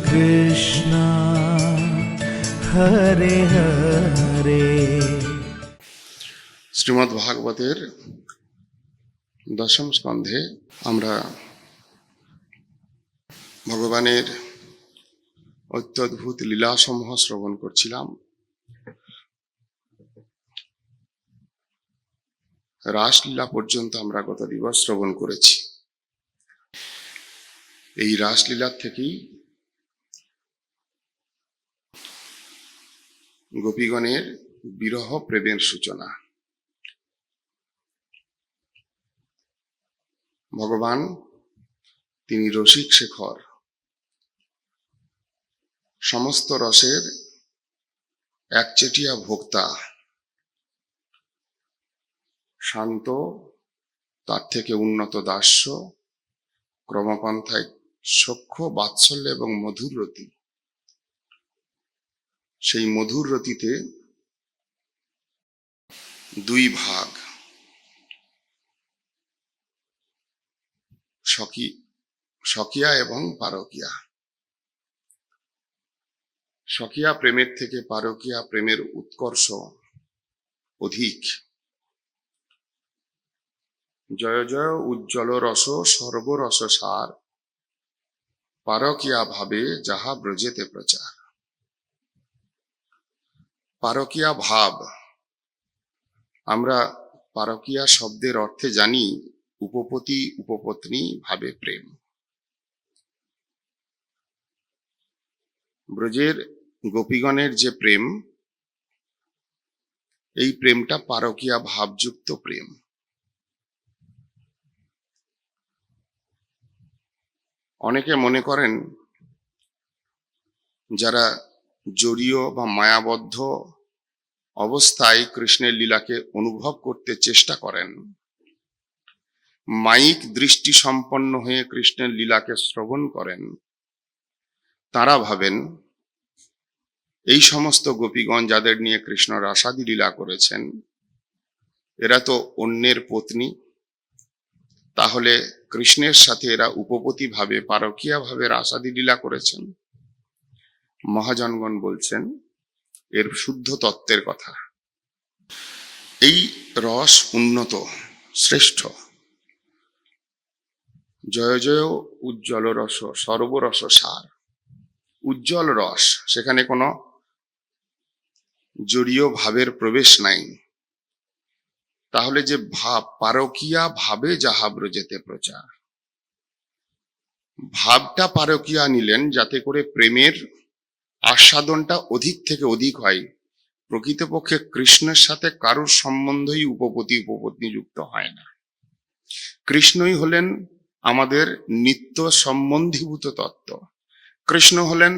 কৃষ্ণ হরে হরে। শ্রীমদ্ ভাগবতের দশম স্কন্ধে আমরা ভগবানের অত্যদ্ভুত লীলাসমূহ শ্রবণ করছিলাম। রাসলীলা পর্যন্ত আমরা গত দিবস শ্রবণ করেছি। এই রাসলীলার থেকেই গোপীগণের বিরহ প্রেমের সূচনা। ভগবান তিনি রসিক শেখর, সমস্ত রসের একচেটিয়া ভোক্তা, শান্ত, তার থেকে উন্নত দাস্য, ক্রমপন্থায় সখ্য, বাৎসল্য এবং মধুর রতি। সেই মধুর রতিতে দুই ভাগ, স্বকীয়া এবং পারকীয়া। স্বকীয়া প্রেমের থেকে পারকীয়া প্রেমের উৎকর্ষ অধিক। জয় জয় উজ্জ্বল রস সর্বরস সার, পারকীয়া ভাবে যাহা ব্রজেতে প্রচার। পারকীয়া ভাব, আমরা পারকীয়া শব্দের অর্থে জানি উপপতি উপপত্নী ভাবে প্রেম। ব্রজের গোপীগণের যে প্রেম, এই প্রেমটা পারকীয়া ভাবযুক্ত প্রেম। অনেকে মনে করেন যারা জড়ীয় বা মায়াবদ্ধ অবস্থায় কৃষ্ণের লীলাকে অনুভব করতে চেষ্টা করেন, মায়িক দৃষ্টি সম্পন্ন হয়ে কৃষ্ণের লীলাকে শ্রবণ করেন, তারা ভাবেন এই সমস্ত গোপীগণ যাদের নিয়ে কৃষ্ণ রাসাদি লীলা করেছেন, এরা তো অন্যের পত্নী, তাহলে কৃষ্ণের সাথে এরা উপপতি ভাবে পারকীয়া ভাবে রাসাদি লীলা করেছেন। মহাজনগণ বলছেন এর শুদ্ধ তত্ত্বের কথা। এই রস উন্নত, শ্রেষ্ঠ। জয় জয় উজ্জ্বল রস সর্বরস সার, উজ্জ্বল রস, সেখানে কোনো জড়ীয় ভাবের প্রবেশ নাই। তাহলে যে ভাব, পারকীয়া ভাবে যাহা ব্রজেতে প্রচার, ভাবটা পারকীয়া নিলেন যাতে করে প্রেমের আস্বাদনটা অধিক থেকে অধিক হয়। প্রকৃতপক্ষে কৃষ্ণের সাথে কারোর সম্বন্ধই উপপতি উপপত্নী যুক্ত হয় না। কৃষ্ণই হলেন আমাদের নিত্য সম্বন্ধীভূত তত্ত্ব। কৃষ্ণ হলেন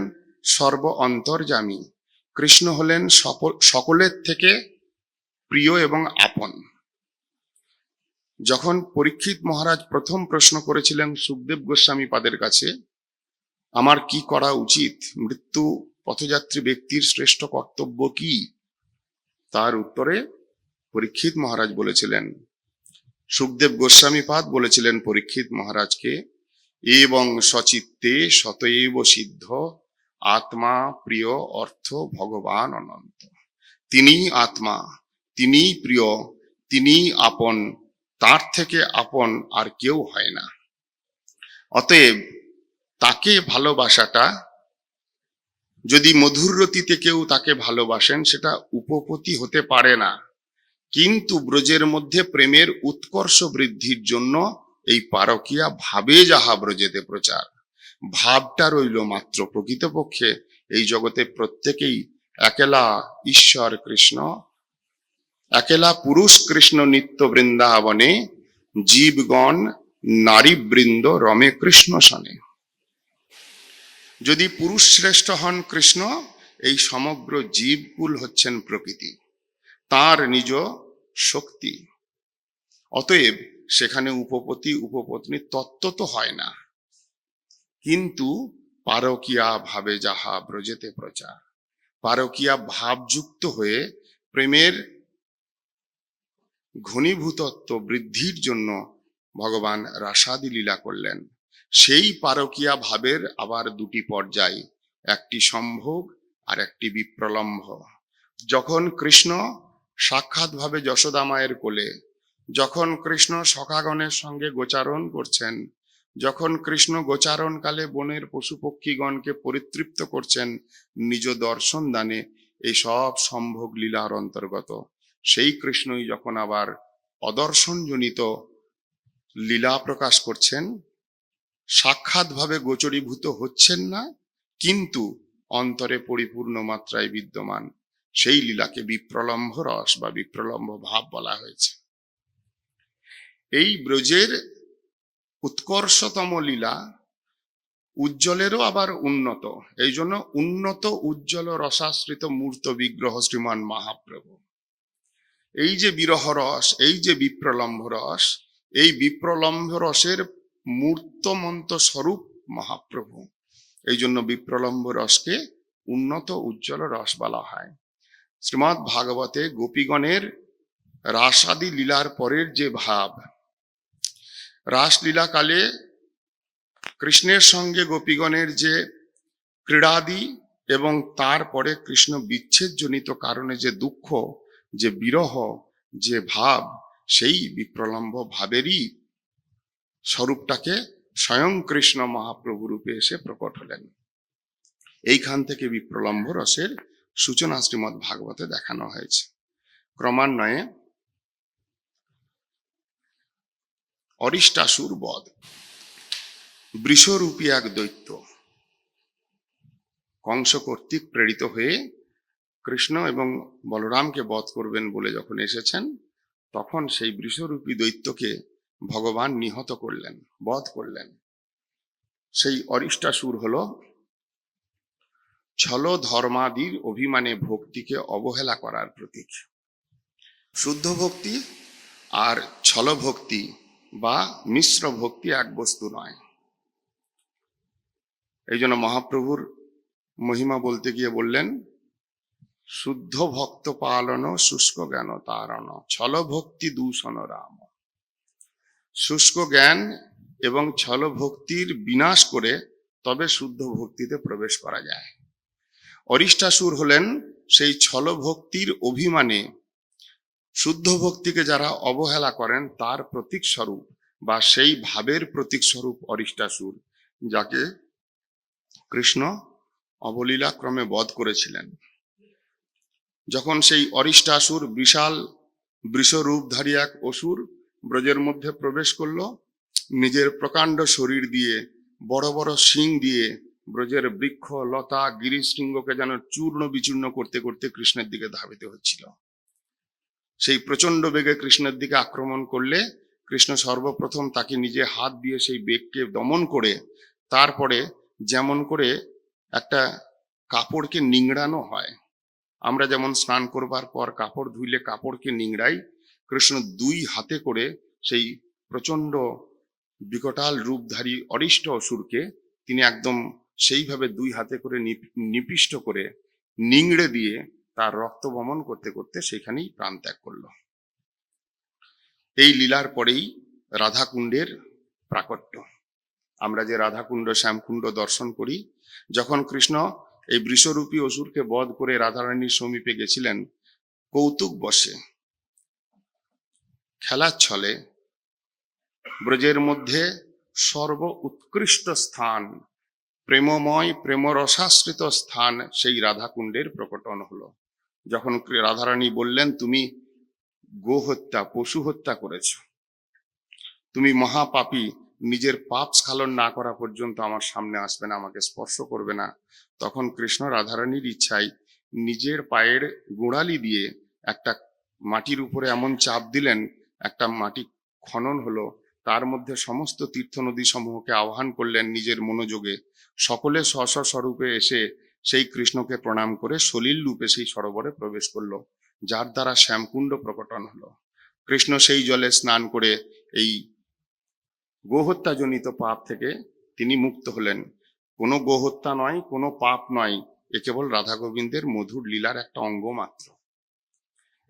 সর্ব অন্তর্যামী। কৃষ্ণ হলেন সকলের থেকে প্রিয় এবং আপন। যখন পরীক্ষিত মহারাজ প্রথম প্রশ্ন করেছিলেন সুখদেব গোস্বামী পাদের কাছে, আমার কি করা উচিত, মৃত্যু পথযাত্রী ব্যক্তির শ্রেষ্ঠ কর্তব্য কি, তার উত্তরে পরীক্ষিত মহারাজ বলেছিলেন, সুখদেব গোস্বামী পাদ বলেছিলেন পরীক্ষিত মহারাজকে, এবং সচিত্তে শতএব সিদ্ধ আত্মা প্রিয় অর্থ ভগবান অনন্ত। তিনি আত্মা, তিনি প্রিয়, তিনি আপন, তার থেকে আপন আর কেউ হয় না। অতএব তাকে ভালোবাসাটা, যদি মধুর রতিতে কেউ তাকে ভালোবাসেন, সেটা উপপতি হতে পারে না। কিন্তু ব্রজের মধ্যে প্রেমের উৎকর্ষ বৃদ্ধির জন্য এই পারকীয়া ভাবে যাহা ব্রজেতে প্রচার, ভাবটা রইল মাত্র। প্রকৃতপক্ষে এই জগতে প্রত্যেকেই একেলা ঈশ্বর কৃষ্ণ, একেলা পুরুষ কৃষ্ণ নিত্য বৃন্দাবনে, জীবগণ নারী বৃন্দ রমে কৃষ্ণ সনে। যদি পুরুষ শ্রেষ্ঠ হন কৃষ্ণ, এই সমগ্র জীবকুল হচ্ছেন প্রকৃতি, তার নিজ শক্তি। অতএব সেখানে উপপতি উপপত্নী তত্ত্ব তো হয় না, কিন্তু পারকীয়া ভাবে যাহা ব্রজেতে প্রচার, পারকীয়া ভাবযুক্ত হয়ে প্রেমের ঘনীভূতত্ব বৃদ্ধির জন্য ভগবান রাসাদি লীলা করলেন। সেই পারকীয়া ভাবের আবার দুটি পর্যায়, একটি সম্ভোগ আর একটি বিপ্রলম্ভ। যখন কৃষ্ণ সাক্ষাৎ ভাবে যশোদা মায়ের কোলে, যখন কৃষ্ণ সখাগণের সঙ্গে গোচারণ করছেন, যখন কৃষ্ণ গোচারণকালে বনের পশু পক্ষীগণকে পরিতৃপ্ত করছেন নিজ দর্শন দানে, এই সব সম্ভোগ লীলার অন্তর্গত। সেই কৃষ্ণই যখন আবার অদর্শনজনিত লীলা প্রকাশ করছেন, সাক্ষাৎ ভাবে গোচরীভূত হচ্ছেন না, কিন্তু অন্তরে পরিপূর্ণ মাত্রায় বিদ্যমান, সেই লীলাকে বিপ্রলম্ভ রস বা বিপ্রলম্ভ ভাব বলা হয়েছে। এই ব্রজের উৎকর্ষতম লীলা উজ্জ্বলেরও আবার উন্নত, এই জন্য উন্নত উজ্জ্বল রসাশ্রিত মূর্ত বিগ্রহ শ্রীমান মহাপ্রভু। এই যে বিরহ রস, এই যে বিপ্রলম্ভ রস, এই বিপ্রলম্ভ রসের মূর্তমন্ত স্বরূপ মহাপ্রভু। এই জন্য বিপ্রলম্ভ রসকে উন্নত উজ্জ্বল রস বলা হয়। শ্রীমদ্ ভাগবতে গোপীগণের রাসাদি লীলার পরের যে ভাব, রাসলীলা কালে কৃষ্ণের সঙ্গে গোপীগণের যে ক্রীড়াদি এবং তারপরে কৃষ্ণ বিচ্ছেদ জনিত কারণে যে দুঃখ, যে বিরহ, যে ভাব, সেই বিপ্রলম্ভ ভাবেরই স্বরূপটাকে স্বয়ং কৃষ্ণ মহাপ্রভু রূপে এসে প্রকট হলেন। এইখান থেকে বিপ্রলম্ভ রসের সূচনা শ্রীমদ্ ভাগবতে দেখানো হয়েছে। ক্রমান্বয়ে অরিষ্টাসুর বধ, বৃষরূপী এক দৈত্য কংস কর্তৃক প্রেরিত হয়ে কৃষ্ণ এবং বলরামকে বধ করবেন বলে যখন এসেছেন, তখন সেই বৃষরূপী দৈত্যকে ভগবান নিহত করলেন, বধ করলেন। সেই অরিষ্টাসুর হল ছল ধর্মাদির অভিমানে ভক্তিকে অবহেলা করার প্রতীক। শুদ্ধ ভক্তি আর ছল ভক্তি বা মিশ্র ভক্তি এক বস্তু নয়। এই জন্য মহাপ্রভুর মহিমা বলতে গিয়ে বললেন, শুদ্ধ ভক্ত পালন শুষ্ক জ্ঞান তারণ, ছল ভক্তি দূষণ রাম। শুষ্ক জ্ঞান এবং ছল ভক্তির বিনাশ করে তবে শুদ্ধ ভক্তিতে প্রবেশ করা যায়। অরিষ্টাসুর হলেন সেই ছল ভক্তির অভিমানে শুদ্ধ ভক্তিকে যারা অবহেলা করেন তার প্রতীক স্বরূপ বা সেই ভাবের প্রতীক স্বরূপ অরিষ্টাসুর, যাকে কৃষ্ণ অবলীলাক্রমে বধ করেছিলেন। যখন সেই অরিষ্টাসুর বিশাল বৃষরূপধারী এক অসুর ব্রজের মধ্যে প্রবেশ করলো, নিজের প্রকাণ্ড শরীর দিয়ে, বড় বড় শিং দিয়ে ব্রজের বৃক্ষ লতা গিরিশৃঙ্গকে যেন চূর্ণ বিচূর্ণ করতে করতে কৃষ্ণের দিকে ধাবিত হচ্ছিল। সেই প্রচন্ড বেগে কৃষ্ণের দিকে আক্রমণ করলে কৃষ্ণ সর্বপ্রথম তাকে নিজে হাত দিয়ে সেই বেগকে দমন করে, তারপরে যেমন করে একটা কাপড়কে নিংড়ানো হয়, আমরা যেমন স্নান করবার পর কাপড় ধুইলে কাপড়কে নিংড়াই, কৃষ্ণ দুই হাতে করে সেই প্রচন্ড বিকটাল রূপধারী অরিষ্ট অসুরকে তিনি একদম সেইভাবে দুই হাতে করে নিপিষ্ট করে নিংড়ে দিয়ে তার রক্ত বমন করতে করতে সেখানেই প্রাণ ত্যাগ করল। এই লীলার পরেই রাধাকুণ্ডের প্রাকট্য। আমরা যে রাধাকুণ্ড শ্যামকুণ্ড দর্শন করি, যখন কৃষ্ণ এই বৃষরূপী অসুরকে বধ করে রাধারানীর সমীপে গেছিলেন, কৌতুক বসে খেলার ছলে ব্রজের মধ্যে সর্ব উৎকৃষ্ট স্থান, প্রেমময় প্রেমরসাশ্রিত স্থান সেই রাধাকুণ্ডের প্রকটন হলো। যখন রাধারানী বললেন, তুমি গো হত্যা, পশু হত্যা করেছ, তুমি মহাপাপী, নিজের পাপ স্খলন না করা পর্যন্ত আমার সামনে আসবে না, আমাকে স্পর্শ করবে না, তখন কৃষ্ণ রাধারানীর ইচ্ছায় নিজের পায়ের গোড়ালি দিয়ে একটা মাটির উপরে এমন চাপ দিলেন, একটা মাটি খনন হলো, তার মধ্যে সমস্ত তীর্থ নদী সমূহকে আহ্বান করলেন নিজের মনোযোগে। সকলে স্ব স্বরূপে এসে সেই কৃষ্ণকে প্রণাম করে সলিল রূপে সেই সরোবরে প্রবেশ করলো, যার দ্বারা শ্যামকুণ্ড প্রকটন হলো। কৃষ্ণ সেই জলে স্নান করে এই গোহত্যাজনিত পাপ থেকে তিনি মুক্ত হলেন। কোনো গোহত্যা নয়, কোনো পাপ নয়, এ কেবল রাধা গোবিন্দের মধুর লীলার একটা অঙ্গ মাত্র।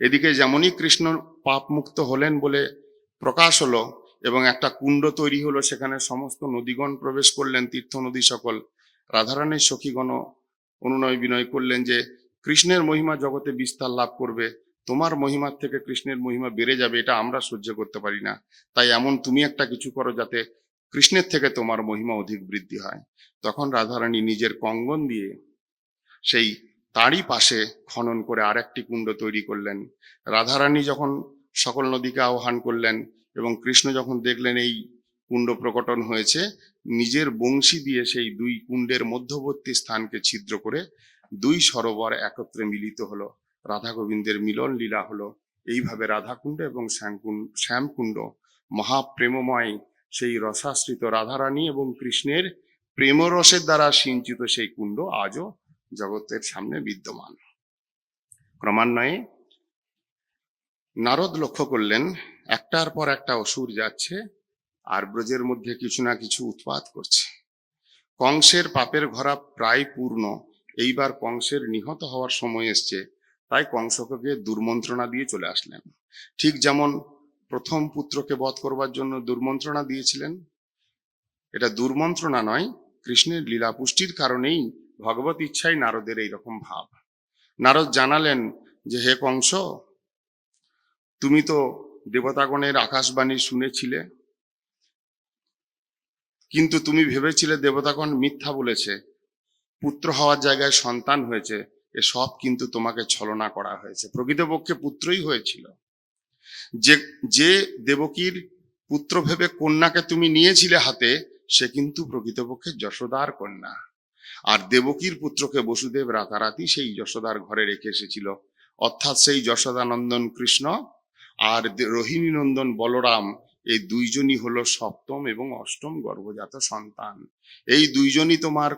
এদিকে যেমনই কৃষ্ণ পাপ মুক্ত হলেন বলে প্রকাশ হলো, এবং একটা কুণ্ড তৈরি হলো, সেখানে সমস্ত নদীগণ প্রবেশ করলেন, তীর্থ নদী সকল। রাধারানীর সখীগণ অনুনয় বিনয় করলেন যে কৃষ্ণের মহিমা জগতে বিস্তার লাভ করবে, তোমার মহিমার থেকে কৃষ্ণের মহিমা বেড়ে যাবে, এটা আমরা সহ্য করতে পারি না। তাই এমন তুমি একটা কিছু করো যাতে কৃষ্ণের থেকে তোমার মহিমা অধিক বৃদ্ধি হয়। তখন রাধারানী নিজের কঙ্গন দিয়ে সেই তারই পাশে খনন করে আরেকটি কুণ্ড তৈরি করলেন। রাধারানী যখন সকল নদীকে আহ্বান করলেন এবং কৃষ্ণ যখন দেখলেন এই কুণ্ড প্রকটন হয়েছে, নিজের বংশী দিয়ে সেই দুই কুণ্ডের মধ্যবর্তী স্থানকে ছিদ্র করে দুই সরোবর একত্রে মিলিত হলো, রাধা গোবিন্দের মিলন লীলা হলো। এইভাবে রাধাকুণ্ড এবং শ্যামকুণ্ড মহাপ্রেমময় সেই রসাশ্রিত রাধারানী এবং কৃষ্ণের প্রেমরসের দ্বারা সিঞ্চিত সেই কুণ্ড আজও জগতের সামনে বিদ্যমান। ক্রমান্বয়ে নারদ লক্ষ্য করলেন একটার পর একটা অসুর যাচ্ছে আর ব্রজের মধ্যে কিছু না কিছু উৎপাত করছে। কংসের পাপের ঘরা প্রায় পূর্ণ, এইবার কংসের নিহত হওয়ার সময় এসছে, তাই কংসকে দুর্মন্ত্রণা দিয়ে চলে আসলেন। ঠিক যেমন প্রথম পুত্রকে বধ করবার জন্য দুর্মন্ত্রণা দিয়েছিলেন, এটা দুর্মন্ত্রণা নয়, কৃষ্ণের লীলা পুষ্টির কারণেই ভগবত ইচ্ছায় নারদের এইরকম ভাব। নারদ জানালেন যে হে কংস, তুমি তো দেবতাগণের আকাশবাণী শুনেছিলে, কিন্তু তুমি ভেবেছিলে দেবতাগণ মিথ্যা বলেছে, পুত্র হওয়ার জায়গায় সন্তান হয়েছে, এসব কিন্তু তোমাকে ছলনা করা হয়েছে। প্রকৃতপক্ষে পুত্রই হয়েছিল। যে দেবকীর পুত্র ভেবে কন্যাকে তুমি নিয়েছিলে হাতে, সে কিন্তু প্রকৃতপক্ষে যশোদার কন্যা। আর দেবকীর পুত্রকে বসুদেব রাতারাতি সেই যশোদার ঘরে রেখে এসেছিল, অর্থাৎ সেই যশোদানন্দন কৃষ্ণ আর রোহিণী নন্দন বলরাম, এই দুইজনই হলো সপ্তম এবং অষ্টম গর্ভজাত সন্তান। এই দুইজনই তোমার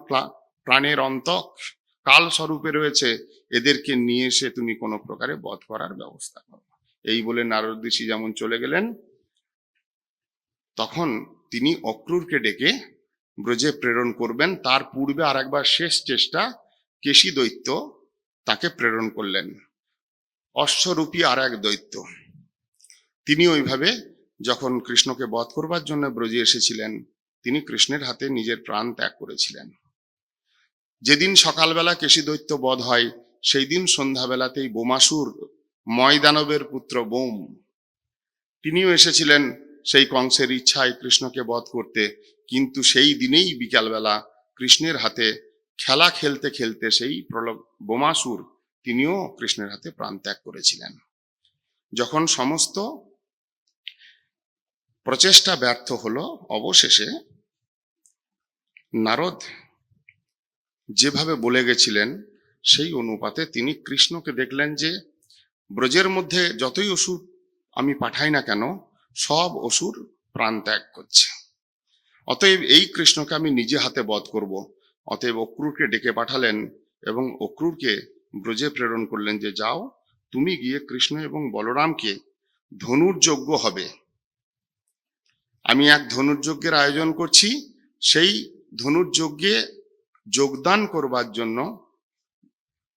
প্রাণের অন্তক কাল স্বরূপে রয়েছে, এদেরকে নিয়ে এসে তুমি কোনো প্রকারে বধ করার ব্যবস্থা করো। এই বলে নারদ ঋষি যেমন চলে গেলেন, তখন তিনি অক্রূরকে ডেকে ব্রজে প্রেরণ করবেন। তার পূর্বে আর একবার শেষ চেষ্টা কেশী দৈত্য তাকে প্রেরণ করলেন, অশ্বরূপী আর এক দৈত্য। তিনি ওইভাবে যখন কৃষ্ণকে বধ করবার জন্য ব্রজে এসেছিলেন, তিনি কৃষ্ণের হাতে নিজের প্রাণ ত্যাগ করেছিলেন। যেদিন সকালবেলা কেশী দৈত্য বধ হয়, সেই দিন সন্ধ্যাবেলাতেই বোমাসুর ময়দানবের পুত্র বোম, তিনিও এসেছিলেন সেই কংসের ইচ্ছায় কৃষ্ণকে বধ করতে। কিন্তু সেই দিনেই বিকালবেলা কৃষ্ণের হাতে খেলা খেলতে খেলতে সেই বোমাসুর তিনিও কৃষ্ণের হাতে প্রাণ ত্যাগ করেছিলেন। যখন সমস্ত প্রচেষ্টা ব্যর্থ হলো, অবশেষে নারদ যেভাবে বলে গেছিলেন সেই অনুপাতে তিনি কৃষ্ণকে দেখলেন যে ব্রজের মধ্যে যতই অসুর আমি পাঠাই না কেন, সব অসুর প্রাণ ত্যাগ করছে। অতএব এই কৃষ্ণকে আমি নিজে হাতে বধ করব। অতএব অক্রূরকে ডেকে পাঠালেন এবং অক্রূরকে ব্রজে প্রেরণ করলেন যে যাও, তুমি গিয়ে কৃষ্ণ এবং বলরামকে ধনুর্যজ্ঞ হবে, আমি এক ধনুর্যজ্ঞের আয়োজন করছি, সেই ধনুর্যজ্ঞে যোগদান করবার জন্য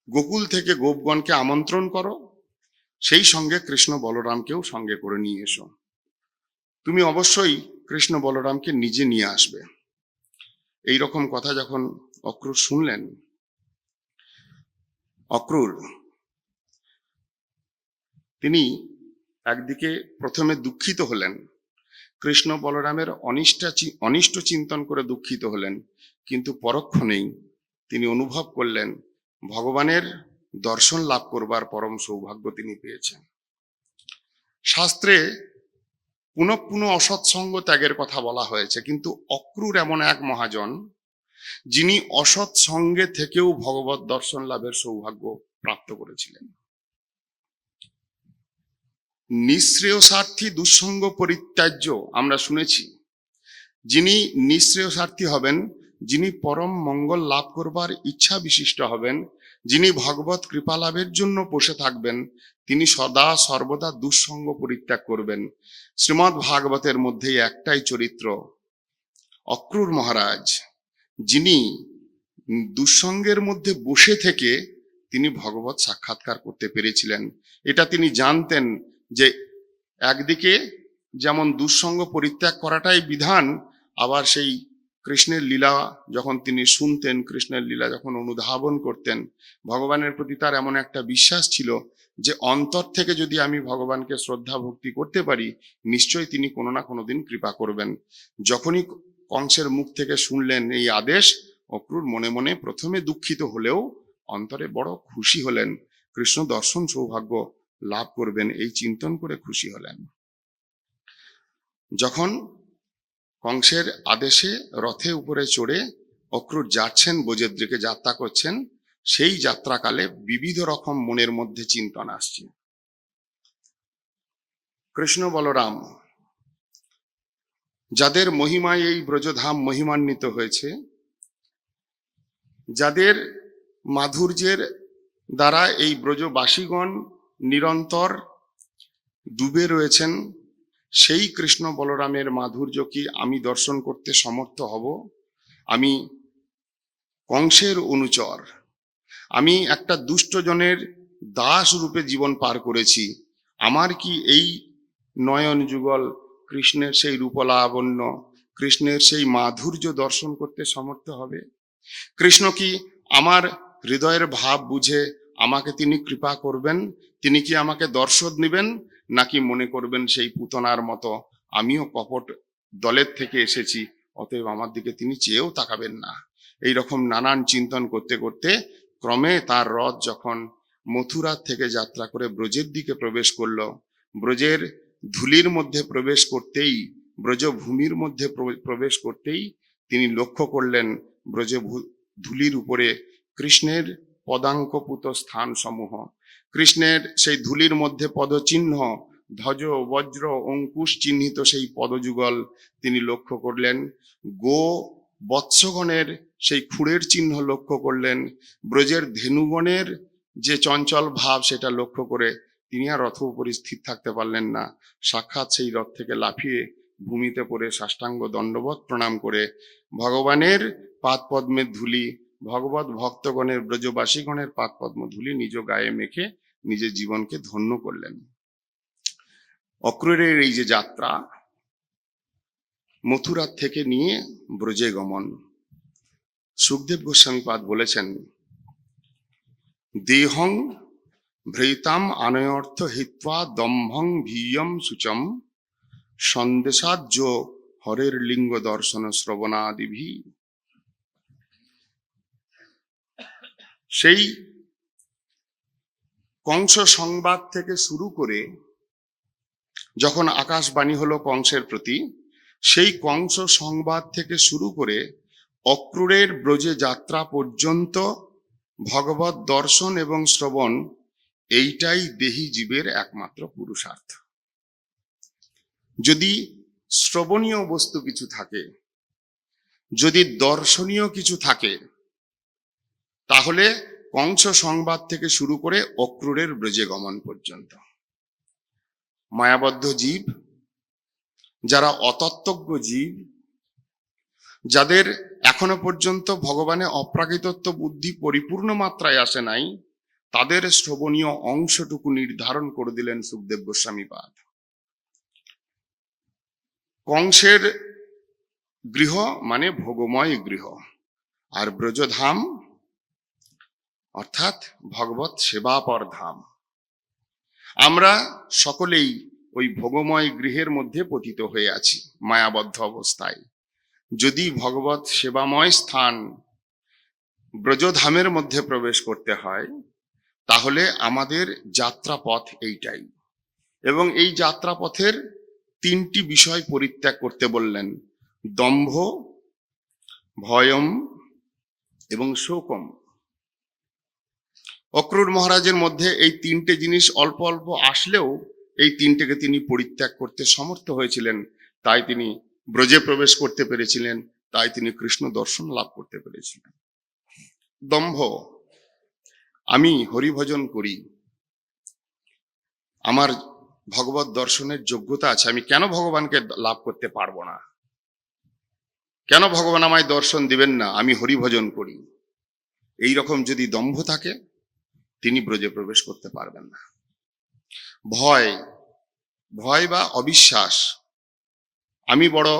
গোকুল থেকে গোপগণকে আমন্ত্রণ করো, সেই সঙ্গে কৃষ্ণ বলরামকেও সঙ্গে করে নিয়ে এসো। তুমি অবশ্যই কৃষ্ণ বলরামকে নিজে নিয়ে আসবে। এই রকম কথা যখন অক্রূর শুনলেন, অক্রূর তিনি একদিকে প্রথমে দুঃখিত হলেন, কৃষ্ণ বলরামের অনিষ্ট চিন্তন করে দুঃখিত হলেন, কিন্তু পরক্ষণেই তিনি অনুভব করলেন ভগবানের দর্শন লাভ করবার পরম সৌভাগ্য তিনি পেয়েছেন। শাস্ত্রে পুনঃ পুনঃ অসৎসঙ্গ ত্যাগের কথা বলা হয়েছে, কিন্তু অক্রূর এমন এক মহাজন যিনি অসৎসঙ্গে থেকেও ভগবত দর্শন লাভের সৌভাগ্য প্রাপ্ত করেছিলেন। নিঃশ্রেয়সার্থী দুঃসঙ্গ পরিত্যাজ্য আমরা শুনেছি। যিনি নিঃশ্রেয়সার্থী হবেন, যিনি পরম মঙ্গল লাভ করবার ইচ্ছা বিশিষ্ট হবেন, যিনি ভগবত কৃপা লাভের জন্য বসে থাকবেন, তিনি সদা সর্বদা দুঃসঙ্গ পরিত্যাগ করবেন। শ্রীমদ্ ভাগবতের মধ্যেই একটাই চরিত্র অক্রূর মহারাজ, যিনি দুঃসঙ্গের মধ্যে বসে থেকে তিনি ভগবত সাক্ষাৎকার করতে পেরেছিলেন। এটা তিনি জানতেন যে একদিকে যেমন দুঃসঙ্গ পরিত্যাগ করাটাই বিধান, আবার সেই কৃষ্ণের লীলা যখন তিনি শুনতেন, কৃষ্ণের লীলা যখন অনুধাবন করতেন, ভগবানের প্রতি তার এমন একটা বিশ্বাস ছিল যে অন্তর থেকে যদি আমি ভগবানকে শ্রদ্ধা ভক্তি করতে পারি, নিশ্চয়ই তিনি কোনো না কোনো দিন কৃপা করবেন। যখনই কংসের মুখ থেকে শুনলেন এই আদেশ, অক্রূর মনে মনে প্রথমে দুঃখিত হলেও অন্তরে বড় খুশি হলেন। কৃষ্ণ দর্শন সৌভাগ্য লাভ করবেন এই চিন্তন করে খুশি হলেন। যখন কংসের আদেশে রথে উপরে চড়ে অক্রূর যাচ্ছেন, ব্রজের দিকে যাত্রা করছেন, সেই যাত্রাকালে বিবিধ রকম মনের মধ্যে চিন্তন আসছে। কৃষ্ণ বলরাম যাদের মহিমায় এই ব্রজধাম মহিমান্বিত হয়েছে, যাদের মাধুর্যের দ্বারা এই ব্রজবাসীগণ নিরন্তর ডুবে রয়েছেন, সেই কৃষ্ণ বলরামের মাধুর্য কি আমি দর্শন করতে সমর্থ হব? আমি কংসের অনুচর, আমি একটা দুষ্টজনের দাস রূপে জীবন পার করেছি, আমার কি এই নয়ন যুগল কৃষ্ণের সেই রূপলাবণ্য, কৃষ্ণের সেই মাধুর্য দর্শন করতে সমর্থ হবে? কৃষ্ণ কি আমার হৃদয়ের ভাব বুঝে আমাকে তিনি কৃপা করবেন? তিনি কি আমাকে দর্শন দিবেন, নাকি মনে করবেন সেই পুতনার মতো আমিও কপট দলের থেকে এসেছি, অতএব আমার দিকে তিনি চেয়েও তাকাবেন না? এই রকম নানান চিন্তন করতে করতে ক্রমে তার রথ যখন মথুরা থেকে যাত্রা করে ব্রজের দিকে প্রবেশ করলো, ব্রজের ধুলির মধ্যে প্রবেশ করতেই, ব্রজভূমির মধ্যে প্রবেশ করতেই তিনি লক্ষ্য করলেন ব্রজ ধুলির উপরে কৃষ্ণের পদাঙ্কপুত স্থান সমূহ, কৃষ্ণের সেই ধুলির মধ্যে পদচিহ্ন, ধ্বজ বজ্র অঙ্কুশ চিহ্নিত সেই পদযুগল তিনি লক্ষ্য করলেন। গো বৎসগণের সেই খুঁড়ের চিহ্ন লক্ষ্য করলেন। ব্রজের ধেনুগণের যে চঞ্চল ভাব সেটা লক্ষ্য করে তিনি আর রথ উপরে স্থির থাকতে পারলেন না। সাক্ষাৎ সেই রথ থেকে লাফিয়ে ভূমিতে পড়ে সাষ্টাঙ্গ দণ্ডবত প্রণাম করে ভগবানের পাদপদ্মের ধুলি, ভগবত ভক্তগণের ব্রজবাসীগণের পাদপদ্ম ধুলি নিজ গায়ে মেখে নিজের জীবনকে ধন্য করলেন। অক্রূরের এই যে যাত্রা, মথুরা থেকে নিয়ে ব্রজে গমন, সুখদেব গোস্বামী পাদ বলেছেন, দেহং ভৃতাম আনয়র্থ হিত্বা দম্ভং ভিয়ম সুচম সন্দেশাজ্য হরের লিঙ্গ দর্শন শ্রবণাদিভি। সেই কংস সংবাদ থেকে শুরু করে যখন আকাশবাণী হলো কংসের প্রতি, সেই কংস সংবাদ থেকে শুরু করে অক্রূরের ব্রজে যাত্রা পর্যন্ত ভগবত দর্শন এবং শ্রবণ, এইটাই দেহী জীবের একমাত্র পুরুষার্থ। যদি শ্রবণীয় বস্তু কিছু থাকে, যদি দর্শনীয় কিছু থাকে, তাহলে কংস সংবাদ থেকে শুরু করে অক্রূরের ব্রজে গমন পর্যন্ত মায়াবদ্ধ জীব, যারা অতত্ত্বজ্ঞ জীব, যাদের এখনো পর্যন্ত ভগবানে অপ্রাকৃতত্ব বুদ্ধি পরিপূর্ণ মাত্রায় আসে নাই, তাদের শ্রবণীয় অংশটুকু নির্ধারণ করে দিলেন সুখদেব গোস্বামী পাদ। কংসের গৃহ মানে ভোগময় গৃহ, আর ব্রজধাম অর্থাৎ ভগবত সেবাপর ধাম। আমরা সকলেই ওই ভোগময় গৃহের মধ্যে পতিত হয়ে আছি মায়াবদ্ধ অবস্থায়। যদি ভগবত সেবাময় স্থান ব্রজধামের মধ্যে প্রবেশ করতে হয়, তাহলে আমাদের যাত্রাপথ এইটাই। এবং এই যাত্রাপথের তিনটি বিষয় পরিত্যাগ করতে বললেন, দম্ভ, ভয়ম এবং শোকম। অক্রূর মহারাজের মধ্যে এই তিনটে জিনিস অল্প অল্প আসলেও এই তিনটেকে তিনি পরিত্যাগ করতে সমর্থ হয়েছিলেন, তাই তিনি ব্রজে প্রবেশ করতে পেরেছিলেন, তাই তিনি কৃষ্ণ দর্শন লাভ করতে পেরেছিলেন। দম্ভ, আমি হরিভজন করি, আমার ভগবত দর্শনের যোগ্যতা আছে, আমি কেন ভগবানকে লাভ করতে পারবো না? কেন ভগবান আমায় দর্শন দিবেন না? আমি হরিভজন করি, এই রকম যদি দম্ভ থাকে, তিনি ব্রজে প্রবেশ করতে পারবেন না। ভয়, ভয় বা অবিশ্বাস, আমি বড়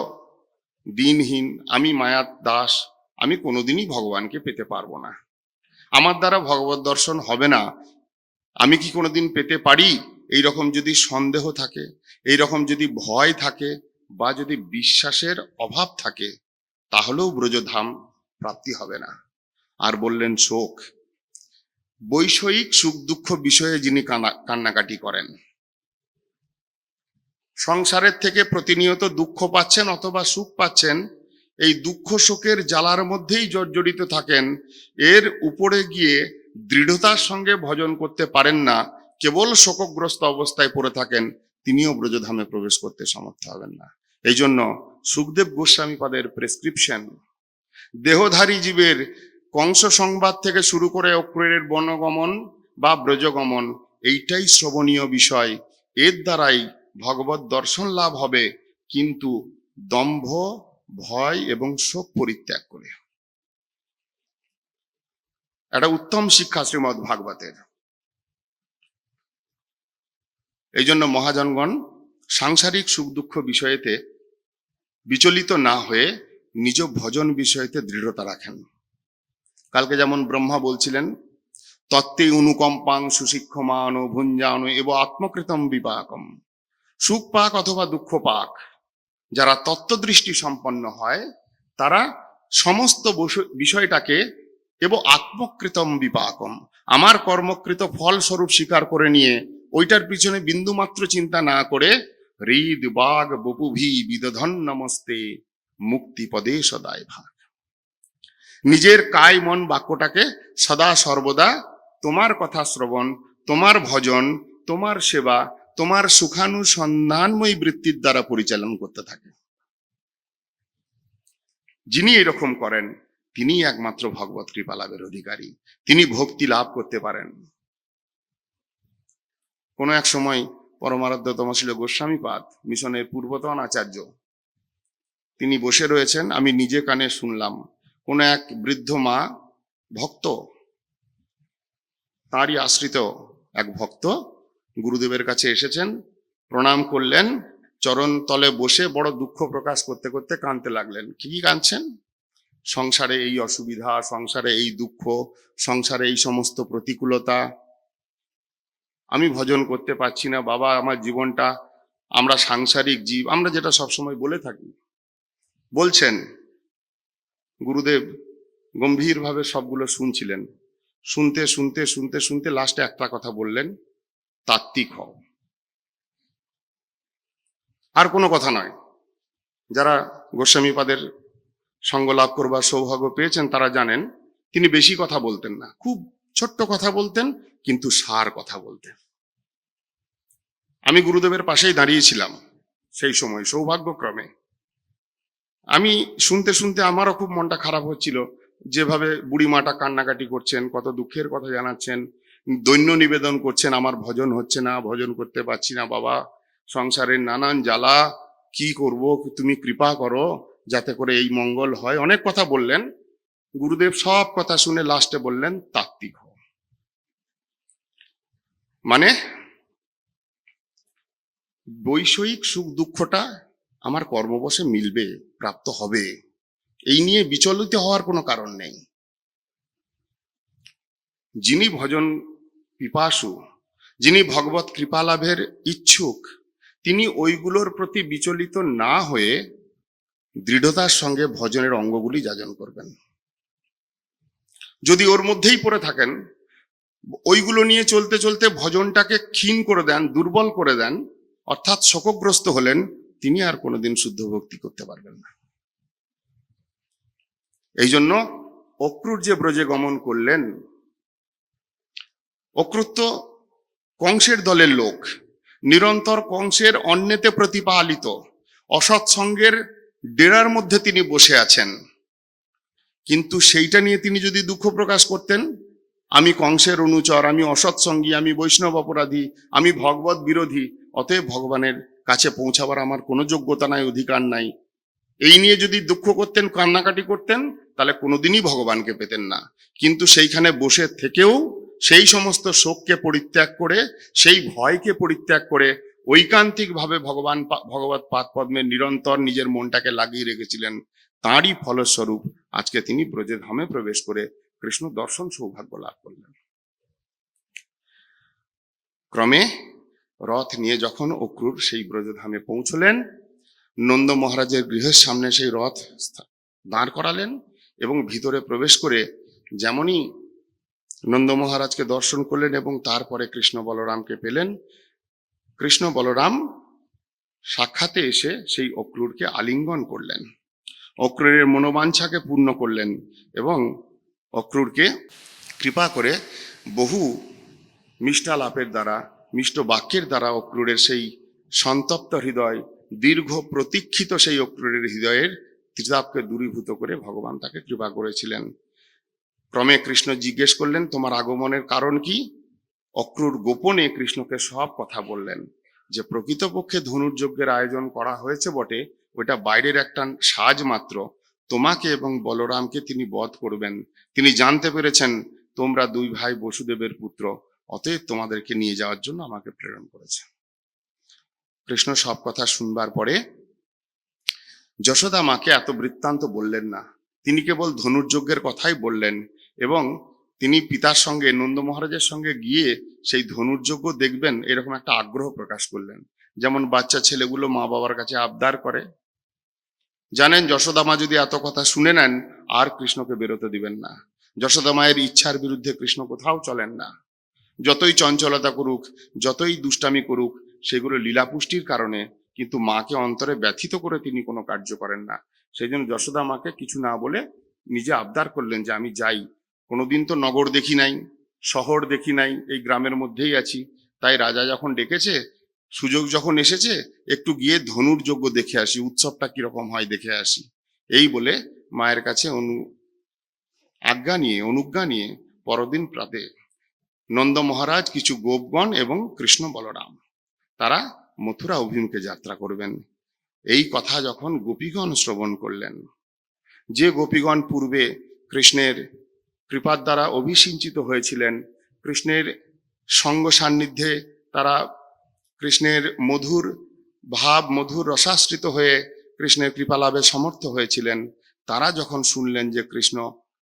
দিনহীন, আমি মায়ার দাস, আমি কোনোদিনই ভগবানকে পেতে পারবো না, আমার দ্বারা ভগবত দর্শন হবে না, আমি কি কোনোদিন পেতে পারি, এই রকম যদি সন্দেহ থাকে, এই রকম যদি ভয় থাকে, বা যদি বিশ্বাসের অভাব থাকে, তাহলেও ব্রজধাম প্রাপ্তি হবে না। আর বললেন শোক, বৈষয়িক সুখ দুঃখ বিষয়ে যিনি কান্নাকাটি করেন, সংসারের থেকে প্রতিনিয়ত দুঃখ পাচ্ছেন অথবা সুখ পাচ্ছেন, এই দুঃখ শোকের জ্বালার মধ্যেই জর্জরিত থাকেন, এর উপরে গিয়ে দৃঢ়তার সঙ্গে ভজন করতে পারেন না, কেবল শোকগ্রস্ত অবস্থায় পড়ে থাকেন, তিনিও ব্রজধামে প্রবেশ করতে সমর্থ হবেন না। এই জন্য সুখদেব গোস্বামী পাদের প্রেসক্রিপশন, দেহধারী জীবের কংস সংবাদ থেকে শুরু করে অক্রূরের বনগমন বা ব্রজগমন, এইটাই শ্রবণীয় বিষয়, এর দ্বারাই ভগবত দর্শন লাভ হবে, কিন্তু দম্ভ, ভয় এবং শোক পরিত্যাগ করে। একটা উত্তম শিক্ষা শ্রীমদ্ ভাগবতের। এই জন্য মহাজনগণ সাংসারিক সুখ দুঃখ বিষয়েতে বিচলিত না হয়ে নিজ ভজন বিষয়েতে দৃঢ়তা রাখেন। কালকে যেমন ব্রহ্মা বলছিলেন, তত্ত্বে অনুকম্পাং সুশিক্ষমান ভুঞ্জান এব আত্মকৃতম বিপাকম, সুখ পাক অথবা দুঃখ পাক, যারা তত্ত্বদৃষ্টি সম্পন্ন হয় তারা সমস্ত বিষয়টাকে এব আত্মকৃতম বিপাকম, আমার কর্মকৃত ফল স্বরূপ স্বীকার করে নিয়ে ওইটার পিছনে বিন্দুমাত্র চিন্তা না করে হৃদ বাগ বপুভি বিদধন নমস্তে মুক্তি পদে সদায় ভাগ, নিজের কায় মন বাক্যটাকে সদা সর্বদা তোমার কথা শ্রবণ, তোমার ভজন, তোমার সেবা, তোমার সুখানুসন্ধানময়ী বৃত্তির দ্বারা পরিচালন করতে থাকে। যিনি এরকম করেন তিনি একমাত্র ভগবত কৃপা লাভের অধিকারী, তিনি ভক্তি লাভ করতে পারেন। কোনো এক সময় পরমারাধ্য তমশীল গোস্বামীপাদ মিশনের পূর্বতন আচার্য, তিনি বসে রয়েছেন, আমি নিজে কানে শুনলাম, কোন এক বৃদ্ধ মা ভক্ত, তাঁরই আশ্রিত এক ভক্ত গুরুদেবের কাছে এসেছেন, প্রণাম করলেন, চরণ তলে বসে বড় দুঃখ প্রকাশ করতে করতে কাঁদতে লাগলেন। কি কাঁদছেন? সংসারে এই অসুবিধা, সংসারে এই দুঃখ, সংসারে এই সমস্ত প্রতিকূলতা, আমি ভজন করতে পারছি না বাবা, আমার জীবনটা, আমরা সাংসারিক জীব, আমরা যেটা সবসময় বলে থাকি। বলছেন গুরুদেব গম্ভীরভাবে সবগুলো শুনছিলেন, শুনতে শুনতে শুনতে শুনতে লাস্টে একটা কথা বললেন, তাত্ত্বিক হও। আর কোনো কথা নয়। যারা গোস্বামীপাদের সঙ্গ লাভ করবার সৌভাগ্য পেয়েছেন তারা জানেন তিনি বেশি কথা বলতেন না, খুব ছোট্ট কথা বলতেন, কিন্তু সার কথা বলতেন। আমি গুরুদেবের পাশেই দাঁড়িয়েছিলাম সেই সময় সৌভাগ্যক্রমে। আমি শুনতে শুনতে আমারও খুব মনটা খারাপ হচ্ছিল, যেভাবে বুড়িমাটা কান্নাকাটি করছেন, কত দুঃখের কথা জানাচ্ছেন, দৈন্য নিবেদন করছেন, আমার ভজন হচ্ছে না, ভজন করতে পারছি না বাবা, সংসারের নানান জ্বালা, কি করব, তুমি কৃপা করো যাতে করে এই মঙ্গল হয়, অনেক কথা বললেন। গুরুদেব সব কথা শুনে লাস্টে বললেন, তাত্ত্বিক হও। মানে বৈষয়িক সুখ দুঃখটা আমার কর্মবশে মিলবে, প্রাপ্ত হবে, এই নিয়ে বিচলিত হওয়ার কোনো কারণ নেই। যিনি ভজন পিপাসু, যিনি ভগবত কৃপা লাভের ইচ্ছুক, তিনি ওইগুলোর প্রতি বিচলিত না হয়ে দৃঢ়তার সঙ্গে ভজনের অঙ্গগুলি যাজন করবেন। যদি ওর মধ্যেই পড়ে থাকেন, ওইগুলো নিয়ে চলতে চলতে ভজনটাকে ক্ষীণ করে দেন, দুর্বল করে দেন, অর্থাৎ শোকগ্রস্ত হলেন, তিনি আর কোনোদিন শুদ্ধ ভক্তি করতে পারবেন না। এই জন্য অক্রূর যে ব্রজে গমন করলেন, অক্রূর তো কংসের দলের লোক, নিরন্তর কংসের অন্যেতে প্রতিপালিত অসৎসঙ্গের ডেরার মধ্যে তিনি বসে আছেন, কিন্তু সেইটা নিয়ে তিনি যদি দুঃখ প্রকাশ করতেন, আমি কংসের অনুচর, আমি অসৎসঙ্গী, আমি বৈষ্ণব অপরাধী, আমি ভগবত বিরোধী, অতএব ভগবানের কাছে পৌঁছাবার আমার কোনো যোগ্যতা নাই, অধিকার নাই, এই নিয়ে যদি দুঃখ করতেন, কান্নাকাটি করতেন, তাহলে কোনোদিনই ভগবানকে পেতেন না। কিন্তু সেইখানে বসে থেকেও সেই সমস্ত শোককে পরিত্যাগ করে, সেই ভয়কে পরিত্যাগ করে ঐকান্তিক ভাবে ভগবৎ পাদ পদ্মে নিরন্তর নিজের মনটাকে লাগিয়ে রেখেছিলেন, তাঁরই ফলস্বরূপ আজকে তিনি ব্রজধামে প্রবেশ করে কৃষ্ণ দর্শন সৌভাগ্য লাভ করলেন। ক্রমে রথ নিয়ে যখন অক্রূর সেই ব্রজধামে পৌঁছলেন, নন্দ মহারাজের গৃহের সামনে সেই রথ দাঁড় করালেন এবং ভিতরে প্রবেশ করে যেমনই নন্দ মহারাজকে দর্শন করলেন এবং তারপরে কৃষ্ণ বলরামকে পেলেন, কৃষ্ণ বলরাম সাক্ষাতে এসে সেই অক্রূরকে আলিঙ্গন করলেন, অক্রূরের মনোবাঞ্ছাকে পূর্ণ করলেন এবং অক্রূরকে কৃপা করে বহু মিষ্টালাপের দ্বারা, মিষ্ট বাক্যের দ্বারা অক্রূরের সেই সন্তপ্ত হৃদয়, দীর্ঘ প্রতীক্ষিত সেই অক্রূরের হৃদয়ের ত্রিতাপকে দূরীভূত করে ভগবান তাকে কৃপা করেছিলেন। ক্রমে কৃষ্ণ জিজ্ঞেস করলেন, তোমার আগমনের কারণ কি? অক্রূর গোপনে কৃষ্ণকে সব কথা বললেন, যে প্রকৃতপক্ষে ধনুর্যজ্ঞের আয়োজন করা হয়েছে বটে, ওটা বাইরের একটা সাজ মাত্র, তোমাকে এবং বলরামকে তিনি বধ করবেন। তিনি জানতে পেরেছেন তোমরা দুই ভাই বসুদেবের পুত্র, অতএব তোমাদেরকে নিয়ে যাওয়ার জন্য আমাকে প্রেরণ করেছে। কৃষ্ণ সব কথা শুনবার পরে যশোদা মাকে এত বৃত্তান্ত বললেন না, তিনি কেবল ধনুর্যজ্ঞের কথাই বললেন এবং তিনি পিতার সঙ্গে, নন্দ মহারাজের সঙ্গে গিয়ে সেই ধনুর্যজ্ঞ দেখবেন এরকম একটা আগ্রহ প্রকাশ করলেন, যেমন বাচ্চা ছেলেগুলো মা বাবার কাছে আবদার করে। জানেন যশোদা মা যদি এত কথা শুনে নেন আর কৃষ্ণকে বেরোতে দিবেন না। যশোদা মায়ের ইচ্ছার বিরুদ্ধে কৃষ্ণ কোথাও চলেন না। যতই চঞ্চলতা করুক, যতই দুষ্টামি করুক, সেগুলো লীলাপুষ্টির কারণে, কিন্তু মাকে অন্তরে ব্যথিত করে তিনি কোনো কার্য করেন না। সেই জন্য যশোদা মাকে কিছু না বলে নিজে আবদার করলেন যে আমি যাই, কোনোদিন তো নগর দেখি নাই, শহর দেখি নাই, এই গ্রামের মধ্যেই আছি, তাই রাজা যখন ডেকেছে, সুযোগ যখন এসেছে, একটু গিয়ে ধনুর্যজ্ঞ দেখে আসি, উৎসবটা কিরকম হয় দেখে আসি। এই বলে মায়ের কাছে অনুজ্ঞা নিয়ে পরদিন প্রাতে নন্দ মহারাজ, কিছু গোপগণ এবং কৃষ্ণ বলরাম তারা মথুরা অভিমুখে যাত্রা করবেন। এই কথা যখন গোপীগণ শ্রবণ করলেন, যে গোপীগণ পূর্বে কৃষ্ণের কৃপার দ্বারা অভিসিঞ্চিত হয়েছিলেন, কৃষ্ণের সঙ্গ সান্নিধ্যে তারা কৃষ্ণের মধুর ভাব, মধুর রসাশ্রিত হয়ে কৃষ্ণের কৃপা লাভে সমর্থ হয়েছিলেন, তারা যখন শুনলেন যে কৃষ্ণ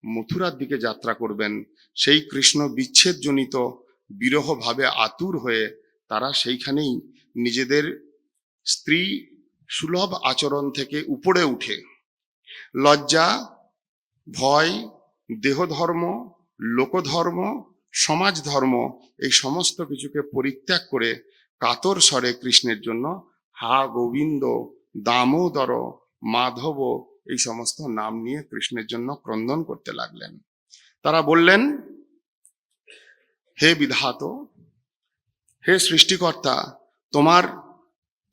মথুরার দিকে যাত্রা করবেন, সেই কৃষ্ণ বিচ্ছেদজনিত বিরহ ভাবে আতুর হয়ে তারা সেইখানেই নিজেদের স্ত্রী সুলভ আচরণ থেকে উপরে উঠে লজ্জা, ভয়, দেহধর্ম, লোকধর্ম, সমাজ ধর্ম, এই সমস্ত কিছুকে পরিত্যাগ করে কাতর স্বরে কৃষ্ণের জন্য হা গোবিন্দ, দামোদর, মাধব এই সমস্ত নাম নিয়ে কৃষ্ণের জন্য ক্রন্দন করতে লাগলেন। তারা বললেন, হে বিধাত, হে সৃষ্টিকর্তা,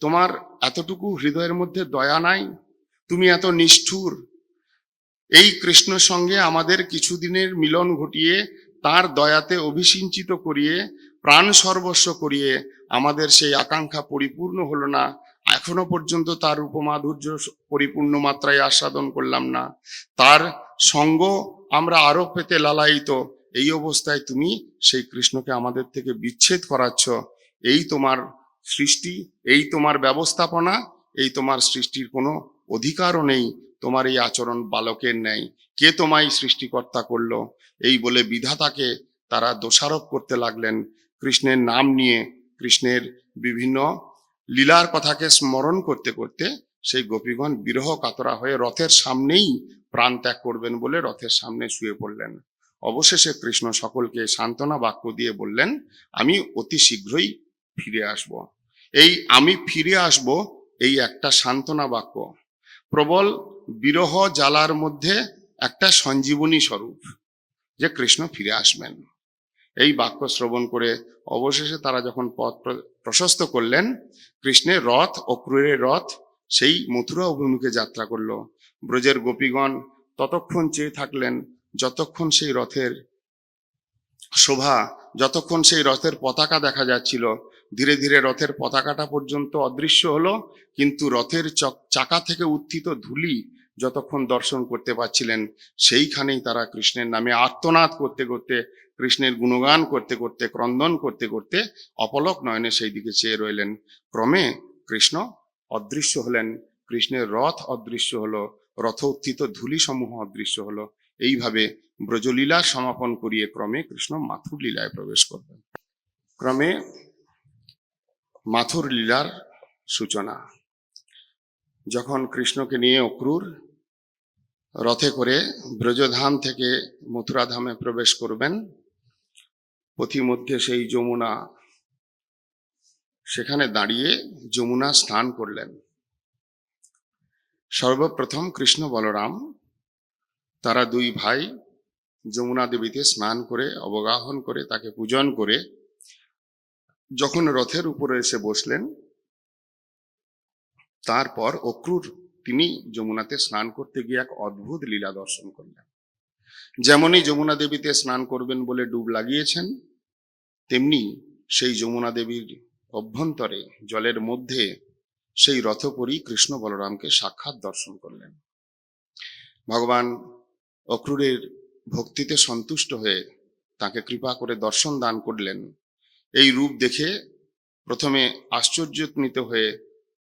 তোমার এতটুকু হৃদয়ের মধ্যে দয়া নাই? তুমি এত নিষ্ঠুর, এই কৃষ্ণের সঙ্গে আমাদের কিছুদিনের মিলন ঘটিয়ে তার দয়াতে অভিসিঞ্চিত করিয়ে প্রাণ সর্বস্ব করিয়ে আমাদের সেই আকাঙ্ক্ষা পরিপূর্ণ হলো না, এখনো পর্যন্ত তার রূপমাধুর্য পরিপূর্ণ মাত্রায় আস্বাদন করলাম না, তার সঙ্গ আমরা আরো পেতে লালায়িত, এই অবস্থায় তুমি সেই কৃষ্ণকে আমাদের থেকে বিচ্ছেদ করাচ্ছ। এই তোমার সৃষ্টি, এই তোমার ব্যবস্থাপনা, এই তোমার সৃষ্টির কোনো অধিকারও নেই, তোমার এই আচরণ বালকের নেই, কে তোমায় সৃষ্টিকর্তা করলো? এই বলে বিধাতাকে তারা দোষারোপ করতে লাগলেন। কৃষ্ণের নাম নিয়ে, কৃষ্ণের বিভিন্ন লীলার কথাকে স্মরণ করতে করতে সেই গোপীগণ বিরহ কাতরা হয়ে রথের সামনেই প্রাণ ত্যাগ করবেন বলে রথের সামনে শুয়ে পড়লেন। অবশেষে কৃষ্ণ সকলকে সান্ত্বনা বাক্য দিয়ে বললেন, আমি অতি শীঘ্রই ফিরে আসব। এই আমি ফিরে আসব, এই একটা সান্ত্বনা বাক্য প্রবল বিরহ জ্বালার মধ্যে একটা সঞ্জীবনী স্বরূপ, যে কৃষ্ণ ফিরে আসবেন। এই বাক্য শ্রবণ করে অবশেষে তারা যখন পথ প্রশস্ত করলেন, কৃষ্ণের রথ, অক্রূরের রথ সেই মথুরা অভিমুখে যাত্রা করলো। ব্রজের গোপীগণ ততক্ষণ চেয়ে থাকলেন যতক্ষণ সেই রথের শোভা, যতক্ষণ সেই রথের পতাকা দেখা যাচ্ছিল। ধীরে ধীরে রথের পতাকাটা পর্যন্ত অদৃশ্য হলো, কিন্তু রথের চাকা থেকে উত্থিত ধূলি যতক্ষণ দর্শন করতে পারছিলেন সেইখানেই তারা কৃষ্ণের নামে আর্তনাদ করতে করতে, কৃষ্ণের গুণগান করতে করতে, ক্রন্দন করতে করতে অপলক নয়নে সেই দিকে চেয়ে রইলেন। ক্রমে কৃষ্ণ অদৃশ্য হলেন, কৃষ্ণের রথ অদৃশ্য হলো, রথ উত্থিত ধূলি সমূহ অদৃশ্য হলো। এইভাবে ব্রজলীলার সমাপন করিয়ে ক্রমে কৃষ্ণ মাথুর লীলায় প্রবেশ করবেন। ক্রমে মাথুর লীলার সূচনা। যখন কৃষ্ণকে নিয়ে অক্রূর রথে করে ব্রজধাম থেকে মথুরা ধামে প্রবেশ করবেন, পথিমধ্যে সেই যমুনা, সেখানে দাঁড়িয়ে যমুনা স্নান করলেন। সর্বপ্রথম কৃষ্ণ বলরাম তারা দুই ভাই যমুনা দেবীতে স্নান করে অবগাহন করে তাকে পূজন করে যখন রথের উপরে এসে বসলেন, তারপর অক্রূর তিনি যমুনাতে স্নান করতে গিয়ে এক অদ্ভুত লীলা দর্শন করলেন। যেমনই যমুনা দেবীতে স্নান করবেন বলে ডুব লাগিয়েছেন, তেমনি সেই যমুনা দেবীর অভ্যন্তরে জলের মধ্যে সেই রথপরী কৃষ্ণ বলরামকে সাক্ষাৎ দর্শন করলেন। ভগবান অক্রূরের ভক্তিতে সন্তুষ্ট হয়ে তাকে কৃপা করে দর্শন দান করলেন। এই রূপ দেখে প্রথমে আশ্চর্যান্বিত হয়ে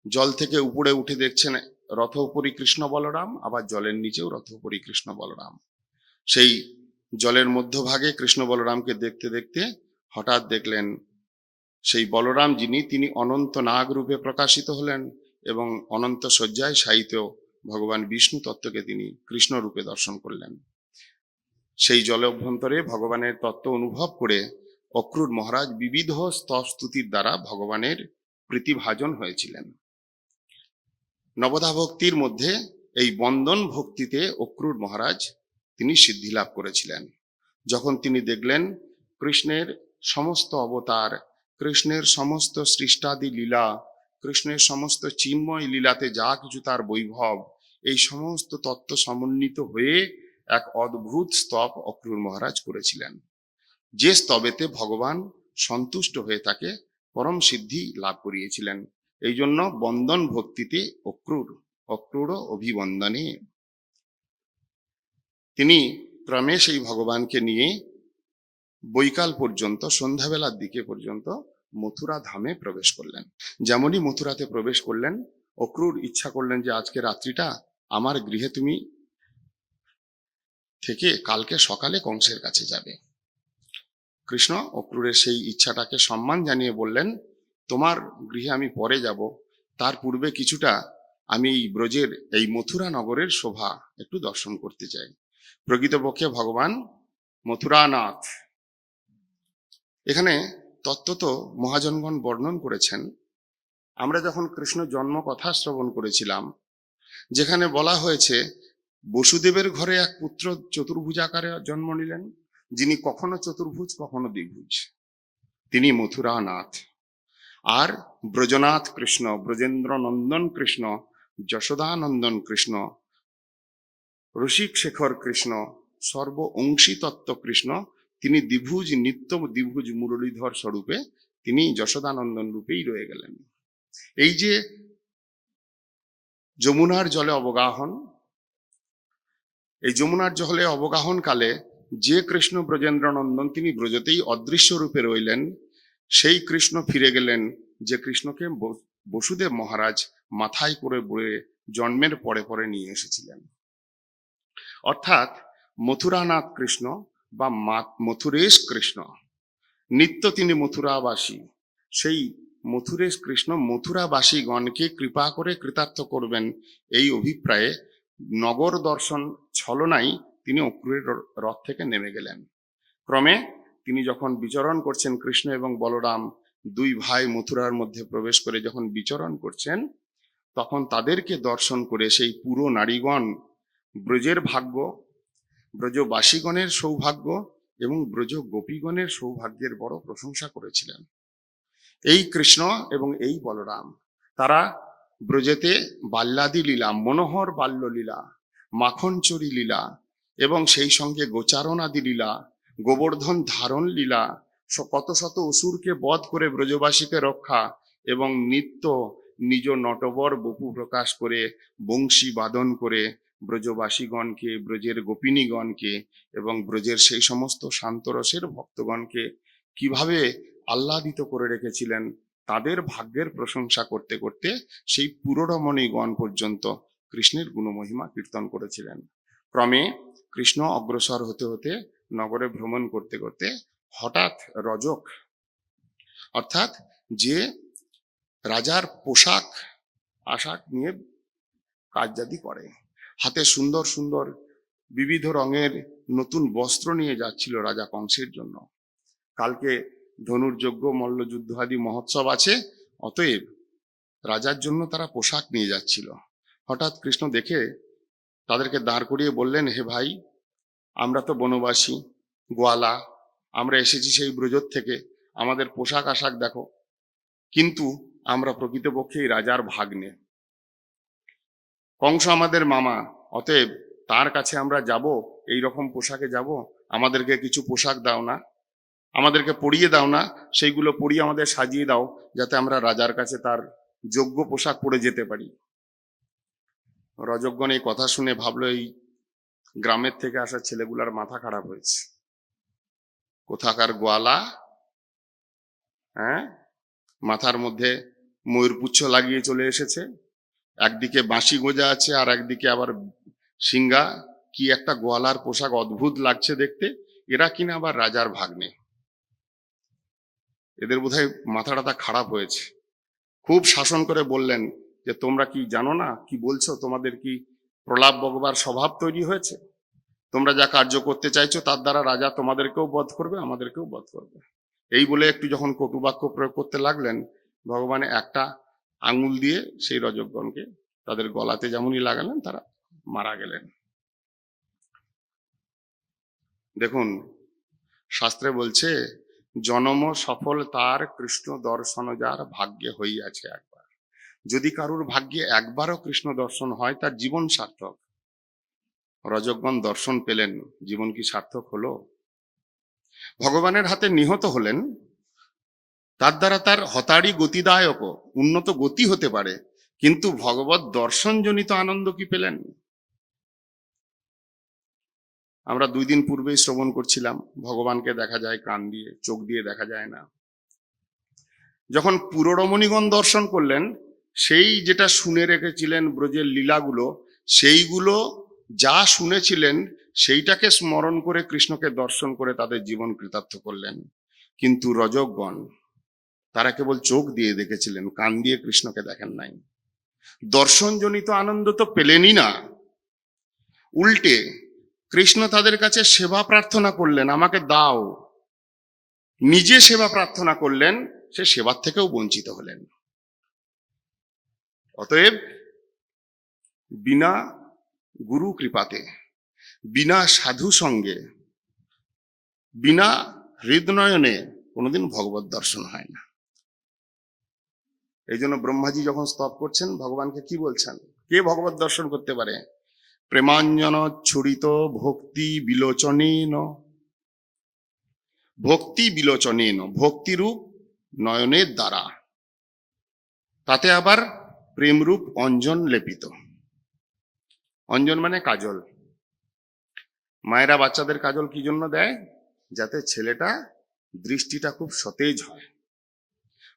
জল থেকে উপরে উঠে দেখছেন রথোপরি কৃষ্ণ বলরাম, আবার জলের নিচেও রথোপরি কৃষ্ণ বলরাম। সেই জলের মধ্যভাগে কৃষ্ণ বলরামকে দেখতে দেখতে হঠাৎ দেখলেন সেই বলরাম যিনি, তিনি অনন্ত নাগ রূপে প্রকাশিত হলেন এবং অনন্ত শয্যায় শায়িত ভগবান বিষ্ণু তত্ত্বকে তিনি কৃষ্ণ রূপে দর্শন করলেন। সেই জলে অভ্যন্তরে ভগবানের তত্ত্ব অনুভব করে অক্রূর মহারাজ বিবিধ স্তব-স্তুতির দ্বারা ভগবানের প্রীতিভাজন হয়েছিলেন। নবদা ভক্তির মধ্যে এই বন্দন ভক্তিতে অক্রূর মহারাজ তিনি সিদ্ধি লাভ করেছিলেন। যখন তিনি দেখলেন কৃষ্ণের সমস্ত অবতার, কৃষ্ণের সমস্ত সৃষ্টাদি লীলা, কৃষ্ণের সমস্ত চিন্ময় লীলাতে যা কিছু তার বৈভব, এই সমস্ত তত্ত্ব সমন্বিত হয়ে এক অদ্ভুত স্তব অক্রূর মহারাজ করেছিলেন, যে স্তবেতে ভগবান সন্তুষ্ট হয়ে তাকে পরম সিদ্ধি লাভ করিয়েছিলেন। এই জন্য বন্দন ভক্তিতে অক্রূর অভিবন্দনে তিনি ক্রমে সেই ভগবানকে নিয়ে বৈকাল পর্যন্ত, সন্ধ্যাবেলার দিকে পর্যন্ত মথুরা ধামে প্রবেশ করলেন। যেমনই মথুরাতে প্রবেশ করলেন, অক্রূর ইচ্ছা করলেন যে আজকে রাত্রিটা আমার গৃহে তুমি থেকে কালকে সকালে কংসের কাছে যাবে। কৃষ্ণ অক্রূরের সেই ইচ্ছাটাকে সম্মান জানিয়ে বললেন, তোমার গৃহে আমি পরে যাব, তার পূর্বে কিছুটা আমি এই ব্রজের এই মথুরা নগরের শোভা একটু দর্শন করতে চাই। প্রকৃতপক্ষে ভগবান মথুরানাথ। এখানে তত্ত্বত মহাজনগণ বর্ণন করেছেন, আমরা যখন কৃষ্ণ জন্ম কথা শ্রবণ করেছিলাম, যেখানে বলা হয়েছে বসুদেবের ঘরে এক পুত্র চতুর্ভুজাকারে জন্ম নিলেন, যিনি কখনো চতুর্ভুজ কখনো দ্বিভুজ, তিনি মথুরানাথ। আর ব্রজনাথ কৃষ্ণ, ব্রজেন্দ্র নন্দন কৃষ্ণ, যশোদানন্দন কৃষ্ণ, রসিক শেখর কৃষ্ণ, সর্ব অংশী তত্ত্ব কৃষ্ণ, তিনি দ্বিভুজ, নিত্য দ্বিভুজ মুরলীধর স্বরূপে তিনি যশোদানন্দন রূপেই রয়ে গেলেন। এই যে যমুনার জলে অবগাহন, এই যমুনার জলে অবগাহন কালে যে কৃষ্ণ ব্রজেন্দ্র নন্দন তিনি ব্রজতেই অদৃশ্য রূপে রইলেন, সেই কৃষ্ণ ফিরে গেলেন যে কৃষ্ণকে বসুদেব মহারাজ মাথায় করে বয়ে জন্মের পরে পরে নিয়ে এসেছিলেন। অর্থাৎ মথুরানাথ কৃষ্ণ বা মথুরেশ কৃষ্ণ, নিত্য তিনি মথুরাবাসী। সেই মথুরেশ কৃষ্ণ মথুরাবাসীগণকে কৃপা করে কৃতার্থ করবেন, এই অভিপ্রায়ে নগর দর্শন ছলনাই তিনি অক্রূরের রথ থেকে নেমে গেলেন। ক্রমে তিনি যখন বিচরণ করছেন, কৃষ্ণ এবং বলরাম দুই ভাই মথুরার মধ্যে প্রবেশ করে যখন বিচরণ করছেন, তখন তাদেরকে দর্শন করে সেই পুরো নারীগণ ব্রজের ভাগ্য, ব্রজবাসীগণের সৌভাগ্য এবং ব্রজ গোপীগণের সৌভাগ্যের বড় প্রশংসা করেছিলেন। এই কৃষ্ণ এবং এই বলরাম তারা ব্রজেতে বাল্যাদি লীলা, মনোহর বাল্য লীলা, মাখনচুরি লীলা এবং সেই সঙ্গে গোচারণাদি লীলা, গোবর্ধন ধারণ লীলা, কত শত অসুরকে বধ করে ব্রজবাসীকে রক্ষা এবং নিত্য নিজ নটবর বপু প্রকাশ করে বংশী বাদন করে ব্রজবাসীগণকে, ব্রজের গোপিনীগণকে এবং ব্রজের সেই সমস্ত শান্তরসের ভক্তগণকে কিভাবে আহ্লাদিত করে রেখেছিলেন, তাদের ভাগ্যের প্রশংসা করতে করতে সেই পুররমণীগণ পর্যন্ত কৃষ্ণের গুণমহিমা কীর্তন করেছিলেন। ক্রমে কৃষ্ণ অগ্রসর হতে হতে নগরে ভ্রমণ করতে করতে হঠাৎ রজক অর্থাৎ যে রাজার পোশাক আশাক নিয়ে কাজজাদি করে, হাতে সুন্দর সুন্দর বিবিধ রঙের নতুন বস্ত্র নিয়ে যাচ্ছিল রাজা কংসের জন্য। কালকে ধনুর্যজ্ঞ মল্লযুদ্ধ আদি মহোৎসব আছে, অতএব রাজার জন্য তারা পোশাক নিয়ে যাচ্ছিল। হঠাৎ কৃষ্ণ দেখে তাদেরকে দাঁড় করিয়ে বললেন, হে ভাই, আমরা তো বনবাসী, গোয়ালা, আমরা এসেছি সেই ব্রজর থেকে, আমাদের পোশাক আশাক দেখো, কিন্তু আমরা প্রকৃতপক্ষে এই রাজার ভাগ্নে, কংস আমাদের মামা, অতএব তার কাছে আমরা যাব, এই রকম পোশাকে যাব, আমাদেরকে কিছু পোশাক দাও না, আমাদেরকে পরিয়ে দাও না, সেইগুলো পরিয়ে আমাদের সাজিয়ে দাও, যাতে আমরা রাজার কাছে তার যোগ্য পোশাক পরে যেতে পারি। রজকগণ এই কথা শুনে ভাবলো, এই গ্রামের থেকে আসা ছেলেগুলার মাথা খারাপ হয়েছে, কোথাকার গোয়ালা, হ্যাঁ, মাথার মধ্যে ময়ূরপুচ্ছ লাগিয়ে চলে এসেছে, একদিকে বাঁশি গোজা আছে আর একদিকে আবার সিংহা, কি একটা গোয়ালার পোশাক, অদ্ভুত লাগছে দেখতে, এরা কিনা আবার রাজার ভাগ্নে। এদের বোধহয় মাথাটা খারাপ হয়েছে। খুব শাসন করে বললেন যে তোমরা কি জানো না কি বলছো, তোমাদের কি প্রলাপ বকবার স্বভাব তৈরি হয়েছে? তোমরা যা কার্য করতে চাইছো তার দ্বারা রাজা তোমাদেরকেও বধ করবে, আমাদেরকেও বধ করবে। এই বলে একটু যখন কটুবাক্য প্রয়োগ করতে লাগলেন, ভগবান একটা আঙুল দিয়ে সেই রজকগণকে তাদের গলাতে যেমনই লাগালেন, তারা মারা গেলেন। দেখুন, শাস্ত্রে বলছে, জনম সফল তার কৃষ্ণ দর্শন যার ভাগ্যে হইয়াছে একবার। যদি কারুর ভাগ্যে একবারও কৃষ্ণ দর্শন হয়, তার জীবন সার্থক। রজকগণ দর্শন পেলেন, জীবন কি সার্থক হলো? ভগবানের হাতে নিহত হলেন, তার দ্বারা তার হতাড়ি গতিদায়ক উন্নত গতি হতে পারে, কিন্তু ভগবত দর্শনজনিত আনন্দ কি পেলেন? আমরা 2 দিন পূর্বেই শ্রবণ করছিলাম, ভগবানকে দেখা যায় কান দিয়ে, চোখ দিয়ে দেখা যায় না। যখন পুররমণীগণ দর্শন করলেন, সেই যেটা শুনে রেখেছিলেন ব্রজের লীলাগুলো, সেইগুলো যা শুনেছিলেন সেইটাকে স্মরণ করে কৃষ্ণকে দর্শন করে তাদের জীবন কৃতার্থ করলেন। কিন্তু রজকগণ তারা কেবল চোখ দিয়ে দেখেছিলেন, কান দিয়ে কৃষ্ণকে দেখেন নাই। দর্শনজনিত আনন্দ তো পেলেনই না, উল্টে কৃষ্ণ তাদের কাছে সেবা প্রার্থনা করলেন, আমাকে দাও। নিজে সেবা প্রার্থনা করলেন, সে সেবার থেকেও বঞ্চিত হলেন। অতএব বিনা গুরু কৃপাতে, বিনা সাধু সঙ্গে, বিনা হৃদনয়নে কোনোদিন ভগবত দর্শন হয় না। এই জন্য ব্রহ্মাজি যখন স্তব করছেন, ভগবানকে কি বলছেন? কে ভগবত দর্শন করতে পারে? প্রেমাঞ্জন ছুরিত ভক্তি বিলোচনেন, ভক্তি বিলোচনেন, ভক্তিরূপ নয়নের দ্বারা, তাতে আবার প্রেমরূপ অঞ্জন লেপিত। অঞ্জন মানে কাজল। মায়েরা বাচ্চাদের কাজল কি জন্য দেয়? যাতে ছেলেটা দৃষ্টিটা খুব সতেজ হয়,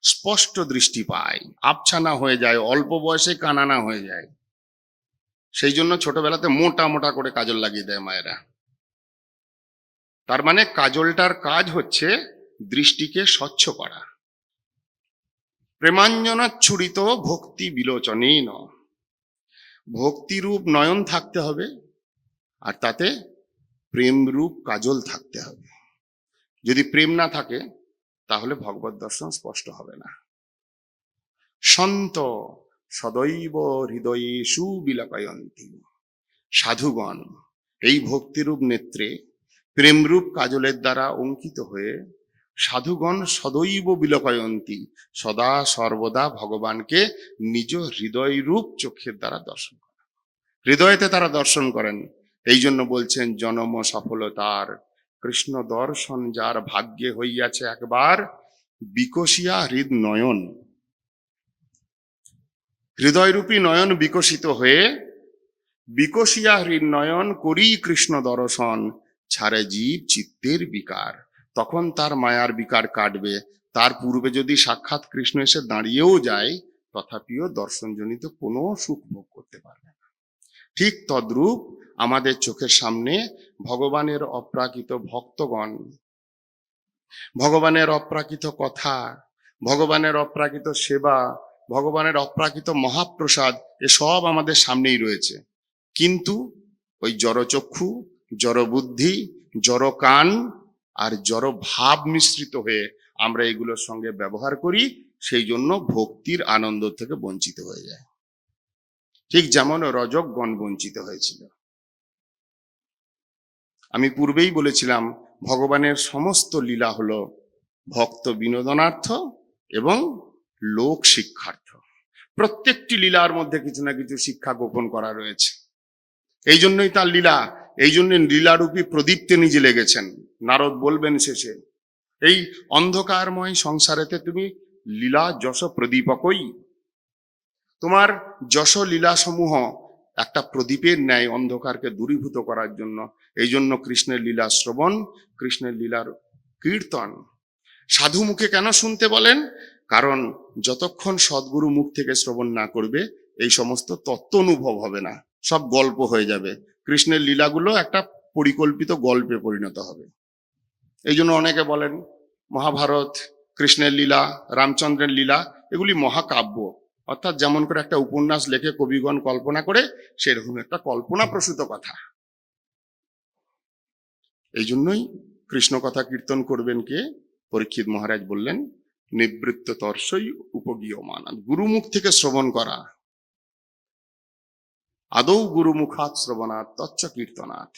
স্পষ্ট দৃষ্টি পায়, আবছানা হয়ে যায়, অল্প বয়সে কানানা হয়ে যায়। সেই জন্য ছোটবেলাতে মোটা মোটা করে কাজল লাগিয়ে দেয় মায়েরা। তার মানে কাজলটার কাজ হচ্ছে দৃষ্টিকে স্বচ্ছ করা। প্রেমাঞ্জনাচ্ছুরিত ভক্তি বিলোচনেন, ভক্তিরূপ নয়ন থাকতে হবে, আর তাতে প্রেমরূপ কাজল থাকতে হবে। যদি প্রেম না থাকে তাহলে ভগবত দর্শন স্পষ্ট হবে না। সন্ত সদৈব হৃদয়ে সুবিলাকায়ন্তী, সাধুগণ এই ভক্তিরূপ নেত্রে প্রেমরূপ কাজলের দ্বারা অঙ্কিত হয়ে সাধুগণ সদৈব বিলকায়ন্তী, সদা সর্বদা ভগবানকে নিজ হৃদয় রূপ চোখের দ্বারা দর্শন করেন, হৃদয়তে তারা দর্শন করেন। এই জন্য বলছেন, জনম সফলতার কৃষ্ণ দর্শন যার ভাগ্যে হইয়াছে একবার, বিকশিয়া হৃদ নয়ন। হৃদয়রূপী নয়ন বিকশিত হয়ে বিকশিয়া হৃন্নয়ন করি কৃষ্ণ দর্শন, ছাড়ে জীব চিত্তের বিকার। তখন তার মায়ার বিকার কাটবে। তার পূর্বে যদি সাক্ষাৎ কৃষ্ণ এসে দাঁড়িয়েও যায়, তথাপিও দর্শনজনিত কোনো সুখ ভোগ করতে পারবে না। ঠিক তদ্রূপ আমাদের চোখের সামনে ভগবানের অপ্রাকৃত ভক্তগণ, ভগবানের অপ্রাকৃত কথা, ভগবানের অপ্রাকৃত সেবা, ভগবানের অপ্রাকৃত মহাপ্রসাদ, এসব আমাদের সামনেই রয়েছে। কিন্তু ওই জড়চক্ষু, জড় বুদ্ধি, জড় কান আর জড় ভাব মিশ্রিত হয়ে আমরা এগুলোর সঙ্গে ব্যবহার করি, সেই জন্য ভক্তির আনন্দ থেকে বঞ্চিত হয়ে যায়। ঠিক যেমন রজকগণ বঞ্চিত হয়েছিল। আমি পূর্বেই বলেছিলাম, ভগবানের সমস্ত লীলা হলো ভক্ত বিনোদনার্থ এবং লোক শিক্ষার্থ। প্রত্যেকটি লীলার মধ্যে কিছু না কিছু শিক্ষা গোপন করা রয়েছে। এই জন্যই তার লীলা, এই জন্য লীলারূপী প্রদীপ্তে নিজে লেগেছেন। নারদ বলবেন শেষে, এই অন্ধকারময় সংসারেতে তুমি লীলা যশ প্রদীপকই, তোমার যশ লীলা সমূহ একটা প্রদীপের ন্যায় অন্ধকারকে দূরীভূত করার জন্য। এই জন্য কৃষ্ণের লীলা শ্রবণ, কৃষ্ণের লীলার কীর্তন সাধু মুখে কেন শুনতে বলেন? কারণ যতক্ষণ সদ্গুরু মুখ থেকে শ্রবণ না করবে, এই সমস্ত তত্ত্ব অনুভব হবে না, সব গল্প হয়ে যাবে। কৃষ্ণের লীলাগুলো একটা পরিকল্পিত গল্পে পরিণত হবে। এই জন্য অনেকে বলেন মহাভারত, কৃষ্ণের লীলা, রামচন্দ্রের লীলা, এগুলি মহাকাব্য। অর্থাৎ যেমন করে একটা উপন্যাস লেখে কবিগণ কল্পনা করে, সেরকম একটা কল্পনাপ্রসূত কথা। এই জন্যই কৃষ্ণ কথা কীর্তন করবেন কে? পরীক্ষিত মহারাজ বললেন, নিবৃত্ত তর্ষই উপগীয়মান। গুরুমুখ থেকে শ্রবণ করা, আদৌ গুরুমুখাৎ শ্রবণাৎ তচ্চ কীর্তনাৎ।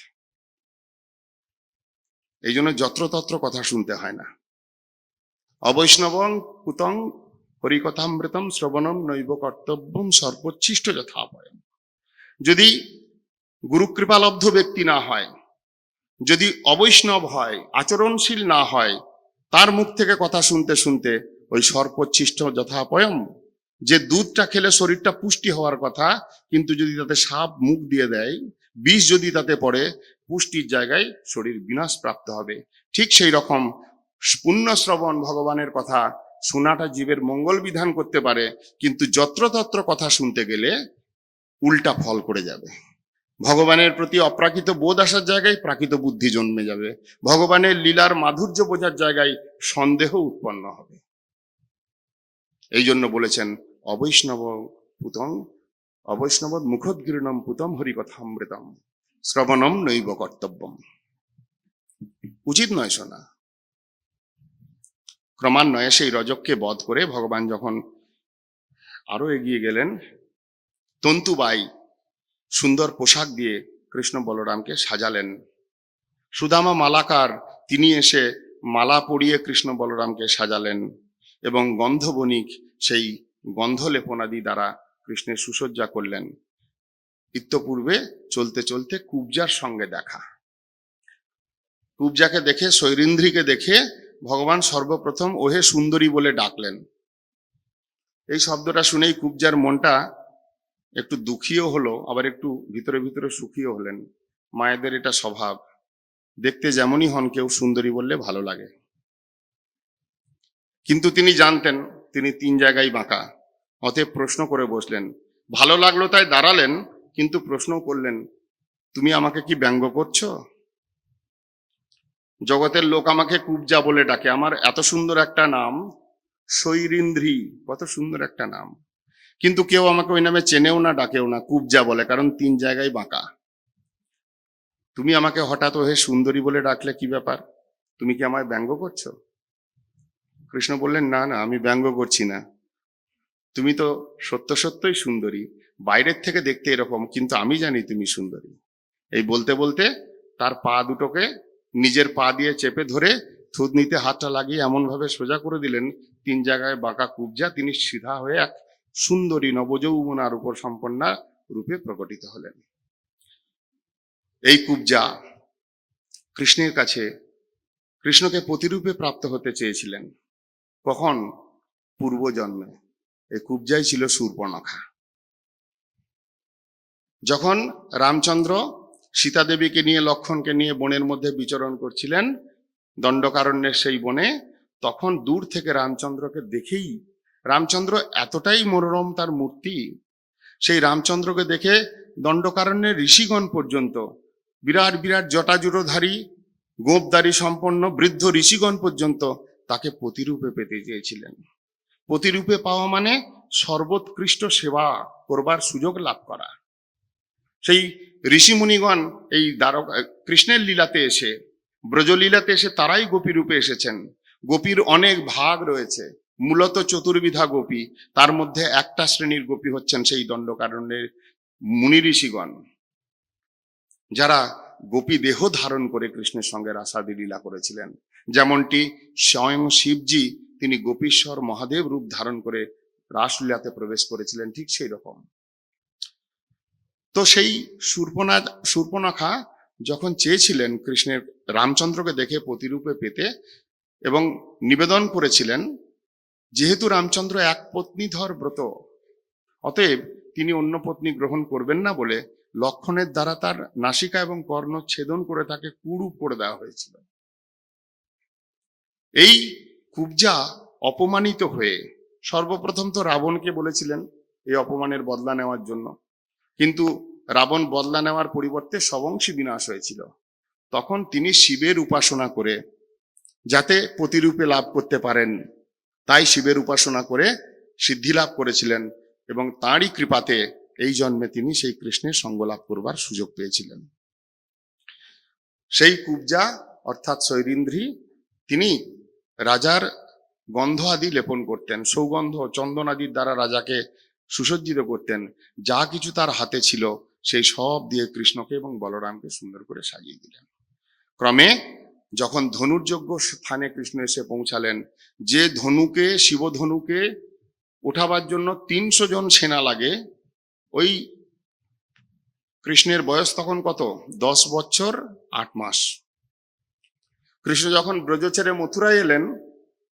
এই জন্য যত্রতত্র কথা শুনতে হয় না। অবৈষ্ণবং কুতং হরিকথামৃতম শ্রবণম নৈব কর্তব্যম সর্বোচ্ছিষ্ট যথাপয়ম। যদি গুরুকৃপালব্ধ ব্যক্তি না হয়, যদি অবৈষ্ণব হয়, আচরণশীল না হয়, তার মুখ থেকে কথা শুনতে শুনতে ওই সর্বোচ্ছিষ্ট যথাপয়ম, যে দুধটা খেলে শরীরটা পুষ্টি হওয়ার কথা, কিন্তু যদি তাতে সাপ মুখ দিয়ে দেয়, বিষ যদি তাতে পড়ে, পুষ্টির জায়গায় শরীর বিনাশ প্রাপ্ত হবে। ঠিক সেই রকম পুণ্য শ্রবণ, ভগবানের কথা শোনাটা জীবের মঙ্গল বিধান করতে পারে, কিন্তু যত্রতত্র কথা শুনতে গেলে উল্টা ফল করে যাবে। ভগবানের প্রতি অপ্রাকৃত বোধ আসার জায়গায় প্রাকৃত বুদ্ধি জন্মে যাবে। ভগবানের লীলার মাধুর্য বোঝার জায়গায় সন্দেহ উৎপন্ন হবে। এই জন্য বলেছেন অবৈষ্ণব পুতং, অবৈষ্ণব মুখোদ্গীর্ণম পুতম হরিকথামৃতম শ্রবণম নৈব কর্তব্যম। উচিত নয় শোনা। ক্রমান্বয়ে সেই রজককে বধ করে ভগবান যখন আরো এগিয়ে গেলেন, তন্তুবাই সুন্দর পোশাক দিয়ে কৃষ্ণ বলরামকে সাজালেন। সুদামা মালাকার, তিনি এসে মালা পরিয়ে কৃষ্ণ বলরামকে সাজালেন, এবং গন্ধবণিক সেই গন্ধ লেপনাদি দ্বারা কৃষ্ণের সুসজ্জা করলেন। ইত্যপূর্বে চলতে চলতে কুব্জার সঙ্গে দেখা। কুব্জাকে দেখে, শৈরিন্দ্রীকে দেখে ভগবান সর্বপ্রথম ওহে সুন্দরী বলে ডাকলেন। এই শব্দটা শুনেই কুব্জার মনটা একটু দুঃখীও হলো, আবার একটু ভিতরে ভিতরে সুখীও হলেন। মায়েদের এটা স্বভাব, দেখতে যেমনই হন কেউ সুন্দরী বললে ভালো লাগে। কিন্তু তিনি জানতেন তিনি তিন জায়গায় বাঁকা, অতএব প্রশ্ন করে বসলেন। ভালো লাগলো তাই দাঁড়ালেন, কিন্তু প্রশ্ন করলেন, তুমি আমাকে কি ব্যঙ্গ করছো? জগতের লোক আমাকে কুব্জা বলে ডাকে, আমার এত সুন্দর একটা নাম শৈরিন্দ্রী, কত সুন্দর একটা নাম, কিন্তু কেউ আমাকে ওই নামে চেনেও না, ডাকেও না, কুব্জা বলে, কারণ তিন জায়গায় বাঁকা। তুমি আমাকে হঠাৎ ওহে সুন্দরী বলে ডাকলে কি ব্যাপার? তুমি কি আমায় ব্যঙ্গ করছো? কৃষ্ণ বললেন, না না, আমি ব্যঙ্গ করছি না। তুমি তো সত্য সত্যই সুন্দরী, বাইরের থেকে দেখতে এরকম, কিন্তু আমি জানি তুমি সুন্দরী। এই বলতে বলতে তার পা দুটোকে নিজের পা দিয়ে চেপে ধরে থুতনিতে হাতটা লাগিয়ে এমন ভাবে সোজা করে দিলেন, তিন জায়গায় বাঁকা কুব্জা তিনি সিধা হয়ে এক সুন্দরী নবযৌবনার উপর সম্পন্না রূপে প্রকটিত হলেন। এই কুব্জা কৃষ্ণের কাছে কৃষ্ণকে প্রতিরূপে প্রাপ্ত হতে চেয়েছিলেন। কখন? পূর্বজন্মে। এই কুব্জাই ছিল শূর্পণখা। যখন রামচন্দ্র সীতা দেবীকে নিয়ে লক্ষ্মণকে নিয়ে বনের মধ্যে বিচরণ করছিলেন দণ্ডকারণ্যের সেই বনে, তখন দূর থেকে রামচন্দ্রকে দেখেই, রামচন্দ্র এতটাই মনোরম তার মূর্তি, সেই রামচন্দ্রকে দেখে দণ্ডকারণ্যের ঋষিগণ পর্যন্ত, বিরাট বিরাট জটাজুটোধারী গোপদারী সম্পন্ন বৃদ্ধ ঋষিগণ পর্যন্ত তাকে প্রতিরূপে পেতে চেয়েছিলেন। প্রতিরূপে পাওয়া মানে সর্বোৎকৃষ্ট সেবা করবার সুযোগ লাভ করা। সেই ঋষিমুনিগণ এই কৃষ্ণের লীলাতে এসে, ব্রজলীলাতে এসে তারাই গোপী রূপে এসেছেন। গোপীর অনেক ভাগ রয়েছে, মূলত চতুর্বিধা গোপী, তার মধ্যে একটা শ্রেণীর গোপী হচ্ছেন সেই দণ্ডকারণ্যের মুনি ঋষিগণ, যারা গোপী দেহ ধারণ করে কৃষ্ণের সঙ্গে রাসাদি লীলা করেছিলেন। যেমনটি স্বয়ং শিবজি তিনি গোপীশ্বর মহাদেব রূপ ধারণ করে রাসলীলাতে প্রবেশ করেছিলেন, ঠিক সেই রকম। তো সেই শূর্পণখা যখন চেয়েছিলেন কৃষ্ণের রামচন্দ্রকে দেখে প্রতিরূপে পেতে, এবং নিবেদন করেছিলেন, যেহেতু রামচন্দ্র এক পত্নীধর ব্রত, অতএব তিনি অন্য পত্নী গ্রহণ করবেন না বলে লক্ষ্মণের দ্বারা তার নাসিকা এবং কর্ণ ছেদন করে তাকে কুরূপ করে দেওয়া হয়েছিল। এই কুব্জা অপমানিত হয়ে সর্বপ্রথম তো রাবণকে বলেছিলেন এই অপমানের বদলা নেওয়ার জন্য, কিন্তু রাবণ বদলা নেওয়ার পরিবর্তে সবংশী বিনাশ হয়েছিল। তখন তিনি শিবের উপাসনা করে যাতে প্রতিরূপে লাভ করতে পারেন, তাই শিবের উপাসনা করে সিদ্ধি লাভ করেছিলেন, এবং তাঁরই কৃপাতে এই জন্মে তিনি সেই কৃষ্ণের সঙ্গ লাভ করবার সুযোগ পেয়েছিলেন। সেই কুব্জা অর্থাৎ শৈরিন্দ্রী তিনি রাজার গন্ধ আদি লেপন করতেন, সৌগন্ধ চন্দন আদির দ্বারা রাজাকে সুসজ্জিত করতেন। যা কিছু তার হাতে ছিল সেই সব দিয়ে কৃষ্ণকে এবং বলরামকে সুন্দর করে সাজিয়ে দিলেন। ক্রমে যখন ধনুর্যজ্ঞ স্থানে কৃষ্ণ এসে পৌঁছালেন, যে ধনুকে, শিবধনুকে ওঠাবার জন্য 300 জন সেনা লাগে, ওই কৃষ্ণের বয়স তখন কত? 10 বছর 8 মাস। কৃষ্ণ যখন ব্রজ ছেড়ে মথুরায় এলেন,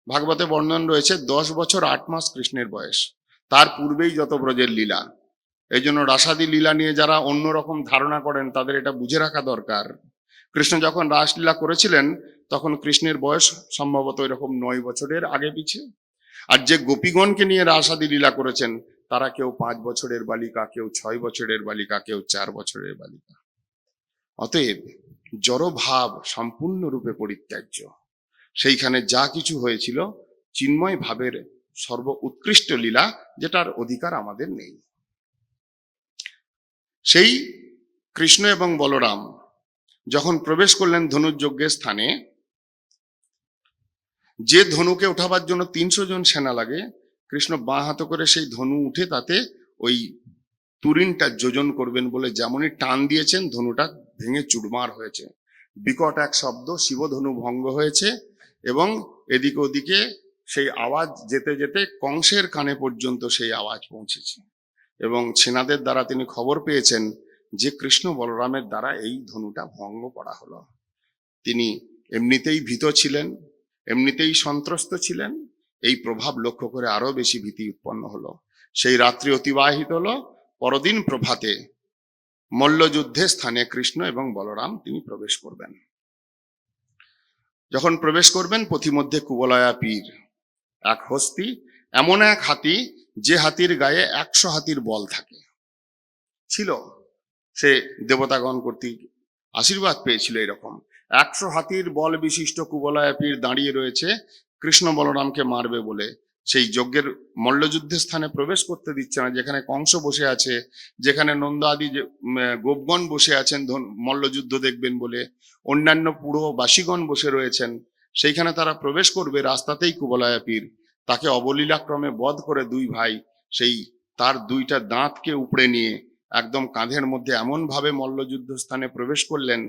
ভাগবতে বর্ণন রয়েছে 10 বছর 8 মাস কৃষ্ণের বয়স। তার পূর্বেই যত ব্রজের লীলা। এই জন্য রাসাদি লীলা নিয়ে যারা অন্যরকম ধারণা করেন তাদের এটা বুঝে রাখা দরকার। কৃষ্ণ যখন রাসলীলা করেছিলেন তখন কৃষ্ণের বয়স সম্ভবত এরকম 9 বছরের আগে পিছে। আর যে গোপীগণকে নিয়ে রাসাদি লীলা করেছেন তারা কেউ 5 বছরের বালিকা, কেউ 6 বছরের বালিকা, কেউ 4 বছরের বালিকা। অতএব জড় ভাব সম্পূর্ণরূপে পরিত্যাজ্য। সেইখানে যা কিছু হয়েছিল চিন্ময় ভাবের সর্ব উৎকৃষ্ট লীলা, যেটার অধিকার আমাদের নেই। সেই কৃষ্ণ এবং বলরাম যখন প্রবেশ করলেন ধনুর্যজ্ঞের স্থানে, যে ধনুকে ওঠাবার জন্য 300 জন সেনা লাগে, কৃষ্ণ বাঁ হাতে করে সেই ধনু উঠে তাতে ওই তুরিনটা যোজন করবেন বলে যেমনই টান দিয়েছেন, ধনুটা ভেঙে চুরমার হয়েছে। বিকট এক শব্দ, শিবধনু ভঙ্গ হয়েছে, এবং এদিকে ওদিকে সেই আওয়াজ যেতে যেতে কংসের কানে পর্যন্ত সেই আওয়াজ পৌঁছেছে। এবং সেনাদের দ্বারা তিনি খবর পেয়েছেন যে কৃষ্ণ বলরামের দ্বারা এই ধনুটা ভঙ্গ করা হলো। তিনি এমনিতেই ভীত ছিলেন, এমনিতেই সন্ত্রস্ত ছিলেন। এই প্রভাব লক্ষ্য করে আরো বেশি ভীতি উৎপন্ন হলো। সেই রাত্রি অতিবাহিত হলো। পরদিন প্রভাতে মল্লযুদ্ধের স্থানে কৃষ্ণ এবং বলরাম তিনি প্রবেশ করবেন। যখন প্রবেশ করবেন, পথিমধ্যে কুবলয়া পীর, এক হস্তি, এমন এক হাতি যে হাতির গায়ে 100 হাতির বল থাকে ছিল। সে দেবতাগণ কর্তৃক আশীর্বাদ পেয়েছিল। এরকম 100 হাতির বল বিশিষ্ট কুবলয়া পীর দাঁড়িয়ে রয়েছে কৃষ্ণ বলরামকে মারবে বলে। সেই যজ্ঞের মল্লযুদ্ধের স্থানে প্রবেশ করতে দিচ্ছে না, যেখানে কংস বসে আছে, যেখানে নন্দ আদি গোপগণ বসে আছেন মল্লযুদ্ধ দেখবেন বলে, অন্যান্য পুরো বাসীগণ বসে রয়েছেন, সেইখানে তারা প্রবেশ করবে। রাস্তাতেই কুবলয়া পীর তাকে অবলীলাক্রমে বধ করে 2 ভাই সেই তার 2টা দাঁতকে উপড়ে নিয়ে একদম কাঁধের মধ্যে এমন ভাবে মল্লযুদ্ধ স্থানে প্রবেশ করলেন,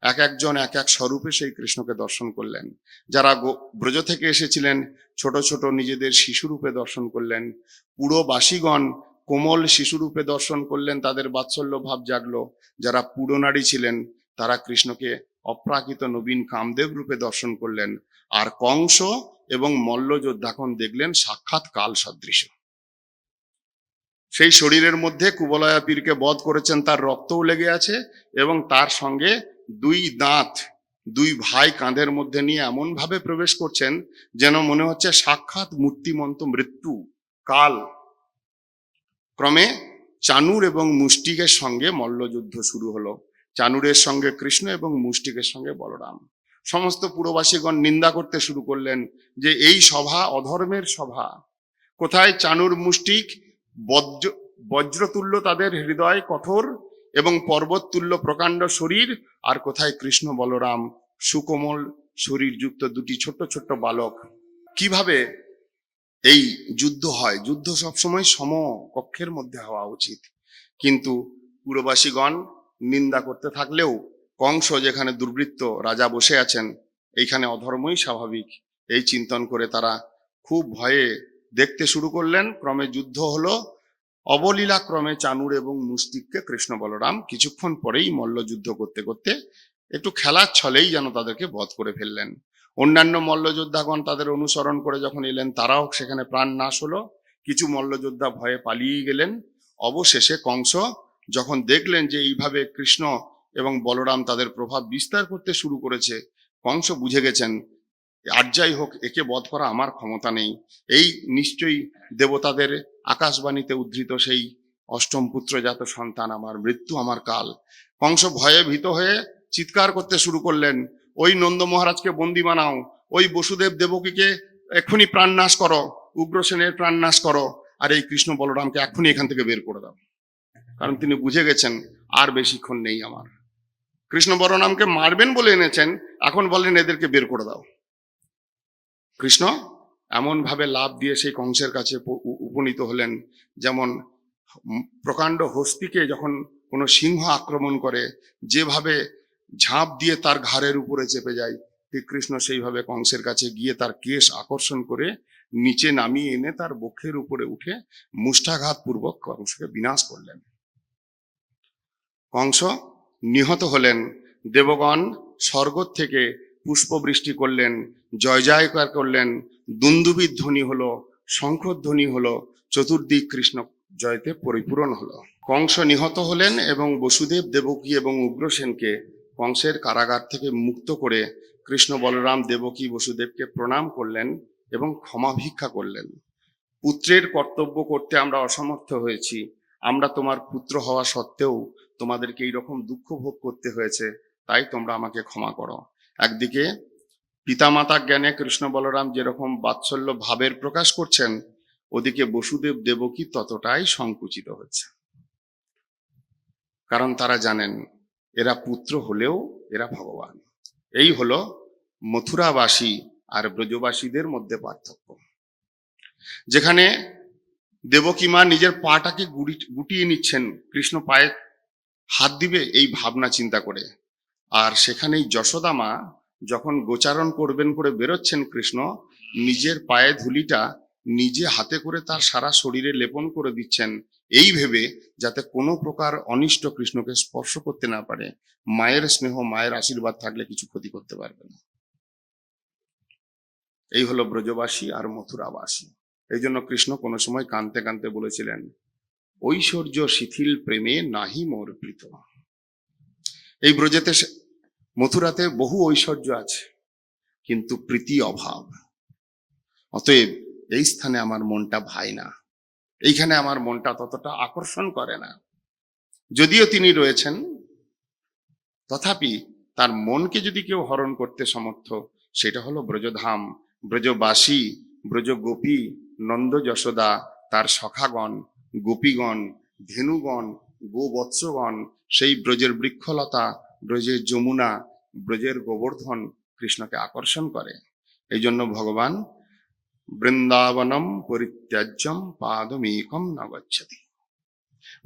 এক একজন এক এক স্বরূপে সেই কৃষ্ণকে দর্শন করলেন। যারা ব্রজ থেকে এসেছিলেন ছোট ছোট নিজেদের শিশুরূপে দর্শন করলেন। পুরো বাসীগণ কোমল শিশুরূপে দর্শন করলেন, তাদের বাৎসল্য ভাব জাগলো। যারা পুরো নারী ছিলেন তারা কৃষ্ণকে অপ্রাকৃত নবীন কামদেব রূপে দর্শন করলেন। আর কংস এবং মল্লযোদ্ধাগণ দেখলেন সাক্ষাৎ কাল সদৃশ। সেই শরীরের মধ্যে কুবলয়া পীরকে বধ করেছেন, তার রক্তও লেগে আছে, এবং তার সঙ্গে দুই দাঁত, দুই ভাই কাঁধের মধ্যে নিয়ে এমন ভাবে প্রবেশ করছেন যেন মনে হচ্ছে সাক্ষাৎ মূর্তিমন্ত মৃত্যু কাল। ক্রমে চানুর এবং মুষ্টিকের সঙ্গে মল্লযুদ্ধ শুরু হলো। চানুরের সঙ্গে কৃষ্ণ এবং মুষ্টিকের সঙ্গে বলরাম। সমস্ত পুরবাসীগণ নিন্দা করতে শুরু করলেন যে এই সভা অধর্মের সভা। কোথায় চানুর মুষ্টিক বজ্রতুল্য তাদের হৃদয় কঠোর এবং পর্বততুল্য প্রকাণ্ড শরীর, আর কোথায় কৃষ্ণ বলরাম সুকোমল শরীর যুক্ত দুটি ছোট্ট ছোট্ট বালক। কিভাবে এই যুদ্ধ হয়? যুদ্ধ সবসময় সমকক্ষের মধ্যে হওয়া উচিত, কিন্তু পুরবাসীগণ নিন্দা করতে থাকলেও কংস যেখানে দুর্বৃত্ত রাজা বসে আছেন, এইখানে অধর্মই স্বাভাবিক, এই চিন্তন করে তারা খুব ভয়ে দেখতে শুরু করলেন। ক্রমে যুদ্ধ হলো। অবলীলা ক্রমে চানুর এবং মুষ্টিককে কৃষ্ণ বলরাম কিছুক্ষণ পরেই মল্লযুদ্ধ করতে করতে একটু খেলার ছলেই যেন তাদেরকে বধ করে ফেললেন। অন্যান্য মল্লযোদ্ধাগণ তাদের অনুসরণ করে যখন এলেন, তারাও সেখানে প্রাণ নাশ হলো। কিছু মল্লযোদ্ধা ভয়ে পালিয়ে গেলেন। অবশেষে কংস যখন দেখলেন যে এইভাবে কৃষ্ণ এবং বলরাম তাদের প্রভাব বিস্তার করতে শুরু করেছে, কংস বুঝে গেছেন আর যাই হোক, একে বধ করা আমার ক্ষমতা নেই। এই নিশ্চয়ই দেবতাদের আকাশবাণীতে উদ্ধৃত সেই অষ্টম পুত্রজাত সন্তান আমার, মৃত্যু আমার কাল। কংস ভয়ে ভীত হয়ে চিৎকার করতে শুরু করলেন, ওই নন্দ মহারাজকে বন্দি বানাও, ওই বসুদেব দেবকীকে এক্ষুনি প্রাণনাশ করো, উগ্রসেনের প্রাণনাশ করো, আর এই কৃষ্ণ বলরামকে এক্ষুনি এখান থেকে বের করে দাও। কারণ তিনি বুঝে গেছেন আর বেশিক্ষণ নেই আমার। কৃষ্ণ বলরামকে মারবেন বলে এনেছেন, এখন বলেন এদেরকে বের করে দাও। কৃষ্ণ এমন ভাবে লাভ দিয়ে সেই কংসের কাছে উপনীত হলেন, যেমন প্রকাণ্ড হস্তিকে যখন কোনো সিংহ আক্রমণ করে যেভাবে ঝাঁপ দিয়ে তার ঘাড়ের উপরে চেপে যায়, ঠিক কৃষ্ণ সেইভাবে কংসের কাছে গিয়ে তার কেশ আকর্ষণ করে নিচে নামিয়ে এনে তার বক্ষের উপরে উঠে মুষ্টাঘাত পূর্বক কংসকে বিনাশ করলেন। কংস নিহত হলেন। দেবগণ স্বর্গ থেকে পুষ্পবৃষ্টি করলেন, জয় জয়কার করলেন, দুন্দুবির ধ্বনি হলো, শঙ্খধ্বনি হলো, চতুর্দিক কৃষ্ণ জয়তে পরিপূরণ হলো। কংস নিহত হলেন এবং বসুদেব দেবকী এবং উগ্রসেনকে কংসের কারাগার থেকে মুক্ত করে কৃষ্ণ বলরাম দেবকী বসুদেবকে প্রণাম করলেন এবং ক্ষমা ভিক্ষা করলেন। পুত্রের কর্তব্য করতে আমরা অসমর্থ হয়েছি, আমরা তোমার পুত্র হওয়া সত্ত্বেও তোমাদেরকে এইরকম দুঃখ ভোগ করতে হয়েছে, তাই তোমরা আমাকে ক্ষমা করো। একদিকে পিতামাতা জ্ঞানে কৃষ্ণ বলরাম যেরকম বাৎসল্য ভাবের প্রকাশ করছেন, ওদিকে বসুদেব দেবকী ততটাই সংকুচিত হচ্ছে, কারণ তারা জানেন এরা পুত্র হলেও এরা ভগবান। এই হলো মথুরাবাসী আর ব্রজবাসীদের মধ্যে পার্থক্য। যেখানে দেবকী মা নিজের পাটাকে গুটিয়ে নিচ্ছেন, কৃষ্ণ পায়ে হাত দিবে এই ভাবনা চিন্তা করে, আর সেখানেই যশোদা মা যখন গোচারণ করবেন করে বেরোচ্ছেন, কৃষ্ণ নিজের পায়ে ধুলিটা নিজে হাতে করে তার সারা শরীরে লেপন করে দিচ্ছেন, এই ভেবে যাতে কোনো প্রকার অনিষ্ট কৃষ্ণকে স্পর্শ করতে না পারে। মায়ের স্নেহ, মায়ের আশীর্বাদ থাকলে কিছু ক্ষতি করতে পারবে না। এই হলো ব্রজবাসী আর মথুরাবাসী। এই জন্য কৃষ্ণ কোনো সময় কাঁদতে কাঁদতে বলেছিলেন, ঐশ্বর্য শিথিল প্রেমে নাহি মোর প্রীত। এই ব্রজেতে মথুরাতে বহু ঐশ্বর্য আছে, কিন্তু প্রীতি অভাব। অতএব এই স্থানে আমার মনটা ভাই না, এইখানে আমার মনটা ততটা আকর্ষণ করে না। যদিও তিনি রয়েছেন, তথাপি তার মনকে যদি কেউ হরণ করতে সমর্থ, সেটা হলো ব্রজধাম, ব্রজবাসী, ব্রজগোপী, নন্দ যশোদা, তার সখাগণ, গোপীগণ, ধেনুগণ, গোবৎসগণ, সেই ব্রজের বৃক্ষলতা, ব্রজের যমুনা, ব্রজের গোবর্ধন কৃষ্ণকে আকর্ষণ করে। এই জন্য ভগবান বৃন্দাবনম পরিত্যাজ্যম পাদমেকম ন গচ্ছতি।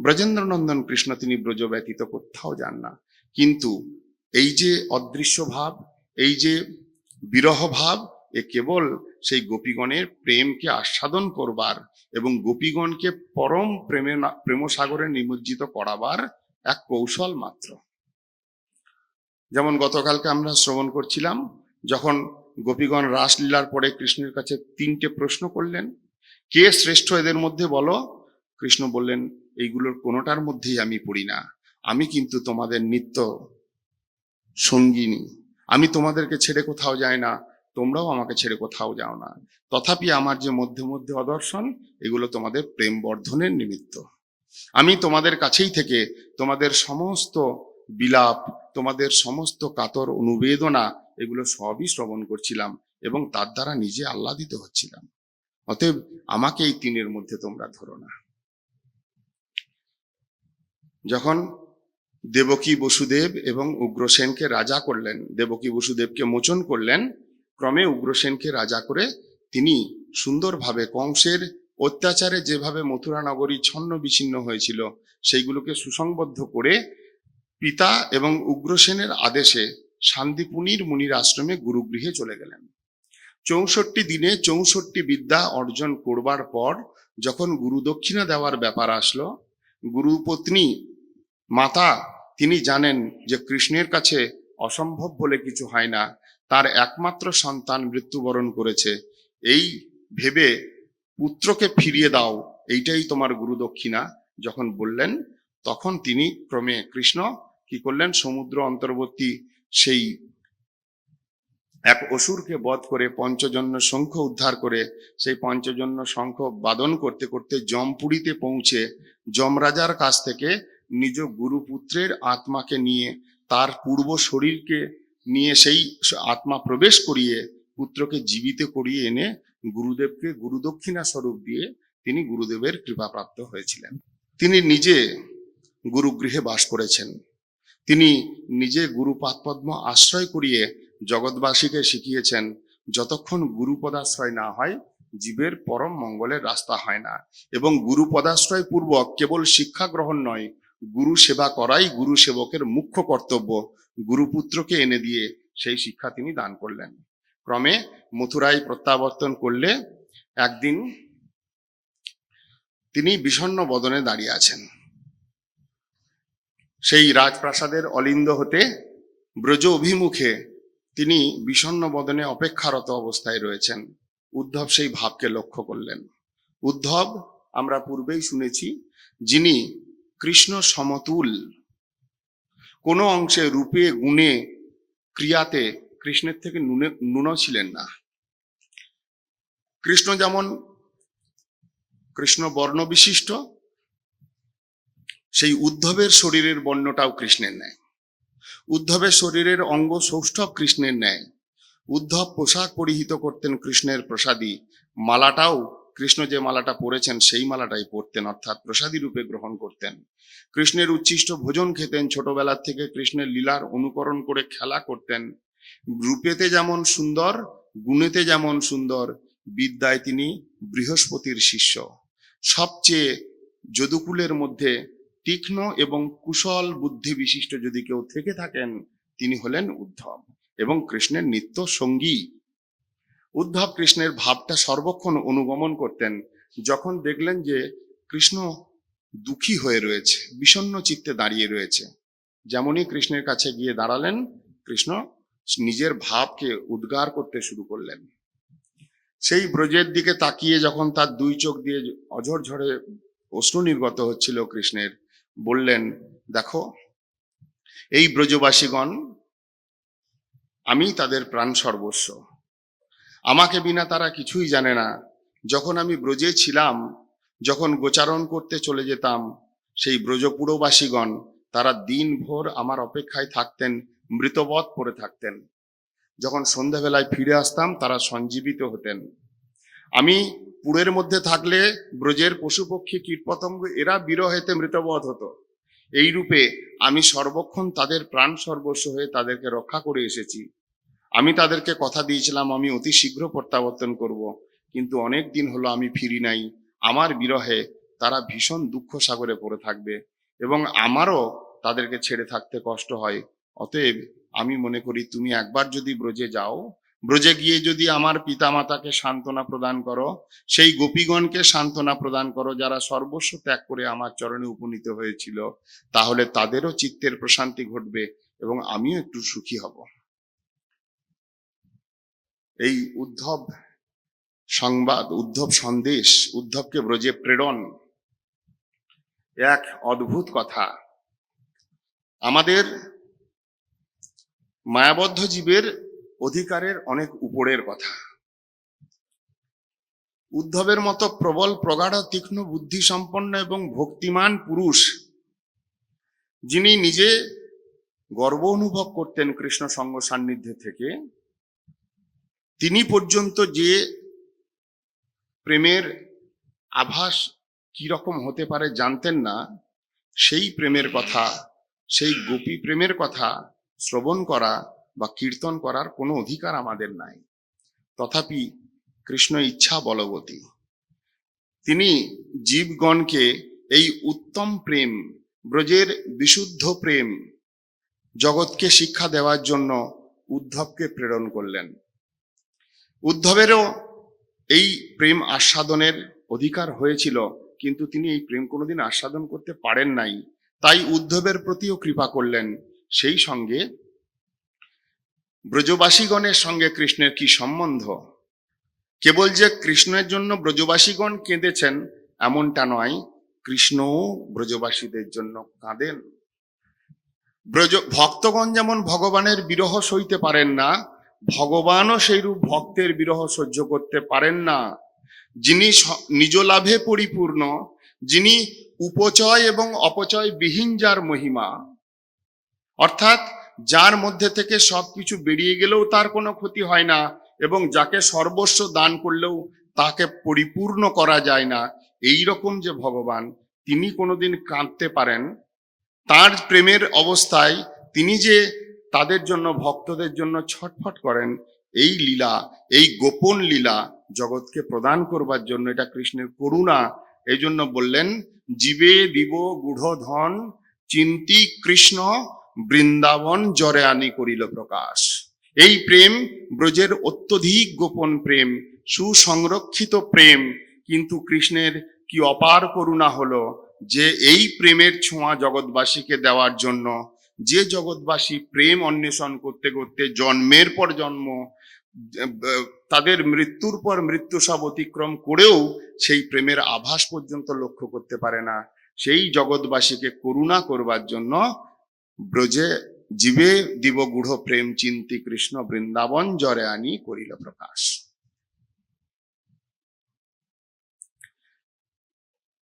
ব্রজেন্দ্র নন্দন কৃষ্ণ তিনি ব্রজ ব্যতীত কোথাও যান না, কিন্তু এই যে অদৃশ্য ভাব, এই যে বিরহ ভাব, এ কেবল সেই গোপীগণের প্রেমকে আস্বাদন করবার এবং গোপীগণকে পরম প্রেমসাগরে নিমজ্জিত করাবার এক কৌশল মাত্র। যেমন গতকালকে আমরা শ্রবণ করছিলাম, যখন গোপীগণ রাসলীলার পরে কৃষ্ণের কাছে তিনটে প্রশ্ন করলেন, কে শ্রেষ্ঠ এদের মধ্যে বলো, কৃষ্ণ বললেন, এইগুলোর কোনোটার মধ্যেই আমি পড়ি না, আমি কিন্তু তোমাদের নিত্য সঙ্গিনী, আমি তোমাদেরকে ছেড়ে কোথাও যাই না, তোমরাও আমাকে ছেড়ে কোথাও যাও না। তথাপি আমার যে মধ্যে মধ্যে অদর্শন, এগুলো তোমাদের প্রেম বর্ধনের নিমিত্ত। আমি তোমাদের কাছেই থেকে তোমাদের সমস্ত বিলাপ, তোমাদের সমস্ত কাতর অনুবেদনা, এগুলো সবই শ্রবণ করছিলাম এবং তার দ্বারা নিজে আহ্লাদিত হচ্ছিলাম। অতএব আমাকে এই তিনের মধ্যে তোমরা ধরো না। যখন দেবকী বসুদেব এবং উগ্রসেনকে রাজা করলেন, দেবকী বসুদেবকে মোচন করলেন, ক্রমে উগ্রসেনকে রাজা করে তিনি সুন্দরভাবে কংসের অত্যাচারে যেভাবে মথুরা নগরী ছন্ন বিচ্ছিন্ন হয়েছিল, সেইগুলোকে সুসংবদ্ধ করে পিতা এবং উগ্রসেনের আদেশে শান্তিপুনির মুনির আশ্রমে গুরুগৃহে চলে গেলেন। 64 দিনে 64 বিদ্যা অর্জন করবার পর যখন গুরু দক্ষিণা দেওয়ার ব্যাপার আসলো, গুরুপত্নী মাতা তিনি জানেন যে কৃষ্ণের কাছে অসম্ভব বলে কিছু হয় না, তার একমাত্র সন্তান মৃত্যুবরণ করেছে, এই ভেবে পুত্রকে ফিরিয়ে দাও, এইটাই তোমার গুরু দক্ষিণা যখন বললেন, তখন তিনি ক্রমে কৃষ্ণ কি করলেন, সমুদ্র অন্তর্বর্তী সেই এক অসুরকে বধ করে পঞ্চজন্য শঙ্খ উদ্ধার করে সেই পঞ্চজন্য শঙ্খ বাদন করতে করতে জমপুরীতে পৌঁছে যমরাজার কাছ থেকে নিজ গুরুপুত্রের আত্মাকে নিয়ে, তার পূর্ব শরীরকে নিয়ে সেই আত্মা প্রবেশ করিয়ে পুত্রকে জীবিত করিয়ে এনে গুরুদেবকে গুরুদক্ষিণা স্বরূপ দিয়ে তিনি গুরুদেবের কৃপাপ্রাপ্ত হয়েছিলেন। তিনি নিজে গুরুগৃহে বাস করেছেন, তিনি নিজে গুরুপাদপদ্ম আশ্রয় করিয়ে জগৎবাসীকে শিখিয়েছেন, যতক্ষণ গুরুপদাশ্রয় না হয় জীবের পরম মঙ্গলের রাস্তা হয় না, এবং গুরুপদাশ্রয় পূর্বক কেবল শিক্ষা গ্রহণ নয়, গুরু সেবা করাই গুরু সেবকের মুখ্য কর্তব্য। গুরুপুত্রকে এনে দিয়ে সেই শিক্ষা তিনি দান করলেন। ক্রমে মথুরায় প্রত্যাবর্তন করলে একদিন তিনি বিষণ্ণ বদনে দাঁড়িয়ে আছেন। সেই রাজপ্রাসাদের অলিন্দ হতে ব্রজ অভিমুখে তিনি বিষণ্ণ বদনে অপেক্ষারত অবস্থায় রয়েছেন। উদ্ধব সেই ভাবকে লক্ষ্য করলেন। উদ্ধব আমরা পূর্বেই শুনেছি, যিনি কৃষ্ণ সমতুল, কোনো অংশে রূপে গুণে ক্রিয়াতে কৃষ্ণের থেকে ন্যূন ছিলেন না। কৃষ্ণ যেমন কৃষ্ণ বর্ণ বিশিষ্ট, সেই উদ্ধবের শরীরের বর্ণটাও কৃষ্ণের ন্যায়, উদ্ধবের শরীরের অঙ্গ সৌষ্ঠব কৃষ্ণের ন্যায়। উদ্ধব পোশাক পরিহিত করতেন কৃষ্ণের প্রসাদী, মালাটাও কৃষ্ণ যে মালাটা পরেছেন সেই মালাটাই পরতেন, অর্থাৎ প্রসাদী রূপে গ্রহণ করতেন। কৃষ্ণের উচ্ছিষ্ট ভোজন খেতেন, ছোটবেলার থেকে কৃষ্ণের লীলার অনুকরণ করে খেলা করতেন। রূপেতে যেমন সুন্দর, গুণেতে যেমন সুন্দর, বিদ্যায় তিনি বৃহস্পতির শিষ্য। সবচেয়ে যদুকুলের মধ্যে তীক্ষ্ণ এবং কুশল বুদ্ধি বিশিষ্ট যদি কেউ থেকে থাকেন, তিনি হলেন উদ্ধব এবং কৃষ্ণের নিত্য সঙ্গী। উদ্ধব কৃষ্ণের ভাবটা সর্বক্ষণ অনুগমন করতেন। যখন দেখলেন যে কৃষ্ণ দুঃখী হয়ে রয়েছে, বিষণ্ণ চিত্তে দাঁড়িয়ে রয়েছে, যেমনই কৃষ্ণের কাছে গিয়ে দাঁড়ালেন, কৃষ্ণ নিজের ভাবকে উদ্গার করতে শুরু করলেন। সেই ব্রজের দিকে তাকিয়ে যখন তার দুই চোখ দিয়ে অঝর ঝরে অশ্রু নির্গত হচ্ছিল কৃষ্ণের, বললেন, দেখো এই ব্রজবাসীগণ, আমি তাদের প্রাণ সর্বস্ব, আমাকে বিনা তারা কিছুই জানে না। যখন আমি ব্রজে ছিলাম, যখন গোচারণ করতে চলে যেতাম, সেই ব্রজপুরবাসীগণ তারা দিনভর আমার অপেক্ষায় থাকতেন, মৃতবৎ পড়ে থাকতেন। যখন সন্ধ্যাবেলায় ফিরে আসতাম তারা সঞ্জীবিত হতেন। আমি পুরের মধ্যে থাকলে ব্রজের পশু পক্ষী কীটপতঙ্গ এরা বিরহেতে মৃতবৎ হতো। এই রূপে আমি সর্বক্ষণ তাদের প্রাণ সর্বস্ব হয়ে তাদেরকে রক্ষা করে এসেছি। আমি তাদেরকে কথা দিয়েছিলাম আমি অতি শীঘ্র প্রত্যাবর্তন করব, কিন্তু অনেক দিন হলো আমি ফিরি নাই। আমার বিরহে তারা ভীষণ দুঃখ সাগরে পড়ে থাকবে এবং আমারও তাদেরকে ছেড়ে থাকতে কষ্ট হয়। অতএব আমি মনে করি তুমি একবার যদি ব্রজে যাও, ব্রজে গিয়ে যদি আমার পিতামাতাকে সান্ত্বনা প্রদান করো, সেই গোপীগণকে সান্ত্বনা প্রদান করো যারা সর্বস্ব ত্যাগ করে আমার চরণে উপনীত হয়েছিল, তাহলে তাদেরও চিত্তের প্রশান্তি ঘটবে এবং আমিও একটু সুখী হব। এই উদ্ধব সংবাদ, উদ্ধব সন্দেশ, উদ্ধবকে ব্রজে প্রেরণ, এক অদ্ভুত কথা। আমাদের মায়াবদ্ধ জীবের অধিকারের অনেক উপরের কথা। উদ্ধবের মতো প্রবল প্রগাঢ় তীক্ষ্ণ বুদ্ধি সম্পন্ন এবং ভক্তিমান পুরুষ, যিনি নিজে গর্ব অনুভব করতেন কৃষ্ণ সঙ্গ সান্নিধ্যে থেকে, তিনি পর্যন্ত যে প্রেমের আভাস কি রকম হতে পারে জানতেন না, সেই প্রেমের কথা, সেই গোপী প্রেমের কথা শ্রবণ করা বা কীর্তন করার কোনো অধিকার আমাদের নাই। তথাপি কৃষ্ণ ইচ্ছা বলবতী, তিনি জীবগণকে এই উত্তম প্রেম, ব্রজের বিশুদ্ধ প্রেম জগৎকে শিক্ষা দেওয়ার জন্য উদ্ধবকে প্রেরণ করলেন। উদ্ধবেরও এই প্রেম আস্বাদনের অধিকার হয়েছিল, কিন্তু তিনি এই প্রেম কোনোদিন আস্বাদন করতে পারেন নাই। তাই উদ্ধবের প্রতিও কৃপা করলেন। সেই সঙ্গে ব্রজবাসীগণের সঙ্গে কৃষ্ণের কি সম্বন্ধ? কেবল যে কৃষ্ণের জন্য ব্রজবাসীগণ কেঁদেছেন এমনটা নয়, কৃষ্ণও ব্রজবাসীদের জন্য কাঁদেন। ভক্তগণ যেমন ভগবানের বিরহ সইতে পারেন না, ভগবানও সেইরূপ ভক্তের বিরহ সহ্য করতে পারেন না। যিনি নিজ লাভে পরিপূর্ণ, যিনি উপচয় এবং অপচয় বিহীন, যার মহিমা, অর্থাৎ যার মধ্যে থেকে সবকিছু বেরিয়ে গেলেও তার কোনো ক্ষতি হয় না, এবং যাকে সর্বস্ব দান করলেও তাকে পরিপূর্ণ করা যায় না, এই রকম যে ভগবান, তিনি কোনোদিন কাঁদতে পারেন? তার প্রেমের অবস্থায় তিনি যে তাদের জন্য, ভক্তদের জন্য ছটফট করেন, এই লীলা, এই গোপন লীলা জগৎকে প্রদান করবার জন্য, এটা কৃষ্ণের করুণা। এই জন্য বললেন, জীবে দিব গূঢ় ধন, চিন্তি কৃষ্ণ বৃন্দাবন জরে আনি করিল প্রকাশ। এই প্রেম ব্রজের অত্যধিক গোপন প্রেম, সুসংরক্ষিত প্রেম, কিন্তু কৃষ্ণের কি অপার করুণা হলো যে এই প্রেমের ছোঁয়া জগৎবাসীকে দেওয়ার জন্য, যে জগৎবাসী প্রেম অন্বেষণ করতে করতে জন্মের পর জন্ম, তাদের মৃত্যুর পর মৃত্যু সব অতিক্রম করেও সেই প্রেমের আভাস পর্যন্ত লক্ষ্য করতে পারে না, সেই জগৎবাসীকে করুণা করবার জন্য ব্রজে জীবে দিব গূঢ় প্রেম, চিন্তি কৃষ্ণ বৃন্দাবন জরে আনি করিল প্রকাশ।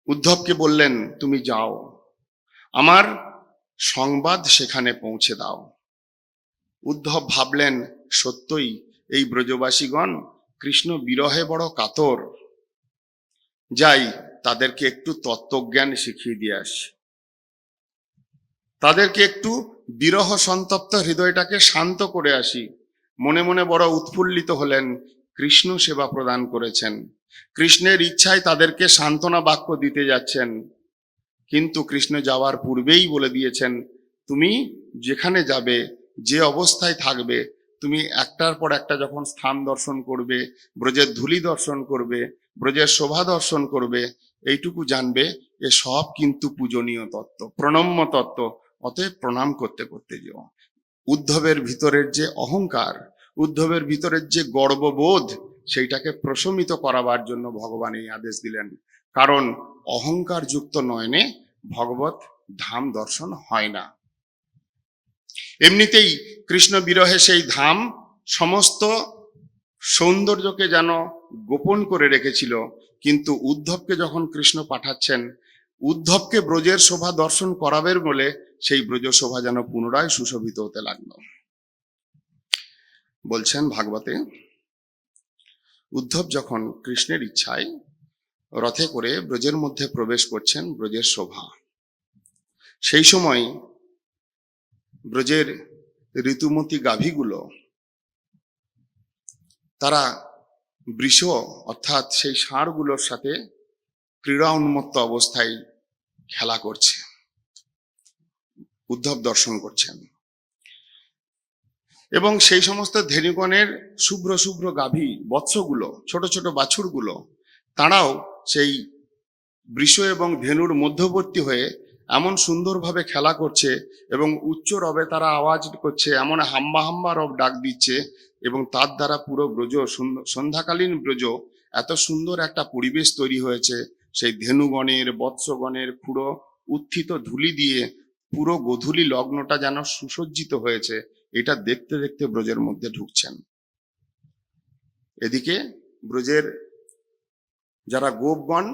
উদ্ধবকে বললেন, তুমি যাও, আমার সংবাদ সেখানে পৌঁছে দাও। উদ্ধব ভাবলেন, সত্যই এই ব্রজবাসীগণ কৃষ্ণ বিরহে বড় কাতর, যাই তাদেরকে একটু তত্ত্বজ্ঞান শিখিয়ে দিয়ে আসি, তাদেরকে একটু বিরহ সন্তপ্ত হৃদয়টাকে শান্ত করে আসি। মনে মনে বড় উৎফুল্লিত হলেন, কৃষ্ণ সেবা প্রদান করেছেন, কৃষ্ণের ইচ্ছায় তাদেরকে সান্ত্বনা বাক্য দিতে যাচ্ছেন। কিন্তু কৃষ্ণ যাওয়ার পূর্বেই বলে দিয়েছেন, তুমি যেখানে যাবে, যে অবস্থায় থাকবে, তুমি একটার পর একটা যখন স্থান দর্শন করবে, ব্রজের ধূলি দর্শন করবে, ব্রজের শোভা দর্শন করবে, এইটুকু জানবে এ সব কিন্তু পূজনীয় তত্ত্ব, প্রণম্য তত্ত্ব, অতএব প্রণাম করতে করতে যেও। উদ্ধবের ভিতরের যে অহংকার, উদ্ধবের ভিতরের যে গর্ববোধ, সেইটাকে প্রশমিত করাবার জন্য ভগবান এই আদেশ দিলেন। কারণ অহংকার যুক্ত নয়নে ভগবত ধাম দর্শন হয় না। এমনিতেই কৃষ্ণ বিরহে সেই ধাম সমস্ত সৌন্দর্যকে যেন গোপন করে রেখেছিল, কিন্তু উদ্ধবকে যখন কৃষ্ণ পাঠাচ্ছেন, উদ্ধবকে ব্রজের শোভা দর্শন করাবেন বলে সেই ব্রজ শোভা যেন পুনরায় সুশোভিত হতে লাগলো। বলছেন ভাগবতে, উদ্ধব যখন কৃষ্ণের ইচ্ছায় রথে করে ব্রজের মধ্যে প্রবেশ করছেন, ব্রজের শোভা, সেই সময় ব্রজের ঋতুমতী গাভীগুলো তারা বৃষ অর্থাৎ সেই ষাঁড়গুলোর সাথে ক্রীড়া উন্মত্ত অবস্থায় খেলা করছে, উদ্ধব দর্শন করছেন। এবং সেই সমস্ত ধেনুগণের শুভ্র শুভ্র গাভী বৎসগুলো, ছোট ছোট বাছুরগুলো, তারাও সেই বৃষ এবং ধেনুর মধ্যবর্তী হয়ে এমন সুন্দরভাবে খেলা করছে এবং উচ্চ রবে তারা আওয়াজ করছে, এমন হাম্বা হাম্বা রব ডাক দিচ্ছে, এবং তার দ্বারা পুরো ব্রজ, সন্ধ্যাকালীন ব্রজ এত সুন্দর একটা পরিবেশ তৈরি হয়েছে। সেই ধেনুগণের, বৎসগণের পুরো উত্থিত ধুলি দিয়ে পুরো গোধূলি লগ্নটা যেন সুসজ্জিত হয়েছে, এটা দেখতে দেখতে ব্রজের মধ্যে ঢুকছেন। এদিকে ব্রজের যারা গোপগণ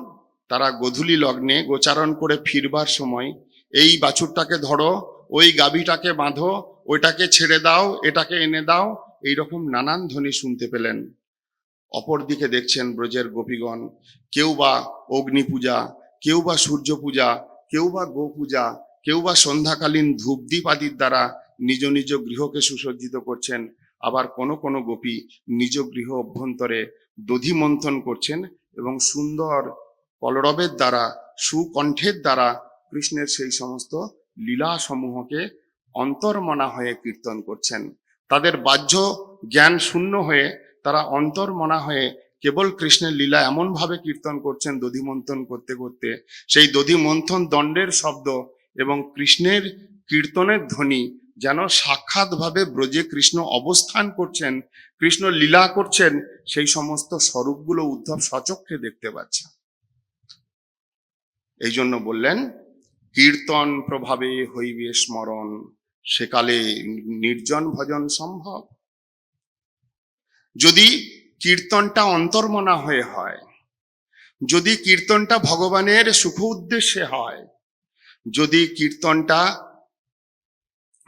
তারা গোধূলি লগ্নে গোচারণ করে ফিরবার সময় এই বাছুরটাকে ধরো, ওই গাভীটাকে বাঁধো, ওইটাকে ছেড়ে দাও, এটাকে এনে দাও, এইরকম নানান ধ্বনি শুনতে পেলেন। অপরদিকে দেখছেন ব্রজের গোপীগণ কেউ বা অগ্নি পূজা, কেউ বা সূর্য পূজা, কেউ বা গো পূজা, কেউ বা সন্ধ্যাকালীন ধূপদীপ আদির দ্বারা নিজ নিজ গৃহকে সুসজ্জিত করছেন। আবার কোনো কোনো গোপী নিজ গৃহ অভ্যন্তরে দধি মন্থন করছেন এবং সুন্দর কলরবের দ্বারা, সুকণ্ঠের দ্বারা কৃষ্ণের সেই সমস্ত লীলা সমূহকে অন্তর্মনা হয়ে কীর্তন করছেন। তাদের বাহ্য জ্ঞান শূন্য হয়ে তারা অন্তর্মনা হয়ে কেবল কৃষ্ণের লীলা এমন ভাবে কীর্তন করছেন দধি মন্থন করতে করতে, সেই দধি মন্থন দণ্ডের শব্দ এবং কৃষ্ণের কীর্তনের ধ্বনি যেন সাক্ষাৎ ভাবে ব্রজে কৃষ্ণ অবস্থান করছেন, কৃষ্ণ লীলা করছেন, সেই সমস্ত স্বরূপগুলো উদ্ধব সচক্ষে দেখতে পাচ্ছে। এই জন্য বললেন কীর্তন প্রভাবে হইবে স্মরণ, সেকালে নির্জন ভজন সম্ভব। যদি কীর্তনটা অন্তর্মনা হয়ে হয়, যদি কীর্তনটা ভগবানের সুখ উদ্দেশ্যে হয়, যদি কীর্তনটা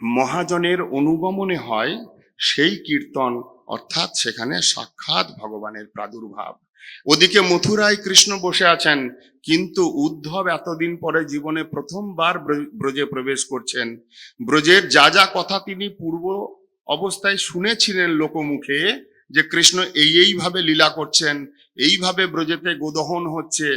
মহাজনের অনুগমনে হয়, সেই কীর্তন অর্থাৎ সেখানে সাক্ষাৎ ভগবানের প্রাদুর্ভাব। ওদিকে মথুরায় কৃষ্ণ বসে আছেন, কিন্তু উদ্ধব এতদিন পরে জীবনে প্রথমবার ব্রজে প্রবেশ করছেন। ব্রজের যা যা কথা তিনি পূর্ব অবস্থায় শুনেছিলেন লোকমুখে, যে কৃষ্ণ এইভাবে লীলা করছেন, এইভাবে ব্রজেতে গোদহন হচ্ছে,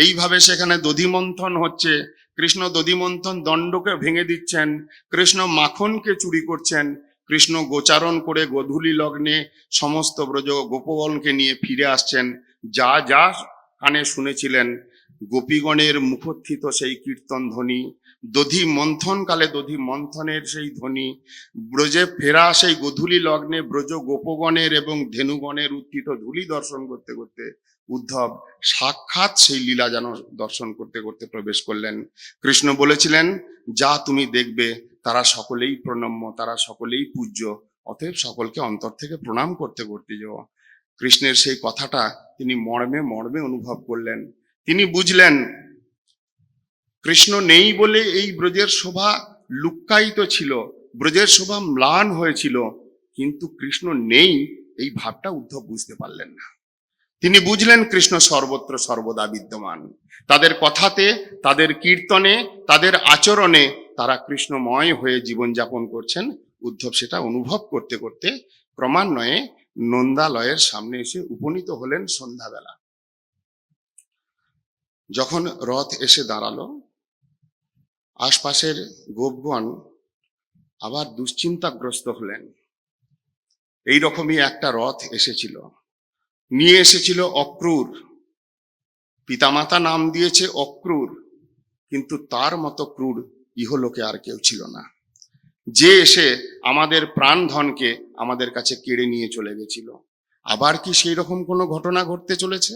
এইভাবে সেখানে দধিমন্থন হচ্ছে, কৃষ্ণ দধিমন্থন দণ্ডকে ভেঙে দিচ্ছেন, কৃষ্ণ মাখনকে চুরি করছেন, কৃষ্ণ গোচারণ করে গোধূলি লগ্নে সমস্ত ব্রজ গোপগণকে নিয়ে ফিরে আসছেন, যা যা কানে শুনেছিলেন, গোপীগণের মুখোত্থিত সেই কীর্তন ধ্বনি, দধি মন্থন কালে দধি মন্থনের সেই ধ্বনি, ব্রজে ফেরা সেই গোধূলি লগ্নে ব্রজ গোপগণের এবং ধেনুগণের উত্থিত ধূলি দর্শন করতে করতে উদ্ধব সাক্ষাৎ সেই লীলা যেন দর্শন করতে করতে প্রবেশ করলেন। কৃষ্ণ বলেছিলেন, যা তুমি দেখবে তারা সকলেই প্রণম্য, তারা সকলেই পূজ্য, অতএব সকলকে অন্তর থেকে প্রণাম করতে করতে যাও। কৃষ্ণের সেই কথাটা তিনি মর্মে মর্মে অনুভব করলেন। তিনি বুঝলেন কৃষ্ণ নেই বলে এই ব্রজের শোভা লুক্কায়িত ছিল, ব্রজের শোভা ম্লান হয়েছিল, কিন্তু কৃষ্ণ নেই এই ভাবটা উদ্ধব বুঝতে পারলেন না। তিনি বুঝলেন কৃষ্ণ সর্বত্র সর্বদা বিদ্যমান। তাদের কথাতে, তাদের কীর্তনে, তাদের আচরণে তারা কৃষ্ণময় হয়ে জীবনযাপন করছেন। উদ্ধব সেটা অনুভব করতে করতে ক্রমান্বয়ে নন্দালয়ের সামনে এসে উপনীত হলেন সন্ধ্যাবেলা। যখন রথ এসে দাঁড়ালো, আশপাশের গোপগণ আবার দুশ্চিন্তাগ্রস্ত হলেন। এইরকমই একটা রথ এসেছিল, নিয়ে এসেছিল অক্রূর, পিতামাতা নাম দিয়েছে অক্রূর, কিন্তু তার মতো ক্রূর ইহলোকে আর কেউ ছিল না, যে এসে আমাদের প্রাণধনকে আমাদের কাছে কেড়ে নিয়ে চলে গেছিল। আবার কি সেই রকম কোনো ঘটনা ঘটতে চলেছে?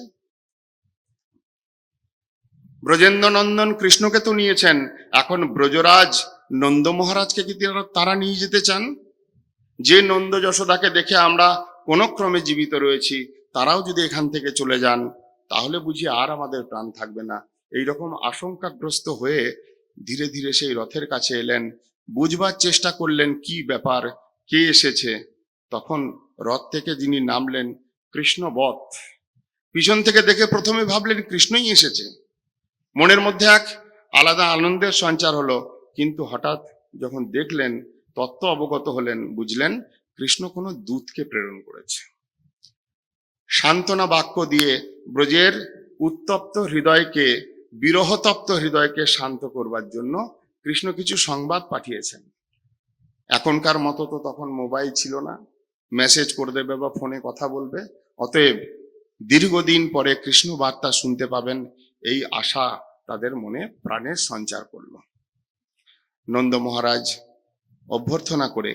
ব্রজেন্দ্র নন্দন কৃষ্ণকে তো নিয়েছেন, এখন ব্রজরাজ নন্দ মহারাজকে কি তারা নিয়ে যেতে চান? যে নন্দ যশোদাকে দেখে আমরা কোনো ক্রমে জীবিত রয়েছি, তারাও যদি এখান থেকে চলে যান, তাহলে বুঝি আর আমাদের প্রাণ থাকবে না। এইরকম আশঙ্কাগ্রস্ত হয়ে ধীরে ধীরে সেই রথের কাছে এলেন, বুঝবার চেষ্টা করলেন কি ব্যাপার, কে এসেছে। তখন রথ থেকে যিনি নামলেন কৃষ্ণবৎ, পিছন থেকে দেখে প্রথমে ভাবলেন কৃষ্ণই এসেছে। মনের মধ্যে এক আলাদা আনন্দের সঞ্চার হলো, কিন্তু হঠাৎ যখন দেখলেন, তত্ত্ব অবগত হলেন, বুঝলেন কৃষ্ণ কোনো দূতকে প্রেরণ করেছে। সান্ত্বনা বাক্য দিয়ে ব্রজের উত্তপ্ত হৃদয়কে, বিরহতপ্ত হৃদয়কে শান্ত করবার জন্য কৃষ্ণ কিছু সংবাদ পাঠিয়েছেন। এখনকার মতো তো তখন মোবাইল ছিল না, মেসেজ করে দেবে বা ফোনে কথা বলবে, অতএব দীর্ঘদিন পরে কৃষ্ণ বার্তা শুনতে পাবেন এই আশা তাদের মনে প্রাণের সঞ্চার করল। নন্দ মহারাজ অভ্যর্থনা করে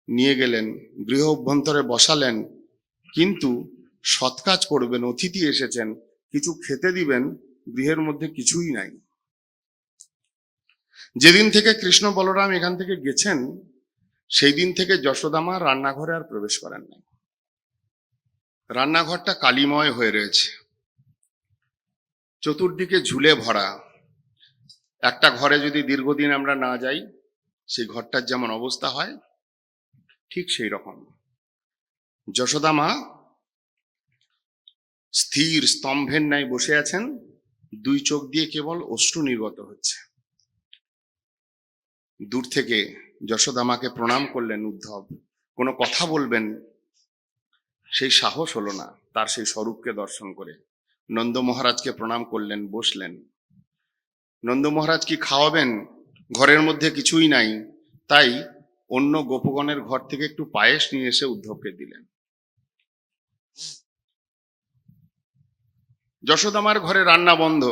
নিয়ে গেলেন, গৃহ অভ্যন্তরে বসালেন, কিন্তু সৎকাজ করবেন, অতিথি এসেছেন, কিছু খেতে দিবেন, গৃহের মধ্যে কিছুই নাই। যেদিন থেকে কৃষ্ণ বলরাম এখান থেকে গেছেন সেই দিন থেকে যশোদা মা রান্নাঘরে আর প্রবেশ করেন নাই। রান্নাঘরটা কালিময় হয়ে রয়েছে, চতুর্দিকে ঝুলে ভরা। একটা ঘরে যদি দীর্ঘদিন আমরা না যাই, সেই ঘরটার যেমন অবস্থা হয় ঠিক সেই রকম। যশোদা মা স্থির স্তম্ভের ন্যায় বসে আছেন, দুই চোখ দিয়ে কেবল অশ্রু নির্গত হচ্ছে। দূর থেকে যশোদা মাকে প্রণাম করলেন উদ্ধব, কোনো কথা বলবেন সেই সাহস হলো না তার সেই স্বরূপকে দর্শন করে। নন্দ মহারাজকে প্রণাম করলেন, বসলেন। নন্দ মহারাজ কি খাওয়াবেন? ঘরের মধ্যে কিছুই নাই, তাই অন্য গোপগণের ঘর থেকে একটু পায়েস নিয়ে এসে উদ্ধবকে দিলেন। যশোদামার ঘরে রান্না বন্ধ,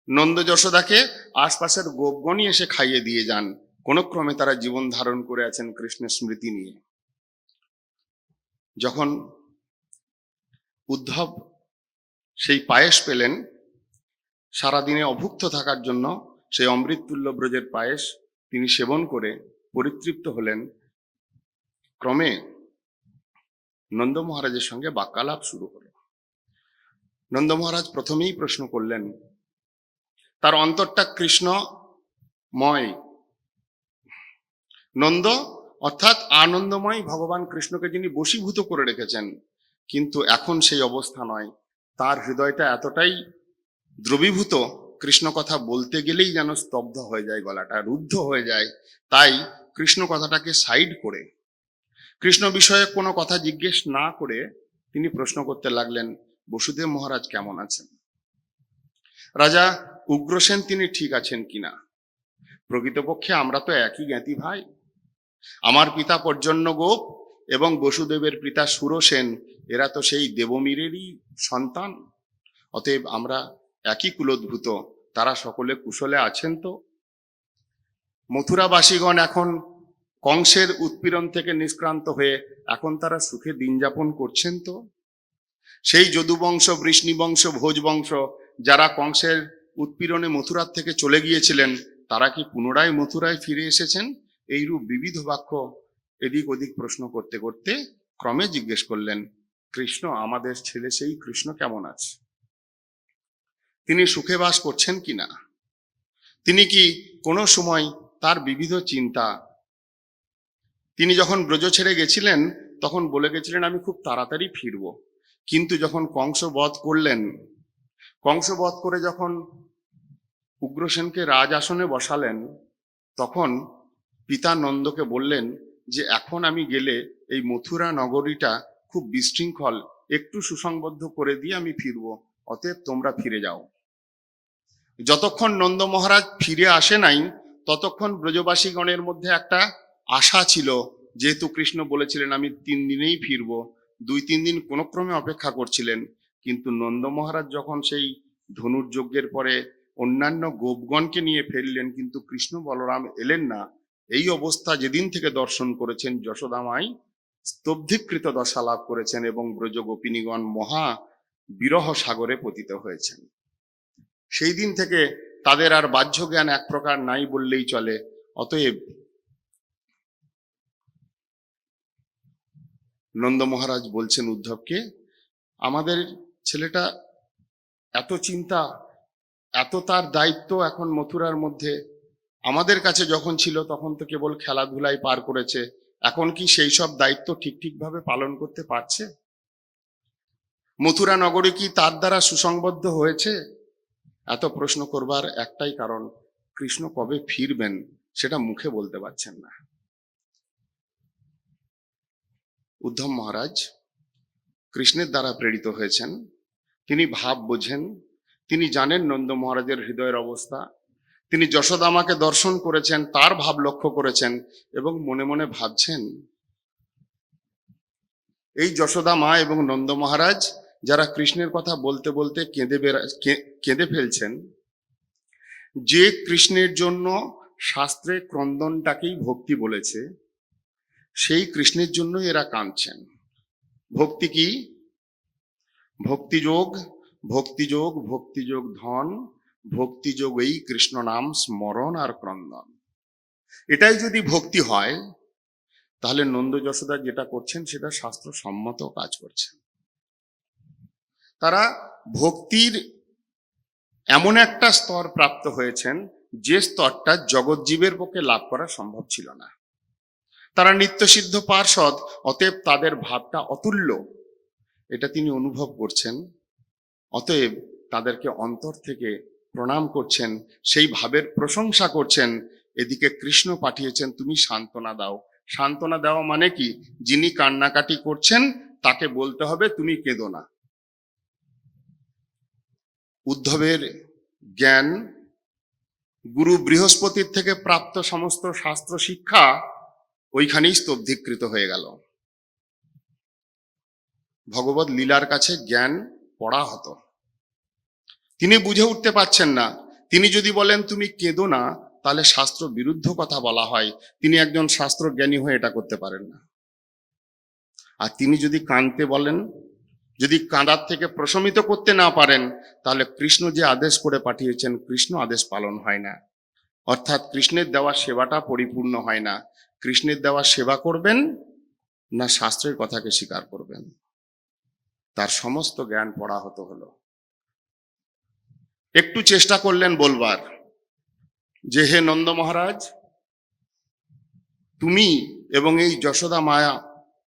নন্দ যশোদাকে আশপাশের গোপগণই এসে খাইয়ে দিয়ে যান। কোন ক্রমে তারা জীবন ধারণ করে আছেন কৃষ্ণের স্মৃতি নিয়ে। যখন উদ্ধব সেই পায়েস পেলেন, সারাদিনে অভুক্ত থাকার জন্য সেই অমৃততুল্য ব্রজের পায়েস তিনি সেবন করে পরিতৃপ্ত হলেন। ক্রমে নন্দ মহারাজের সঙ্গে বাক্যালাপ শুরু হলো। নন্দ মহারাজ প্রথমেই প্রশ্ন করলেন, তার অন্তরটা কৃষ্ণময়। নন্দ অর্থাৎ আনন্দময় ভগবান কৃষ্ণকে যিনি বশীভূত করে রেখেছেন, কিন্তু এখন সেই অবস্থা নয়। তার হৃদয়টা এতটাই দ্রবীভূত, কৃষ্ণ কথা বলতে গেলেই যেন স্তব্ধ হয়ে যায়, গলাটা রুদ্ধ হয়ে যায়। তাই কৃষ্ণ কথাটাকে সাইড করে, কৃষ্ণ বিষয়ে কোনো কথা জিজ্ঞেস না করে তিনি প্রশ্ন করতে লাগলেন, বসুদেব মহারাজ কেমন আছেন? রাজা উগ্রসেন তিনি ঠিক আছেন কিনা? প্রকৃতপক্ষে আমরা তো একই জ্ঞাতি ভাই। আমার পিতা পর্জন্য গোপ এবং বসুদেবের পিতা সুরসেন, এরা তো সেই দেবমীরেরই সন্তান। অতএব আমরা একই কুলোদ্ভূত। তারা সকলে কুশলে আছেন তো? মথুরাবাসীগণ এখন কংসের উৎপীড়ন থেকে নিষ্ক্রান্ত হয়ে এখন তারা সুখে দিন যাপন করছেন তো? সেই যদুবংশ, বৃষ্ণিবংশ, ভোজবংশ যারা কংসের উৎপীড়নে মথুরার থেকে চলে গিয়েছিলেন, তারা কি পুনরায় মথুরায় ফিরে এসেছেন? এইরূপ বিবিধ বাক্য এদিক ওদিক প্রশ্ন করতে করতে ক্রমে জিজ্ঞেস করলেন, কৃষ্ণ, আমাদের ছেলে সেই কৃষ্ণ কেমন আছে? তিনি সুখে বাস করছেন কিনা? তিনি কি কোনো সময় তার বিবিধ চিন্তা, তিনি যখন ব্রজ ছেড়ে গেছিলেন তখন বলে গেছিলেন আমি খুব তাড়াতাড়ি ফিরব, কিন্তু যখন কংস বধ করলেন, কংস বধ করে যখন উগ্রসেনকে রাজ আসনে বসালেন, তখন পিতা নন্দকে বললেন যে এখন আমি গেলে এই মথুরা নগরীটা খুব বিশৃঙ্খল, একটু সুসংবদ্ধ করে দিয়ে আমি ফিরব, অতএব তোমরা ফিরে যাও। যতক্ষণ নন্দ মহারাজ ফিরে আসে নাই ততক্ষণ ব্রজবাসীগণের মধ্যে একটা আশা ছিল, যেহেতু কৃষ্ণ বলেছিলেন আমি 3 দিনেই ফিরব, 2-3 দিন কোনো ক্রমে অপেক্ষা করছিলেন। কিন্তু নন্দ মহারাজ যখন সেই ধনুর্যজ্ঞের পরে অন্যান্য গোপগণকে নিয়ে ফেললেন, কিন্তু কৃষ্ণ বলরাম এলেন না, এই অবস্থা যেদিন থেকে দর্শন করেছেন যশোদামাই স্তব্ধীকৃত দশা লাভ করেছেন এবং ব্রজ গোপিনীগণ মহা বিরহ সাগরে পতিত হয়েছেন। সেই দিন থেকে তাদের আর বাহ্য জ্ঞান এক প্রকার নাই বললেই চলে। অতএব নন্দ মহারাজ বলছেন উদ্ধবকে, আমাদের ছেলেটা এত চিন্তা, এত তার দায়িত্ব এখন মথুরার মধ্যে, আমাদের কাছে যখন ছিল তখন তো কেবল খেলাধুলায় পার করেছে, এখন কি সেই সব দায়িত্ব ঠিকভাবে পালন করতে পারছে? মথুরা নগরী কি তার দ্বারা সুসংবদ্ধ হয়েছে? এত প্রশ্ন করবার একটাই কারণ, কৃষ্ণ কবে ফিরবেন সেটা মুখে বলতে পারছেন না। উদ্ধব মহারাজ কৃষ্ণের দ্বারা প্রেরিত হয়েছেন, তিনি ভাব বোঝেন, তিনি জানেন নন্দ মহারাজের হৃদয়ের অবস্থা, তিনি যশোদামাকে দর্শন করেছেন, তার ভাব লক্ষ্য করেছেন এবং মনে মনে ভাবছেন, এই যশোদা মা এবং নন্দ মহারাজ যারা কৃষ্ণের কথা বলতে বলতে কেঁদে ফেলছেন, যে কৃষ্ণের জন্য শাস্ত্রে ক্রন্দনটাকেই ভক্তি বলেছে, সেই কৃষ্ণের জন্য এরা কাঁদছেন। ভক্তি কি? ভক্তিযোগ, ভক্তিযোগ, ভক্তিযোগ ধন, ভক্তিযোগেই কৃষ্ণ নাম স্মরণ আর ক্রন্দন। এটাই যদি ভক্তি হয়, তাহলে নন্দ যশোদা যেটা করছেন সেটা শাস্ত্রসম্মত কাজ করছেন। তারা ভক্তির এমন একটা স্তর প্রাপ্ত হয়েছেন যে স্তরটা জগৎজীবের পক্ষে লাভ করা সম্ভব ছিল না। তারা নিত্যসিদ্ধ পার্ষদ, অতএব তাদের ভাবটা অতুল্য, এটা তিনি অনুভব করছেন। অতএব তাদেরকে অন্তর থেকে প্রণাম করছেন, সেই ভাবের প্রশংসা করছেন। এদিকে কৃষ্ণ পাঠিয়েছেন, তুমি সান্ত্বনা দাও। সান্ত্বনা দেওয়া মানে কি? যিনি কান্নাকাটি করছেন তাকে বলতে হবে তুমি কেঁদো না। উদ্ধবের জ্ঞান, গুরু বৃহস্পতির থেকে প্রাপ্ত সমস্ত শাস্ত্র শিক্ষা ওইখানেই স্তব্ধীকৃত হয়ে গেল। ভগবত লীলার কাছে জ্ঞান পড়া হতো, তিনি বুঝে উঠতে পারছেন না। তিনি যদি বলেন তুমি কেঁদো না, তাহলে শাস্ত্র বিরুদ্ধ কথা বলা হয়। তিনি একজন শাস্ত্র জ্ঞানী হয়ে এটা করতে পারেন না। আর তিনি যদি কাঁদতে বলেন, যদি কাঁদার থেকে প্রশমিত করতে না পারেন, তাহলে কৃষ্ণ যে আদেশ করে পাঠিয়েছেন কৃষ্ণ আদেশ পালন হয় না। অর্থাৎ কৃষ্ণের দেওয়া সেবাটা পরিপূর্ণ হয় না। কৃষ্ণের দেওয়া সেবা করবেন না শাস্ত্রের কথাকে স্বীকার করবেন? তার সমস্ত জ্ঞান পড়া হলো। একটু চেষ্টা করলেন বলবার যে হে নন্দ মহারাজ, তুমি এবং এই যশোদা মায়া,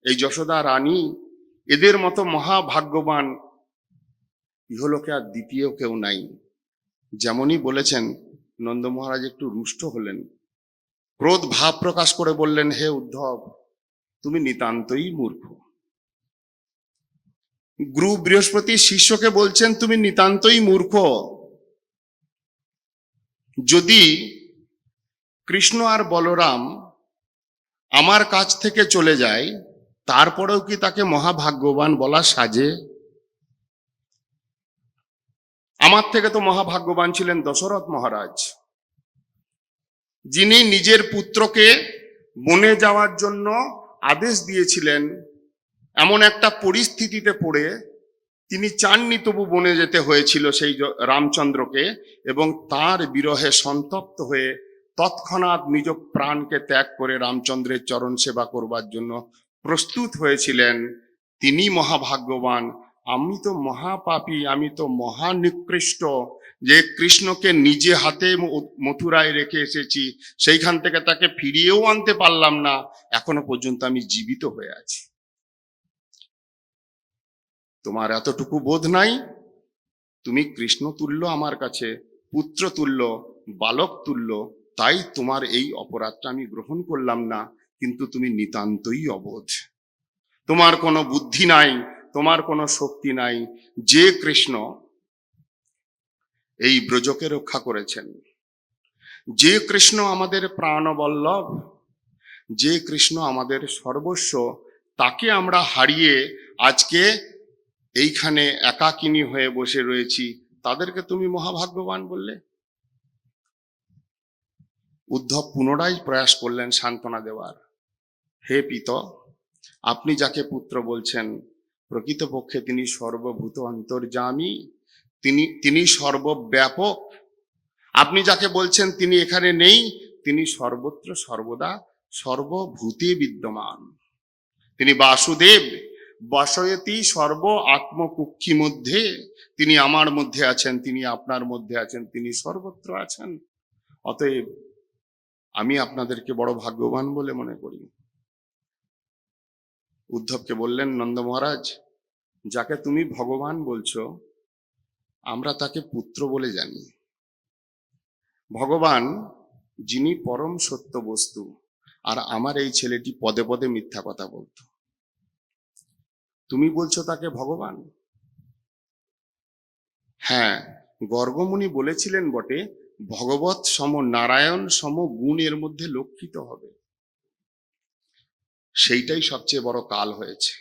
এই যশোদা রানী, এদের মতো মহাভাগ্যবান ইহলোকে আর দ্বিতীয় কেউ নাই। যেমনই বলেছেন, নন্দ মহারাজ একটু রুষ্ট হলেন, ক্রোধ ভাব প্রকাশ করে বললেন, হে উদ্ধব, তুমি নিতান্তই মূর্খ। গুরু বৃহস্পতি শিষ্যকে বলছেন তুমি নিতান্তই মূর্খ। যদি কৃষ্ণ আর বলরাম আমার কাছ থেকে চলে যায়, তারপরেও কি তাকে মহাভাগ্যবান বলা সাজে? আমার থেকে তো মহাভাগ্যবান ছিলেন দশরথ মহারাজ, যিনি নিজের পুত্রকে বনে যাওয়ার জন্য আদেশ দিয়েছিলেন। এমন একটা পরিস্থিতিতে পড়ে তিনি চাননি, তবু বনে যেতে হয়েছিল সেই রামচন্দ্রকে, এবং তার বিরহে সন্তপ্ত হয়ে তৎক্ষণাৎ নিজ প্রাণকে ত্যাগ করে রামচন্দ্রের চরণ সেবা করবার জন্য প্রস্তুত হয়েছিলেন। তিনি মহাভাগ্যবান। আমি তো মহাপাপী, আমি তো মহানিকৃষ্ট, যে কৃষ্ণকে নিজে হাতে মথুরায় রেখে এসেছি, সেইখান থেকে তাকে ফিরিয়েও আনতে পারলাম না। এখনো পর্যন্ত আমি জীবিত হয়ে আছি। তোমার এতটুকু বোধ নাই? তুমি কৃষ্ণ তুল্য আমার কাছে, পুত্র তুল্য, বালক তুল্য, তাই তোমার এই অপরাধটা আমি গ্রহণ করলাম না। কিন্তু তুমি নিতান্তই অবোধ, তোমার কোনো বুদ্ধি নাই, তোমার কোনো শক্তি নাই। যে কৃষ্ণ এই ব্রজকে রক্ষা করেছেন, যে কৃষ্ণ আমাদের প্রাণবল্লভ, যে কৃষ্ণ আমাদের সর্বস্ব, তাকে আমরা হারিয়ে আজকে এইখানে একাকিনী হয়ে বসে রয়েছি। তাদেরকে তুমি মহাভাগ্যবান বললে? উদ্ধব পুনরায় প্রয়াস করলেন সান্ত্বনা দেওয়ার। হে পিত, আপনি যাকে পুত্র বলছেন, প্রকৃতপক্ষে তিনি সর্বভূত অন্তর্যামী, তিনি সর্বব্যাপক। আপনি যাকে বলছেন তিনি এখানে নেই, তিনি সর্বত্র সর্বদা সর্বভূতে বিদ্যমান। তিনি বাসুদেব, বাসয়তি সর্ব আত্মকুক্ষি মধ্যে। তিনি আমার মধ্যে আছেন, তিনি আপনার মধ্যে আছেন, তিনি সর্বত্র আছেন। অতএব আমি আপনাদেরকে বড় ভাগ্যবান বলে মনে করি। উদ্ধবকে বললেন, নন্দ মহারাজ, যাকে তুমি ভগবান বলছো, আমরা তাকে পুত্র বলে জানি। ভগবান যিনি পরম সত্য বস্তু, আর আমার এই ছেলেটি পদে পদে মিথ্যা কথা বলতো, তুমি বলছো তাকে ভগবান? হ্যাঁ, গর্গমুনি বলেছিলেন বটে, ভগবৎ সম নারায়ণ সম গুণ এর মধ্যে লক্ষিত হবে। সেইটাই সবচেয়ে বড় কাল হয়েছে।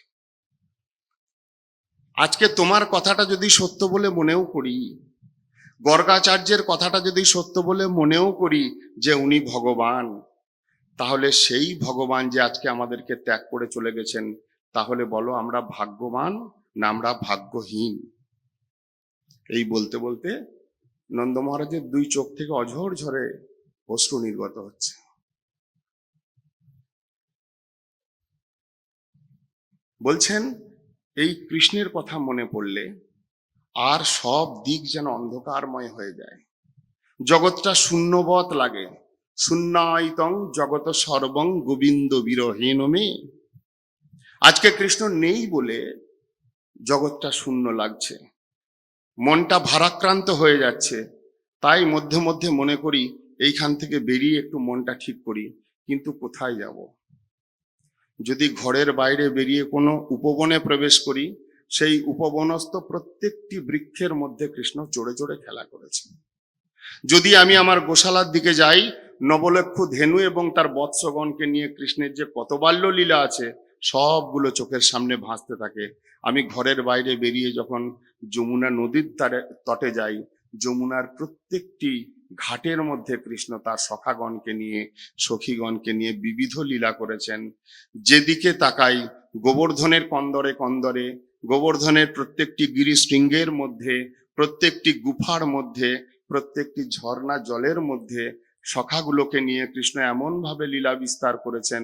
আজকে তোমার কথাটা যদি সত্য বলে মনেও করি, গর্গাচার্যের কথাটা যদি সত্য বলে মনেও করি যে উনি ভগবান, তাহলে সেই ভগবান যে আজকে আমাদেরকে ত্যাগ করে চলে গেছেন, তাহলে বলো আমরা ভাগ্যবান না আমরা ভাগ্যহীন? এই বলতে বলতে নন্দ মহারাজের দুই চোখ থেকে অঝর ঝরে অশ্রু নির্গত হচ্ছে। বলছেন এই কৃষ্ণের কথা মনে পড়লে আর সব দিক যেন অন্ধকারময় হয়ে যায়, জগৎটা শূন্যবৎ লাগে। শূন্যায়তং জগত সর্বং গোবিন্দ বিরহীন মে। আজকে কৃষ্ণ নেই বলে জগৎটা শূন্য লাগছে, মনটা ভারাক্রান্ত হয়ে যাচ্ছে। তাই মধ্যে মধ্যে মনে করি এইখান থেকে বেরিয়ে একটু মনটা ঠিক করি, কিন্তু কোথায় যাব? যদি ঘরের বাইরে বেরিয়ে কোনো উপবনে প্রবেশ করি, সেই উপবনস্থ প্রত্যেকটি বৃক্ষের মধ্যে কৃষ্ণ চড়ে চড়ে খেলা করেছেন। যদি আমি আমার গোশালার দিকে যাই, নবলক্ষ ধেনু এবং তার বৎসগণকে নিয়ে কৃষ্ণের যে কত বাল্য লীলা আছে সবগুলো চোখের সামনে ভাসতে থাকে। আমি ঘরের বাইরে বেরিয়ে যখন যমুনা নদীর তটে যাই, যমুনার প্রত্যেকটি ঘাটের মধ্যে কৃষ্ণ তার সখাগণকে নিয়ে, সখীগণকে নিয়ে বিবিধ লীলা করেছেন। যেদিকে তাকাই গোবর্ধনের কন্দরে কন্দরে, গোবর্ধনের প্রত্যেকটি গিরিশৃঙ্গের মধ্যে, প্রত্যেকটি গুফার মধ্যে, প্রত্যেকটি ঝর্ণা জলের মধ্যে সখাগুলোকে নিয়ে কৃষ্ণ এমন ভাবে লীলা বিস্তার করেছেন,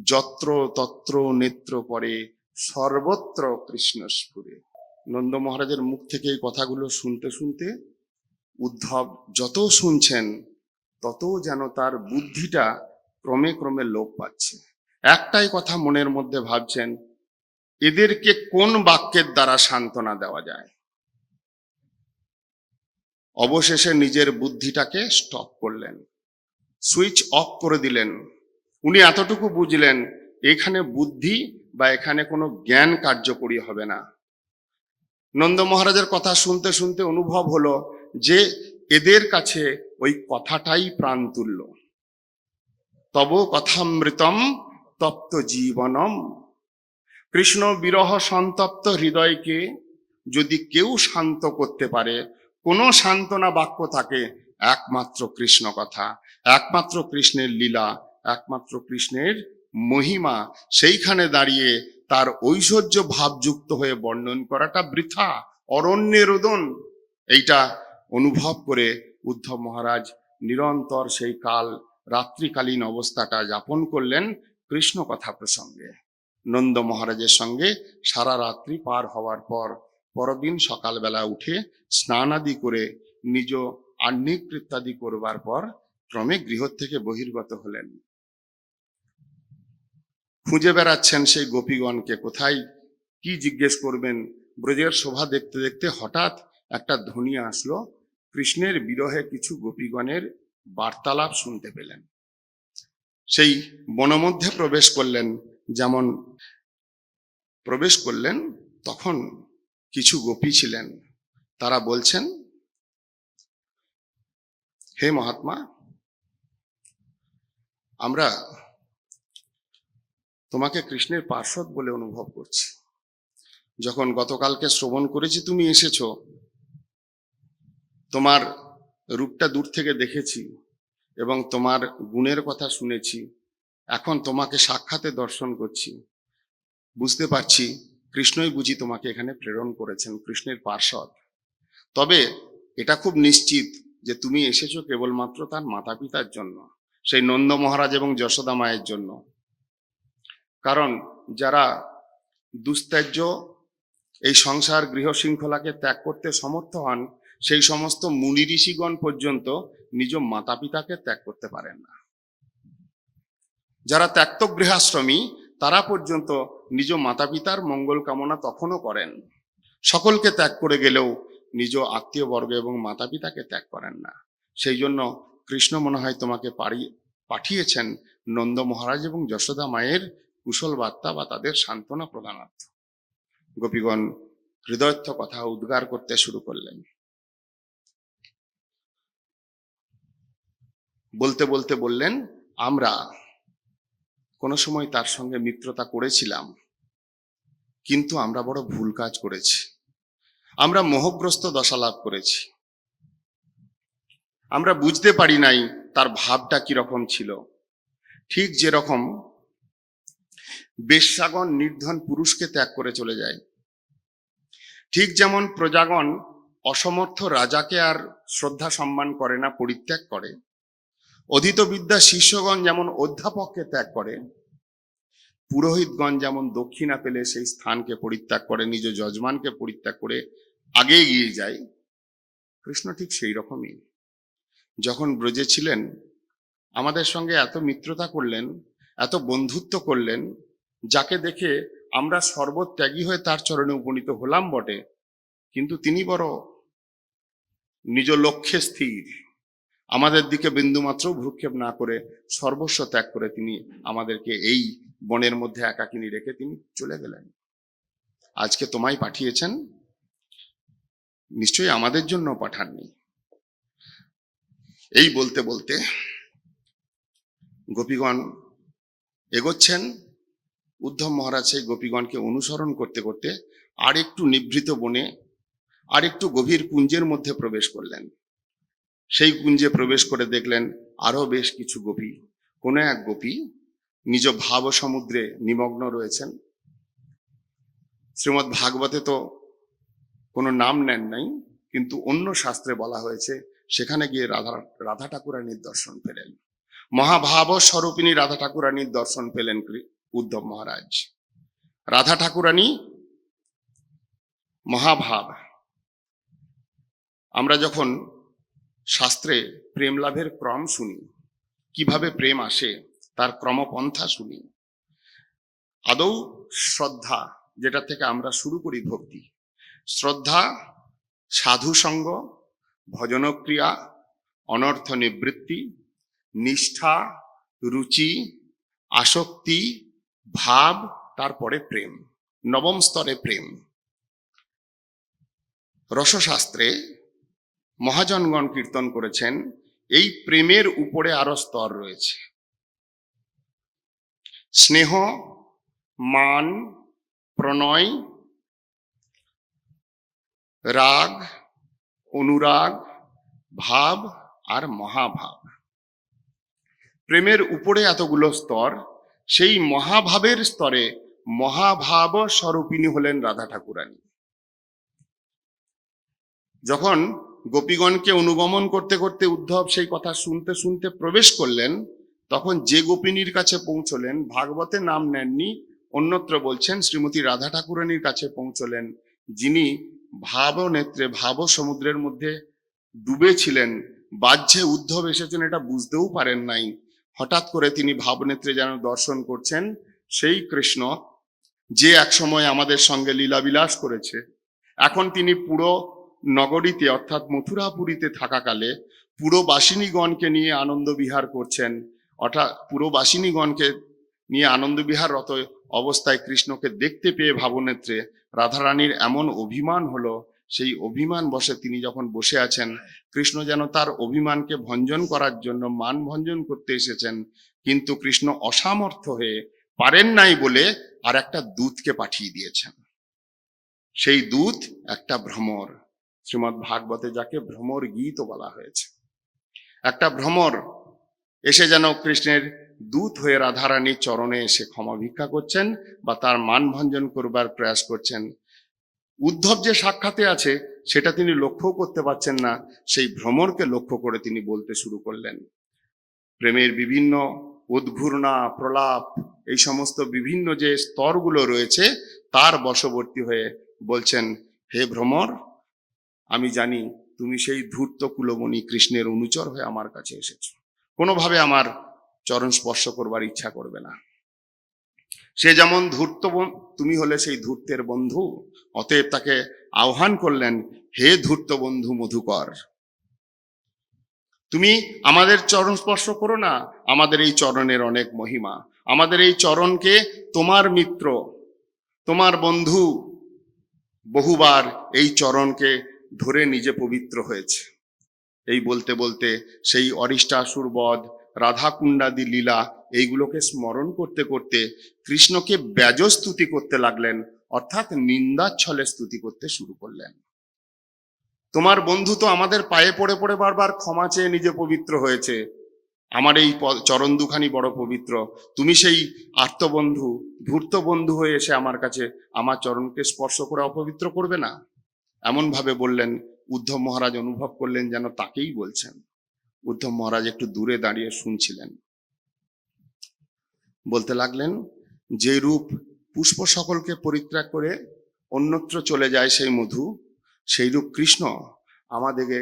যত্র তত্র নেত্র পরে সর্বত্র কৃষ্ণ স্ফুরে। নন্দ মহারাজের মুখ থেকে এই কথাগুলো শুনতে শুনতে উদ্ধব যত শুনছেন তত যেন তার বুদ্ধিটা ক্রমে ক্রমে লোপ পাচ্ছে। একটাই কথা মনের মধ্যে ভাবছেন, এদেরকে কোন বাক্যের দ্বারা সান্ত্বনা দেওয়া যায়। অবশেষে নিজের বুদ্ধিটাকে স্টপ করলেন, সুইচ অফ করে দিলেন। উনি এতটুকু বুঝলেন এখানে বুদ্ধি বা এখানে কোনো জ্ঞান কার্যকরী হবে না। নন্দ মহারাজের কথা শুনতে শুনতে অনুভব হলো যে এদের কাছে ওই কথাটাই প্রাণ তুল্য। তব কথামৃতম তপ্ত জীবনম। কৃষ্ণ বিরহ সন্তপ্ত হৃদয়কে যদি কেউ শান্ত করতে পারে, কোনো সান্ত্বনা বাক্য থাকে, একমাত্র কৃষ্ণ কথা, একমাত্র কৃষ্ণের লীলা, একমাত্র কৃষ্ণের মহিমা। সেইখানে দাঁড়িয়ে তার ঐশ্বর্য ভাবযুক্ত হয়ে বর্ণন করাটা বৃথা, অরণ্যের রোদন। এইটা অনুভব করে উদ্ধব মহারাজ নিরন্তর সেই কাল রাত্রিকালীন অবস্থাটা যাপন করলেন কৃষ্ণ কথা প্রসঙ্গে। নন্দ মহারাজের সঙ্গে সারা রাত্রি পার হওয়ার পর পরদিন সকালবেলা উঠে স্নানাদি করে নিজ আহ্নিক ইত্যাদি করবার পর ক্রমে গৃহ থেকে বহির্গত হলেন। খুঁজে বেড়াচ্ছেন সেই গোপীগণকে, কোথায় কি জিজ্ঞেস করবেন। ব্রজের শোভা দেখতে দেখতে হঠাৎ একটা ধ্বনি আসলো, কৃষ্ণের বিরহে কিছু গোপীগণের বার্তালাপ শুনতে পেলেন। সেই বনমধ্যে প্রবেশ করলেন। যেমন প্রবেশ করলেন তখন কিছু গোপী ছিলেন, তারা বলছেন, হে মহাত্মা, আমরা তোমাকে কৃষ্ণের পার্ষদ বলে অনুভব করছি। যখন গতকালকে শ্রবণ করেছি তুমি এসেছো, তোমার রূপটা দূর থেকে দেখেছি এবং তোমার গুণের কথা শুনেছি, এখন তোমাকে সাক্ষাতে দর্শন করছি, বুঝতে পারছি কৃষ্ণই বুঝি তোমাকে এখানে প্রেরণ করেছেন, কৃষ্ণের পার্ষদ। তবে এটা খুব নিশ্চিত যে তুমি এসেছো কেবলমাত্র তার মাতা পিতার জন্য, সেই নন্দ মহারাজ এবং যশোদা মায়ের জন্য। কারণ যারা দুস্ত্যাজ্য এই সংসার গৃহ শৃঙ্খলাকে ত্যাগ করতে সমর্থ হন, সেই সমস্ত মুনি ঋষিগণ পর্যন্ত নিজ মাতা পিতাকে ত্যাগ করতে পারেন না। যারা ত্যক্ত গৃহাশ্রমী তারা পর্যন্ত নিজ মাতা পিতার মঙ্গল কামনা তখনও করেন। সকলকে ত্যাগ করে গেলেও নিজ আত্মীয় বর্গ এবং মাতা পিতাকে ত্যাগ করেন না। সেই জন্য কৃষ্ণ মনে হয় তোমাকে পাঠিয়েছেন নন্দ মহারাজ এবং যশোদা মায়ের কুশল বার্তা বা তাদের সান্ত্বনা প্রদানার্থ। গোপীগণ হৃদয়স্থ কথা উদ্গার করতে শুরু করলেন। বলতে বলতে বললেন, আমরা কোনো সময় তার সঙ্গে মিত্রতা করেছিলাম, কিন্তু আমরা বড় ভুল কাজ করেছি। আমরা মোহগ্রস্ত দশা লাভ করেছি। আমরা বুঝতে পারি নাই তার ভাবটা কিরকম ছিল। ঠিক যেরকম বেশ্যাগণ নির্ধন পুরুষকে ত্যাগ করে চলে যায়, ঠিক যেমন প্রজাগণ অসমর্থ রাজাকে আর শ্রদ্ধা সম্মান করে না, পরিত্যাগ করে। অধীত বিদ্যা শিষ্যগণ যেমন অধ্যাপককে ত্যাগ করে, পুরোহিতগণ যেমন দক্ষিণা পেলে সেই স্থানকে পরিত্যাগ করে, নিজ যজমানকে পরিত্যাগ করে আগে এগিয়ে যায়, কৃষ্ণ ঠিক সেই রকমই। যখন ব্রজে ছিলেন আমাদের সঙ্গে এত মিত্রতা করলেন, এত বন্ধুত্ব করলেন, যাকে দেখে আমরা সর্বত্যাগী হয়ে তার চরণে উপনীত হলাম বটে, কিন্তু তিনি বড় নিজ লক্ষ্যে স্থির, আমাদের দিকে বিন্দুমাত্র ভ্রুক্ষেপ না করে সর্বস্ব ত্যাগ করে তিনি আমাদেরকে এই বনের মধ্যে একাকিনী রেখে তিনি চলে গেলেন। আজকে তোমায় পাঠিয়েছেন, নিশ্চয়ই আমাদের জন্য পাঠাননি। এই বলতে বলতে গোপীগণ এগোচ্ছেন। উদ্ধব মহারাজ সেই গোপীগণকে অনুসরণ করতে করতে আর একটু নিভৃত বনে, আর একটু গভীর কুঞ্জের মধ্যে প্রবেশ করলেন। সেই কুঞ্জে প্রবেশ করে দেখলেন আরো বেশ কিছু গোপী। কোন এক গোপী নিজ ভাব সমুদ্রে নিমগ্ন রয়েছেন। শ্রীমদ্ ভাগবতে তো কোনো নাম নেন নাই, কিন্তু অন্য শাস্ত্রে বলা হয়েছে সেখানে গিয়ে রাধা ঠাকুরানীর দর্শন পেলেন। মহাভাব স্বরূপিণী রাধা ঠাকুরানীর দর্শন পেলেন উদ্ধব মহারাজ। রাধা ঠাকুরানী মহাভাব। আমরা যখন শাস্ত্রে প্রেম লাভের ক্রম শুনি, কিভাবে প্রেম আসে তার ক্রমপন্থা শুনি, আদৌ শ্রদ্ধা, যেটা থেকে আমরা শুরু করি ভক্তি, শ্রদ্ধা, সাধু সঙ্গ, ভজনক্রিয়া, অনর্থ নিবৃত্তি, নিষ্ঠা, রুচি, আসক্তি, ভাব, তারপরে প্রেম, নবম স্তরে প্রেম। রসশাস্ত্রে মহাজনগণ কীর্তন করেছেন এই প্রেমের উপরে আরো স্তর রয়েছে। স্নেহ, মান, প্রণয়, রাগ, অনুরাগ, ভাব আর মহাভাব। প্রেমের উপরে এতগুলো স্তর। সেই মহাভাবের স্তরে মহাভাব স্বরূপিণী হলেন রাধা ঠাকুরানী। যখন গোপীগণকে অনুগমন করতে করতে উদ্ধব সেই কথা শুনতে শুনতে প্রবেশ করলেন, তখন যে গোপিনীর কাছে পৌঁছলেন, ভাগবতে নাম নেননি, অন্যত্র বলছেন শ্রীমতী রাধা ঠাকুরানীর কাছে পৌঁছলেন, যিনি ভাব নেত্রে, ভাব সমুদ্রের মধ্যে ডুবেছিলেন। বাহ্যে উদ্ধব এসেছেন এটা বুঝতেও পারেন নাই। হঠাৎ করে তিনি ভাবনেত্রে যেন দর্শন করছেন সেই কৃষ্ণ, যে একসময় আমাদের সঙ্গে লীলাবিলাস করেছে। এখন তিনি পুরো নগরীতে অর্থাৎ মথুরাপুরীতে থাকাকালে পুরবাসিনীগণকে নিয়ে আনন্দ বিহার করছেন। অর্থাৎ পুরবাসিনীগণকে নিয়ে আনন্দ বিহাররত অবস্থায় কৃষ্ণকে দেখতে পেয়ে ভাবনেত্রে রাধারানীর এমন অভিমান হলো, সেই অভিমান বশে তিনি যখন বসে আছেন, কৃষ্ণ যেন তার অভিমানকে ভঞ্জন করার জন্য মান ভঞ্জন করতে এসেছেন, কিন্তু কৃষ্ণ অসামর্থ্য হয়ে পারেন নাই বলে আর একটা দূতকে পাঠিয়ে দিয়েছেন। সেই দূত একটা ভ্রমর, শ্রীমদ্ ভাগবতে যাকে ভ্রমর গীত বলা হয়েছে। একটা ভ্রমর এসে যেন কৃষ্ণের দূত হয়ে রাধারানীর চরণে এসে ক্ষমা ভিক্ষা করছেন বা তার মান ভঞ্জন করবার প্রয়াস করছেন। উদ্ধব যে সাক্ষাতে আছে সেটা তিনি লক্ষ্য করতে পারছেন না, সেই ভ্রমরকে লক্ষ্য করে তিনি বলতে শুরু করলেন। প্রেমের বিভিন্ন উদ্ঘূর্ণা, প্রলাপ, এই সমস্ত বিভিন্ন যে স্তরগুলো রয়েছে তার বশবর্তী হয়ে বলছেন, হে ভ্রমর, আমি জানি তুমি সেই ধূর্ত কুলমণি কৃষ্ণের অনুচর হয়ে আমার কাছে এসেছো, কোনোভাবে আমার চরণ স্পর্শ করবার ইচ্ছা করবে না। সে যেমন ধূর্ত, তুমি হলে সেই ধূর্তের বন্ধু, অতএব তাকে আহ্বান করলেন, হে ধূর্ত বন্ধু মধুকর, তুমি আমাদের চরণ স্পর্শ করো না, আমাদের এই চরণের অনেক মহিমা, আমাদের এই চরণকে তোমার মিত্র, তোমার বন্ধু বহুবার এই চরণকে ধরে নিজে পবিত্র হয়েছে। এই বলতে বলতে সেই অরিষ্টাসুর বধ, রাধাকুণ্ডাদি লীলা, এইগুলোকে স্মরণ করতে করতে কৃষ্ণকে ব্যাজস্তুতি করতে লাগলেন, অর্থাৎ নিন্দাচ্ছলে স্তুতি করতে শুরু করলেন। তোমার বন্ধু তো আমাদের পায়ে পড়ে পড়ে বারবার ক্ষমা চেয়ে নিজে পবিত্র হয়েছে, আমার এই চরণ দুখানি বড় পবিত্র, তুমি সেই আর্তবন্ধু, ধূর্ত বন্ধু হয়ে এসে আমার কাছে আমার চরণকে স্পর্শ করে অপবিত্র করবে না? এমন ভাবে বললেন। উদ্ধব মহারাজ অনুভব করলেন যেন তাকেই বলছেন। উদ্ধব মহারাজ একটু দূরে দাঁড়িয়ে শুনছিলেন। বলতে লাগলেন, যে রূপ পুষ্প সকলকে পরিত্যাগ করে অন্যত্র চলে যায় সেই মধু, সেই রূপ কৃষ্ণ আমাদেরকে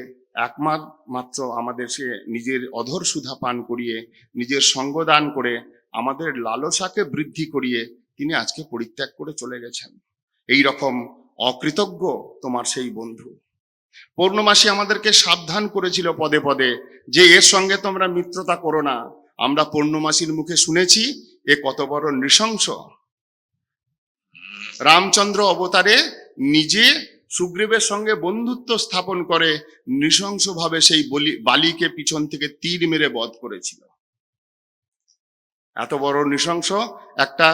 একমাত্র আমাদের সে নিজের অধর সুধা পান করিয়ে, নিজের সঙ্গদান করে, আমাদের লালসাকে বৃদ্ধি করিয়ে তিনি আজকে পরিত্যাগ করে চলে গেছেন। এই রকম অকৃতজ্ঞ তোমার সেই বন্ধু। পূর্ণমাসী আমাদেরকে সাবধান করেছিল পদে পদে যে এর সঙ্গে তোমরা মিত্রতা করো না। আমরা পূর্ণমাসীর মুখে শুনেছি এ কত বড় নৃশংস। রামচন্দ্র অবতারে নিজে সুগ্রীবের সঙ্গে বন্ধুত্ব স্থাপন করে নৃশংসভাবে সেই বালিকে পিছন থেকে তীর মেরে বধ করেছিল। এত বড় নৃশংস একটা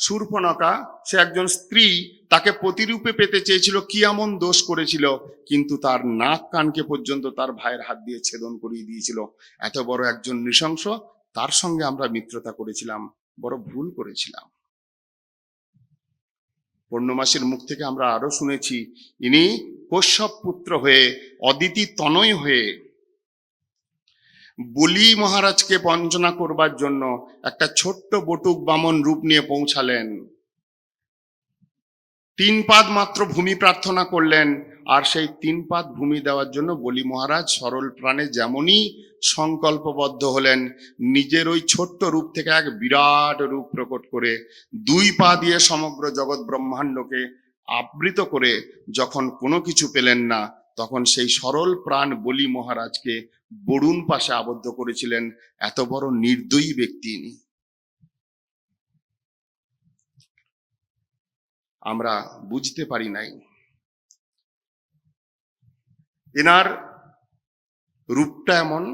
শূর্পণখা, সে একজন স্ত্রী, তাকে প্রতিরূপে পেতে চেয়েছিল, কি এমন দোষ করেছিল, কিন্তু তার নাক কানকে পর্যন্ত তার ভাইয়ের হাত দিয়ে ছেদন করিয়ে দিয়েছিল। এত বড় একজন নৃশংস, তার সঙ্গে আমরা মিত্রতা করেছিলাম, বড় ভুল করেছিলাম। পূর্ণমাসীর মুখ থেকে আমরা আরো শুনেছি ইনি কশ্যপ পুত্র হয়ে, অদিতি তনয় হয়ে বলি মহারাজকে বঞ্চনা করবার জন্য একটা ছোট্ট বটুক বামন রূপ নিয়ে পৌঁছালেন। 3 পাদ মাত্র ভূমি প্রার্থনা করলেন, আর সেই 3 পাদ ভূমি দেওয়ার জন্য বলি মহারাজ সরল প্রাণে যেমনই সংকল্পবদ্ধ হলেন, নিজের ওই ছোট্ট রূপ থেকে এক বিরাট রূপ প্রকট করে 2 পা দিয়ে সমগ্র জগৎ ব্রহ্মাণ্ডকে আবৃত করে যখন কোনো কিছু পেলেন না, তখন সেই সরল প্রাণ বলি মহারাজকে বরুণ পাশে আবদ্ধ করেছিলেন। এত বড় নির্দয়ী ব্যক্তি ইনি। আমরা বুঝতে পারি নাই এনার রূপটা এমন,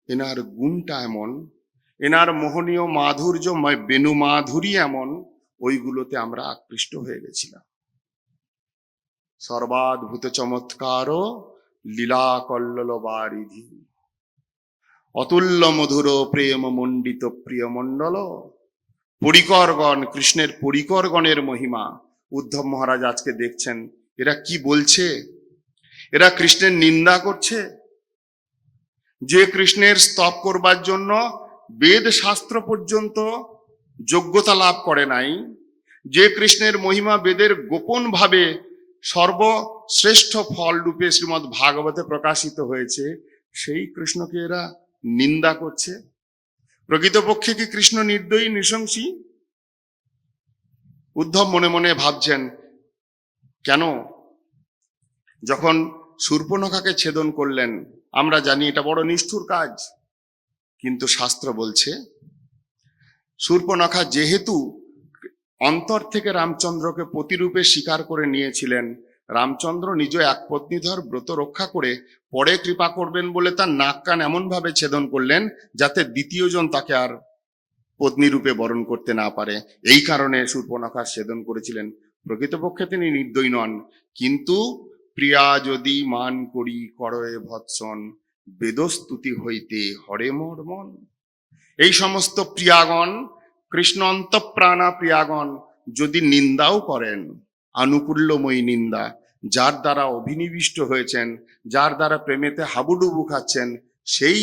এনার গুণটা এমন, এনার মোহনীয় মাধুর্য বেণু মাধুরী এমন, ওইগুলোতে আমরা আকৃষ্ট হয়ে গেছিলাম। সর্বাদ্ভুত চমৎকার লীলা কল্লোল বারিধি, অতুল্য মধুর প্রেম মণ্ডিত প্রিয় মণ্ডল, পরিকরগণ, কৃষ্ণের পরিকরগণের মহিমা উদ্ধব মহারাজ আজকে দেখছেন। এরা কি বলছে? এরা কৃষ্ণের নিন্দা করছে। যে কৃষ্ণের স্তব করবার জন্য বেদ শাস্ত্র পর্যন্ত যোগ্যতা লাভ করে নাই, যে কৃষ্ণের মহিমা বেদের গোপন ভাবে সর্বশ্রেষ্ঠ ফল রূপে শ্রীমদ্ ভাগবতে প্রকাশিত হয়েছে, সেই কৃষ্ণকে এরা নিন্দা করছে। প্রকৃতপক্ষে কি কৃষ্ণ নির্দয়ী, নৃশংসী? উদ্ধব মনে মনে ভাবছেন, কেন যখন শূর্পণখাকে ছেদন করলেন, আমরা জানি এটা বড় নিষ্ঠুর কাজ, কিন্তু শাস্ত্র বলছে শূর্পণখা যেহেতু অন্তর থেকে রামচন্দ্রকে প্রতিরূপে স্বীকার করে নিয়েছিলেন, রামচন্দ্র নিজ এক পত্নীধর ব্রত রক্ষা করে পরে কৃপা করবেন বলে তার নাক কান এমন ভাবে ছেদন করলেন যাতে দ্বিতীয় জন তাকে আর পত্নী রূপে বরণ করতে না পারে। এই কারণে শূর্পণখা ছেদন করেছিলেন। প্রকৃতপক্ষে তিনি নির্দয়ী নন, কিন্তু প্রিয়া যদি মান করি করয়ে ভৎসন, বেদস্তুতি হইতে হরে মোর মন। এই সমস্ত প্রিয়াগণ, কৃষ্ণ অন্তঃপ্রাণা প্রিয়াগণ যদি নিন্দাও করেন, আনুকূল্যময়ী নিন্দা, যার দ্বারা অভিনিবিষ্ট হয়েছেন, যার দ্বারা প্রেমেতে হাবুডুবু খাচ্ছেন, সেই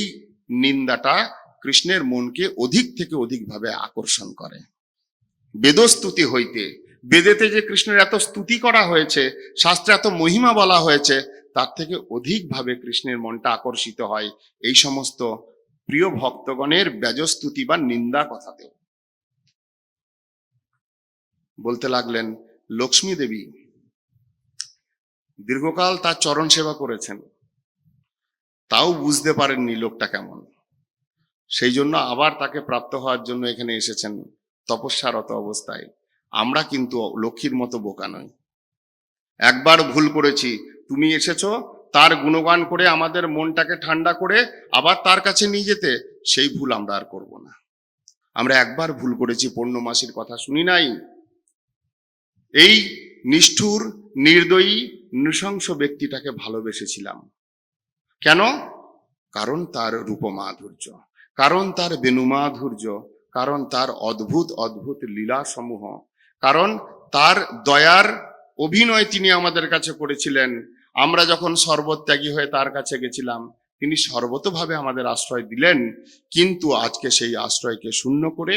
নিন্দাটা কৃষ্ণের মনকে অধিক থেকে অধিক ভাবে আকর্ষণ করে। বেদস্তুতি হইতে, বেদেতে যে কৃষ্ণের এত স্তুতি করা হয়েছে, শাস্ত্রে এত মহিমা বলা হয়েছে, তার থেকে অধিক ভাবে কৃষ্ণের মনটা আকর্ষিত হয় এই সমস্ত প্রিয় ভক্তগণের ব্যজস্তুতি বা নিন্দা কথাতেও। বলতে লাগলেন, লক্ষ্মী দেবী দীর্ঘকাল তার চরণ সেবা করেছেন, তাও বুঝতে পারেননি লোকটা কেমন, সেই জন্য আবার তাকে প্রাপ্ত হওয়ার জন্য এখানে এসেছেন তপস্যারত অবস্থায়। আমরা কিন্তু লক্ষ্মীর মতো বোকা নই। একবার ভুল করেছি, তুমি এসেছো তার গুণগান করে আমাদের মনটাকে ঠান্ডা করে আবার তার কাছে নিয়ে যেতে, সেই ভুল আমরা আর করব না। আমরা একবার ভুল করেছি, পূর্ণমাসীর কথা শুনি নাই। এই নিষ্ঠুর নির্দয়ী নৃশংস ব্যক্তিটাকে ভালোবেসেছিলাম। কেন? কারণ তার রূপমাধুর্য, কারণ তার বেণুমাধুর্য, কারণ তার অদ্ভুত অদ্ভুত লীলা সমূহ, কারণ তার দয়ার অভিনয় তিনি আমাদের কাছে করেছিলেন। আমরা যখন সর্বত্যাগী হয়ে তার কাছে গেছিলাম, তিনি সর্বতভাবে আমাদের আশ্রয় দিলেন, কিন্তু আজকে সেই আশ্রয়কে শূন্য করে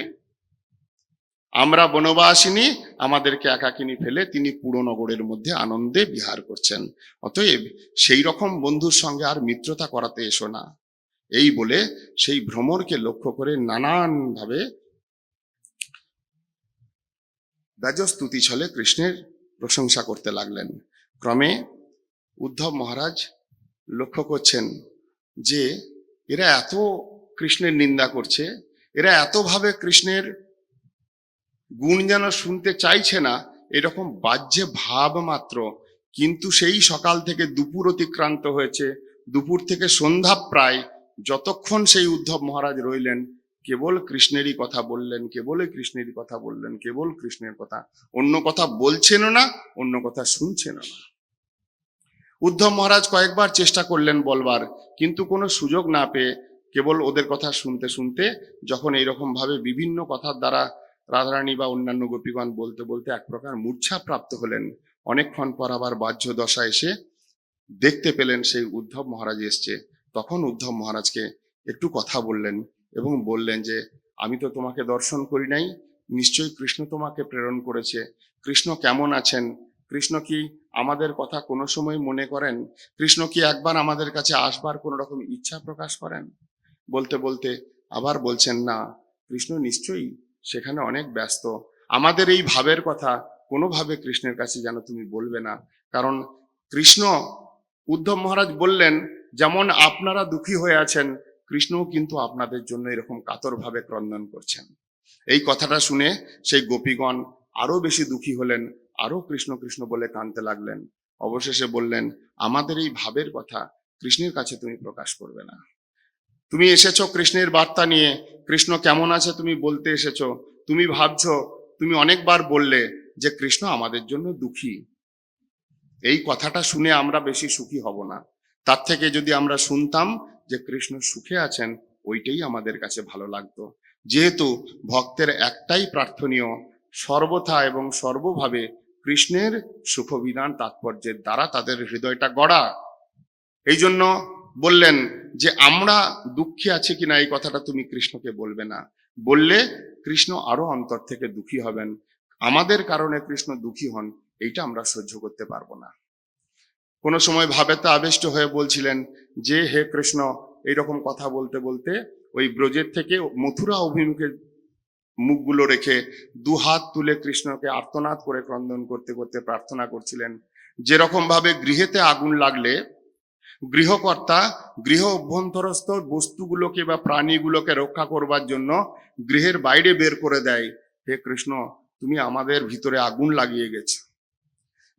আমরা বনবাসিনী, আমাদেরকে একাকিনী ফেলে তিনি পুরনগরের মধ্যে আনন্দে বিহার করছেন। অতএব সেই রকম বন্ধুর সঙ্গে আর মিত্রতা করাতে এসো না। এই বলে সেই ভ্রমরকে লক্ষ্য করে নানান ভাবে ব্যাজস্তুতি ছলে কৃষ্ণের প্রশংসা করতে লাগলেন। ক্রমে উদ্ধব মহারাজ লক্ষ্য করছেন যে এরা এত কৃষ্ণের নিন্দা করছে, এরা এতভাবে কৃষ্ণের গুণ যেন শুনতে চাইছে না, এরকম বাহ্যে ভাব মাত্র, কিন্তু সেই সকাল থেকে দুপুর অতিক্রান্ত হয়েছে, দুপুর থেকে সন্ধ্যা প্রায়, যতক্ষণ সেই উদ্ধব মহারাজ রইলেন কেবল কৃষ্ণেরই কথা বললেন, কেবলই কৃষ্ণেরই কথা বললেন, কেবল কৃষ্ণের কথা, অন্য কথা বলছেন না, অন্য কথা শুনছেন না। উদ্ধব মহারাজ কয়েকবার চেষ্টা করলেন বলবার, কিন্তু কোনো সুযোগ না পেয়ে কেবল ওদের কথা শুনতে শুনতে যখন এইরকম ভাবে বিভিন্ন কথার দ্বারা রাধারানী বা অন্যান্য গোপীগণ বলতে বলতে এক প্রকার মূর্ছা প্রাপ্ত হলেন, অনেকক্ষণ পর আবার বাহ্য দশা এসে দেখতে পেলেন সেই উদ্ধব মহারাজ এসছে। তখন উদ্ধব মহারাজকে একটু কথা বললেন এবং বললেন যে আমি তো তোমাকে দর্শন করি নাই, নিশ্চয়ই কৃষ্ণ তোমাকে প্রেরণ করেছে। কৃষ্ণ কেমন আছেন? কৃষ্ণ কি আমাদের কথা কোনো সময় মনে করেন? কৃষ্ণ কি একবার আমাদের কাছে আসবার কোনো রকম ইচ্ছা প্রকাশ করেন? বলতে বলতে আবার বলছেন, না, কৃষ্ণ নিশ্চয়ই সেখানে অনেক ব্যস্ত। আমাদের এই ভাবের কথা কোনোভাবে কৃষ্ণের কাছে যেন তুমি বলবে না, কারণ কৃষ্ণ, উদ্ধব মহারাজ বললেন, যেমন আপনারা দুঃখী হয়ে আছেন, কৃষ্ণও কিন্তু আপনাদের জন্য এরকম কাতরভাবে ক্রন্দন করছেন। এই কথাটা শুনে সেই গোপীগণ আরো বেশি দুঃখী হলেন, আরো কৃষ্ণ কৃষ্ণ বলে কাঁদতে লাগলেন। অবশেষে বললেন, আমাদের এই ভাবের কথা কৃষ্ণের কাছে তুমি প্রকাশ করবে না। তুমি এসেছো কৃষ্ণের বার্তা নিয়ে, কৃষ্ণ কেমন আছে তুমি বলতে এসেছো, তুমি ভাবছো, তুমি অনেকবার বললে যে কৃষ্ণ আমাদের জন্য দুঃখী। এই কথাটা শুনে আমরা বেশি সুখী হব না, তার থেকে যদি আমরা শুনতাম যে কৃষ্ণ সুখে আছেন, ওইটাই আমাদের কাছে ভালো লাগতো। যেহেতু ভক্তের একটাই প্রার্থনীয়, সর্বথা এবং সর্বভাবে কৃষ্ণের সুখবিধান তাৎপর্যের দ্বারা তাদের হৃদয়টা গড়া। এই জন্য বললেন যে আমরা দুঃখী আছি কিনা এই কথাটা তুমি কৃষ্ণকে বলবে না, বললে কৃষ্ণ আরো অন্তর থেকে দুঃখী হবেন। আমাদের কারণে কৃষ্ণ দুঃখী হন, এইটা আমরা সহ্য করতে পারবো না। কোনো সময় ভাবেতে আবিষ্ট হয়ে বলছিলেন যে হে কৃষ্ণ, এইরকম কথা বলতে বলতে ওই ব্রজের থেকে মথুরা অভিমুখে মুখগুলো রেখে দুহাত তুলে কৃষ্ণকে আর্তনাদ করে ক্রন্দন করতে করতে প্রার্থনা করছিলেন। যেরকম ভাবে গৃহেতে আগুন লাগলে গৃহকর্তা গৃহ অভ্যন্তরস্থ বস্তুগুলোকে বা প্রাণীগুলোকে রক্ষা করবার জন্য গৃহের বাইরে বের করে দেয়, হে কৃষ্ণ তুমি আমাদের ভিতরে আগুন লাগিয়ে গেছো,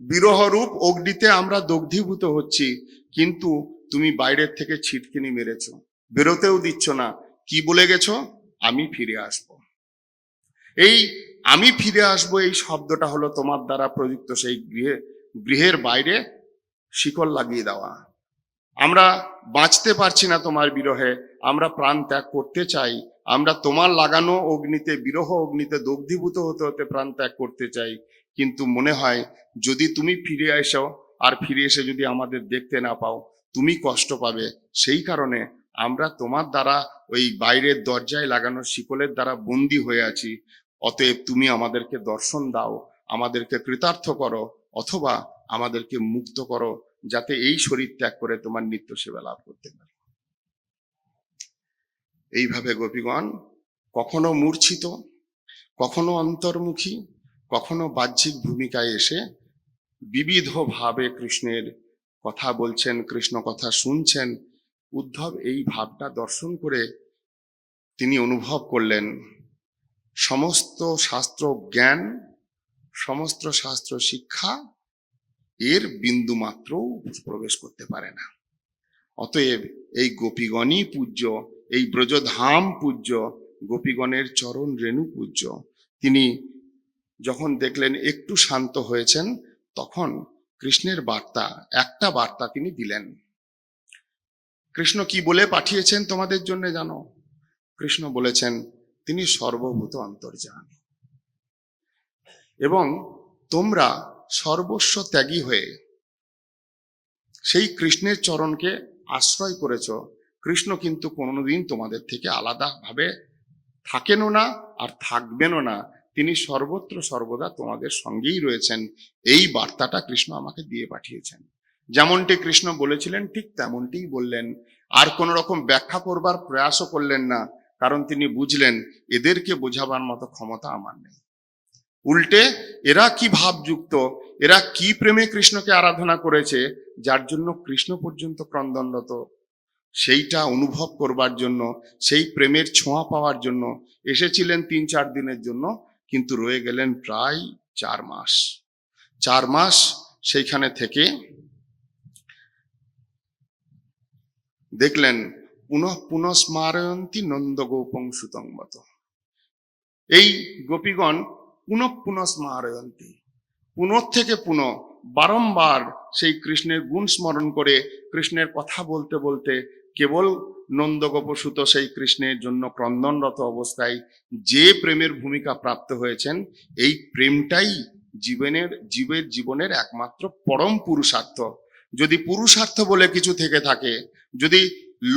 বিরহরূপ অগ্নিতে আমরা দগ্ধীভূত হচ্ছি, কিন্তু তুমি বাইরের থেকে ছিটকিনি মেরেছ, বেরোতেও দিচ্ছ না। কি বলে গেছো? আমি ফিরে আসব। এই আমি ফিরে আসব এই শব্দটা হলো তোমার দ্বারা প্রযুক্ত সেই গৃহের বাইরে শিকল লাগিয়ে দেওয়া। আমরা বাঁচতে পারছি না তোমার বিরহে, আমরা প্রাণ ত্যাগ করতে চাই, আমরা তোমার লাগানো অগ্নিতে, বিরহ অগ্নিতে দগ্ধীভূত হতে হতে প্রাণ ত্যাগ করতে চাই, কিন্তু মনে হয় যদি তুমি ফিরে এসো আর ফিরে এসে যদি আমাদের দেখতে না পাও, তুমি কষ্ট পাবে। সেই কারণে আমরা তোমার দ্বারা ওই বাইরের দরজায় লাগানো শিকলের দ্বারা বন্দী হয়ে আছি। অতএব তুমি আমাদেরকে দর্শন দাও, আমাদেরকে কৃতার্থ করো, অথবা আমাদেরকে মুক্ত করো, যাতে এই শরীর ত্যাগ করে তোমার নিত্য সেবা লাভ করতে পারি। এইভাবে গোপীগণ কখনো মূর্ছিত, কখনো অন্তর্মুখী, কখনো বাহ্যিক ভূমিকায় এসে বিবিধ ভাবে কৃষ্ণের কথা বলছেন, কৃষ্ণ কথা শুনছেন। উদ্ধব এই ভাবটা দর্শন করে তিনি অনুভব করলেন সমস্ত শাস্ত্র জ্ঞান, সমস্ত শাস্ত্র শিক্ষা এর বিন্দু মাত্র প্রবেশ করতে পারে না। অতএব এই গোপীগণই পূজ্য, এই ব্রজধাম পূজ্য, গোপীগণের চরণ রেণু পূজ্য। তিনি যখন দেখলেন একটু শান্ত হয়েছেন, তখন কৃষ্ণের বার্তা, একটা বার্তা তিনি দিলেন। কৃষ্ণ কি বলে পাঠিয়েছেন তোমাদের জন্য জানো? কৃষ্ণ বলেছেন তিনি সর্বভূত অন্তর্যামী এবং তোমরা সর্বস্ব ত্যাগী হয়ে সেই কৃষ্ণের চরণকে আশ্রয় করেছ। কৃষ্ণ কিন্তু কোনোদিন তোমাদের থেকে আলাদা ভাবে থাকেনও না আর থাকবেনও না, তিনি সর্বত্র সর্বদা তোমাদের সঙ্গেই রয়েছেন। এই বার্তাটা কৃষ্ণ আমাকে দিয়ে পাঠিয়েছেন। যেমনটি কৃষ্ণ বলেছিলেন ঠিক তেমনটিই বললেন, আর কোন রকম ব্যাখ্যা করবার প্রয়াসও করলেন না, কারণ তিনি বুঝলেন এদেরকে বোঝাবার মতো ক্ষমতা আমার নেই। উল্টে এরা কি ভাবযুক্ত, এরা কি প্রেমে কৃষ্ণকে আরাধনা করেছে, যার জন্য কৃষ্ণ পর্যন্ত ক্রন্দনরত, সেইটা অনুভব করবার জন্য, সেই প্রেমের ছোঁয়া পাওয়ার জন্য এসেছিলেন 3-4 দিনের জন্য, কিন্তু রয়ে গেলেন প্রায় 4 মাস। 4 মাস সেইখানে থেকে দেখলেন পুনঃ পুনঃ স্মারয়ন্তি নন্দ গোপং সুতংবত। এই গোপীগণ পুনঃ পুনঃ স্মারয়ন্তি, পুনঃ থেকে পুনঃ বারংবার সেই কৃষ্ণের গুণ স্মরণ করে কৃষ্ণের কথা বলতে বলতে কেবল নন্দগোপসুত সেই কৃষ্ণের জন্য ক্রন্দনরত অবস্থায় যে প্রেমের ভূমিকা প্রাপ্ত হয়েছেন, এই প্রেমটাই জীবের জীবনের একমাত্র পরম পুরুষার্থ। যদি পুরুষার্থ বলে কিছু থেকে থাকে, যদি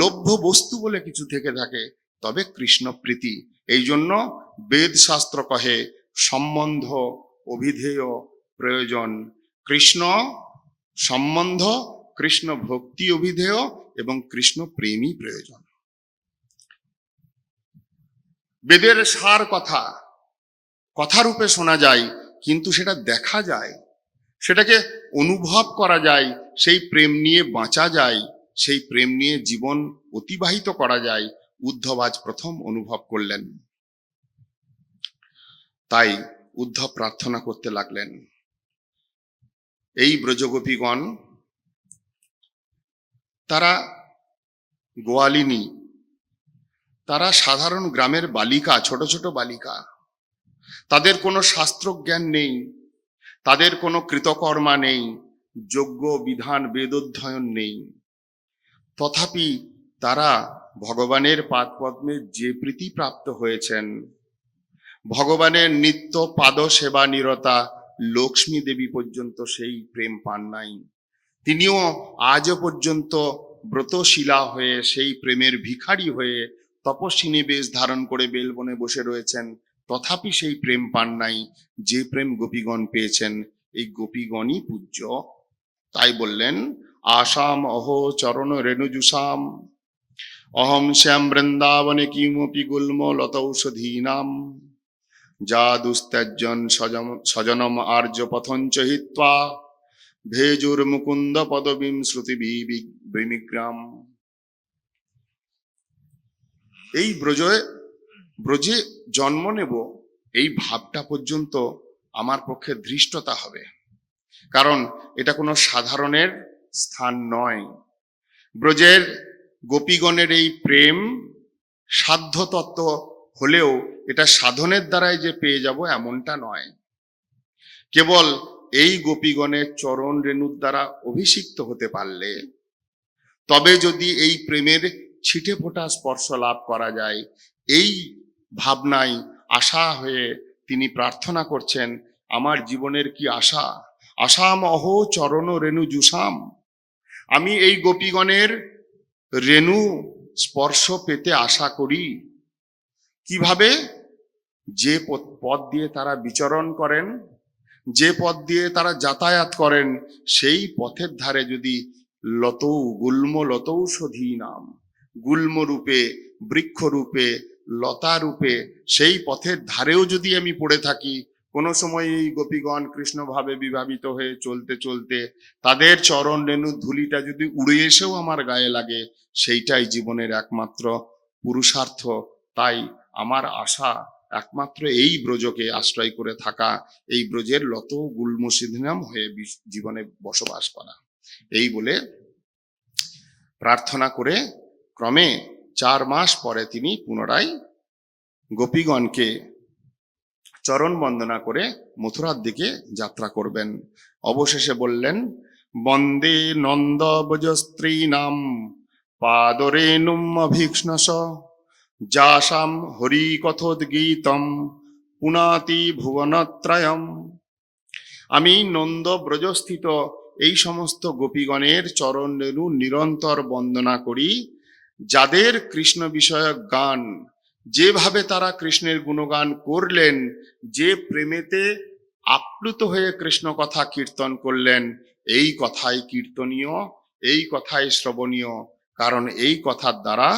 লভ্য বস্তু বলে কিছু থেকে থাকে, তবে কৃষ্ণ প্রীতি। এই জন্য বেদ শাস্ত্র কহে সম্বন্ধ অভিধেয় প্রয়োজন। কৃষ্ণ সম্বন্ধ, কৃষ্ণ ভক্তি অভিধেয় এবং কৃষ্ণ প্রেমই প্রয়োজন। বেদের সার কথা রূপে শোনা যায়, কিন্তু সেটা দেখা যায়, সেটাকে অনুভব করা যায়, সেই প্রেম নিয়ে বাঁচা যায়, সেই প্রেম নিয়ে জীবন অতিবাহিত করা যায়। উদ্ধব আজ প্রথম অনুভব করলেন। তাই উদ্ধব প্রার্থনা করতে লাগলেন, এই ব্রজগোপীগণ তারা গোয়ালিনী, তারা সাধারণ গ্রামের বালিকা, ছোট ছোট বালিকা। তাদের কোনো শাস্ত্র জ্ঞান নেই, তাদের কোনো কৃতকর্মা নেই, যজ্ঞ বিধান বেদোধ্যয়ন নেই। তথাপি তারা ভগবানের পাদপদ্মে যে প্রীতি প্রাপ্ত হয়েছেন, ভগবানের নিত্য পাদ সেবা নিরতা লক্ষ্মী দেবী পর্যন্ত সেই প্রেম পান নাই। তিনিও আজও পর্যন্ত ব্রতশীলা হয়ে সেই প্রেমের ভিখারি হয়ে তপস্বিনী বেশ ধারণ করে বেলবনে বসে রয়েছেন, তথাপি সেই প্রেম পান নাই যে প্রেম গোপীগণ পেয়েছেন। এই গোপীগণই পূজ্য। তাই বললেন, আসাম অহো চরণ রেণুজুষাম অহম শ্যাম বৃন্দাবনে কিমপি গুল্ম লতৌষধীনাম যা দুস্ত্যজন স্বজনম আর্য পথঞ্চ হিত্বা ভেজুর মুকুন্দ পদবীম শ্রুতি বিমিগ্রাম। এই ব্রজে জন্ম নেব, এই ভাবটা পর্যন্ত আমার পক্ষে ধৃষ্টতা হবে, কারণ এটা কোনো সাধারণের স্থান নয়। ব্রজের গোপীগণের এই প্রেম সাধ্য তত্ত্ব হলেও এটা সাধনের দ্বারাই যে পেয়ে যাব এমনটা নয়। কেবল এই গোপীগণের চরণ রেণুর দ্বারা অভিষিক্ত হতে পারলে, তবে যদি এই প্রেমের ছিটে ফোটা স্পর্শ লাভ করা যায়, এই ভাবনায় আশা হয়ে তিনি প্রার্থনা করছেন, আমার জীবনের কি আশা, আসাম অহো চরণ রেণু জুসাম। আমি এই গোপীগণের রেণু স্পর্শ পেতে আশা করি। কিভাবে? যে পথ দিয়ে তারা বিচরণ করেন, যে পথ দিয়ে তারা যাতায়াত করেন, সেই পথের ধারে যদি গুল্ম লতৌষধী নাম, গুল্ম রূপে, বৃক্ষ রূপে, লতা রূপে সেই পথের ধারেও যদি আমি পড়ে থাকি, কোনো সময় এই গোপীগণ কৃষ্ণ ভাবে বিভাবিত হয়ে চলতে চলতে তাদের চরণ রেণু ধুলিটা যদি উড়ে এসেও আমার গায়ে লাগে, সেইটাই জীবনের একমাত্র পুরুষার্থ। তাই আমার আশা একমাত্র এই ব্রজকে আশ্রয় করে থাকা, এই ব্রজের লত গুল্মসিধিনাম হয়ে জীবনে বসবাস করা। এই বলে প্রার্থনা করে ক্রমে 4 মাস পরে তিনি পুনরায় গোপীগণকে চরণ বন্দনা করে মথুরার দিকে যাত্রা করবেন। অবশেষে বললেন, বন্দে নন্দ ব্রজস্ত্রীনাম পাদরেণুম অভীক্ষ্ণস যাসাম হরি কথোদ্গীতম পুনাতি ভুবনত্রয়ম। আমি নন্দ ব্রজস্থিত এই সমস্ত গোপীগণের চরণ রেণু নিরন্তর বন্দনা করি, যাদের কৃষ্ণ বিষয়ক গান, যেভাবে তারা কৃষ্ণের গুণগান করলেন, যে প্রেমেতে আপ্লুত হয়ে কৃষ্ণ কথা কীর্তন করলেন, এই কথাই কীর্তনীয়, এই কথাই শ্রবণীয়। কারণ এই কথার দ্বারা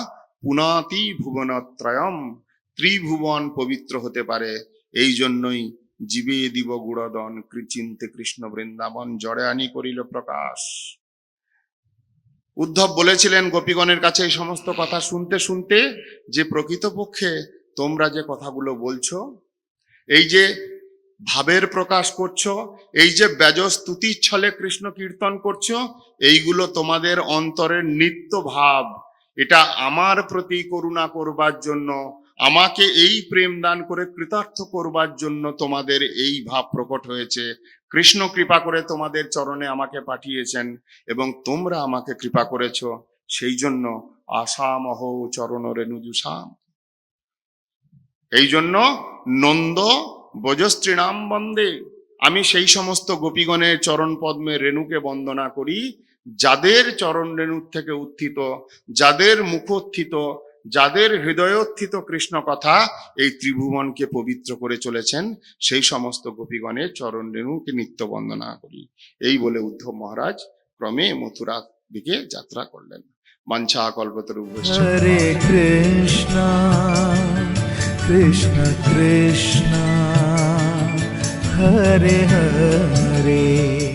পুনাতি ভুবনত্রয়ম, ত্রিভুবন পবিত্র হতে পারে। এই জন্যই জীবে দিব গুড়দন, চিন্তে কৃষ্ণ বৃন্দাবন, জড়ে আনি করিল প্রকাশ। উদ্ধব বলেছিলেন গোপীগণের কাছে এই সমস্ত কথা শুনতে শুনতে, যে প্রকৃতপক্ষে তোমরা যে কথাগুলো বলছো, এই যে ভাবের প্রকাশ করছো, এই যে ব্যাজস্তুতির ছলে কৃষ্ণ কীর্তন করছো, এইগুলো তোমাদের অন্তরের নিত্য ভাব। এটা আমার প্রতি করুণা করবার জন্য, আমাকে এই প্রেম দান করে কৃতার্থ করবার জন্য তোমাদের এই ভাব প্রকট হয়েছে। কৃষ্ণ কৃপা করে তোমাদের চরণে আমাকে পাঠিয়েছেন এবং তোমরা আমাকে কৃপা করেছ, সেই জন্য আসামহ চরণ রেণুজুষাম। এই জন্য নন্দ বজস্ত্রীণাম বন্দে, আমি সেই সমস্ত গোপীগণের চরণ পদ্মে রেণুকে বন্দনা করি, যাদের চরণ রেণুর থেকে উত্থিত, যাদের মুখোত্থিত, যাদের হৃদয়োত্থিত কৃষ্ণ কথা এই ত্রিভুবনকে পবিত্র করে চলেছেন, সেই সমস্ত গোপীগণের চরণ রেণুকে নিত্য বন্দনা করি। এই বলে উদ্ধব মহারাজ ক্রমে মথুরা দিকে যাত্রা করলেন। বাঞ্ছা কল্পতরুভ্যশ্চ। হরে কৃষ্ণ কৃষ্ণ কৃষ্ণ হরে হরে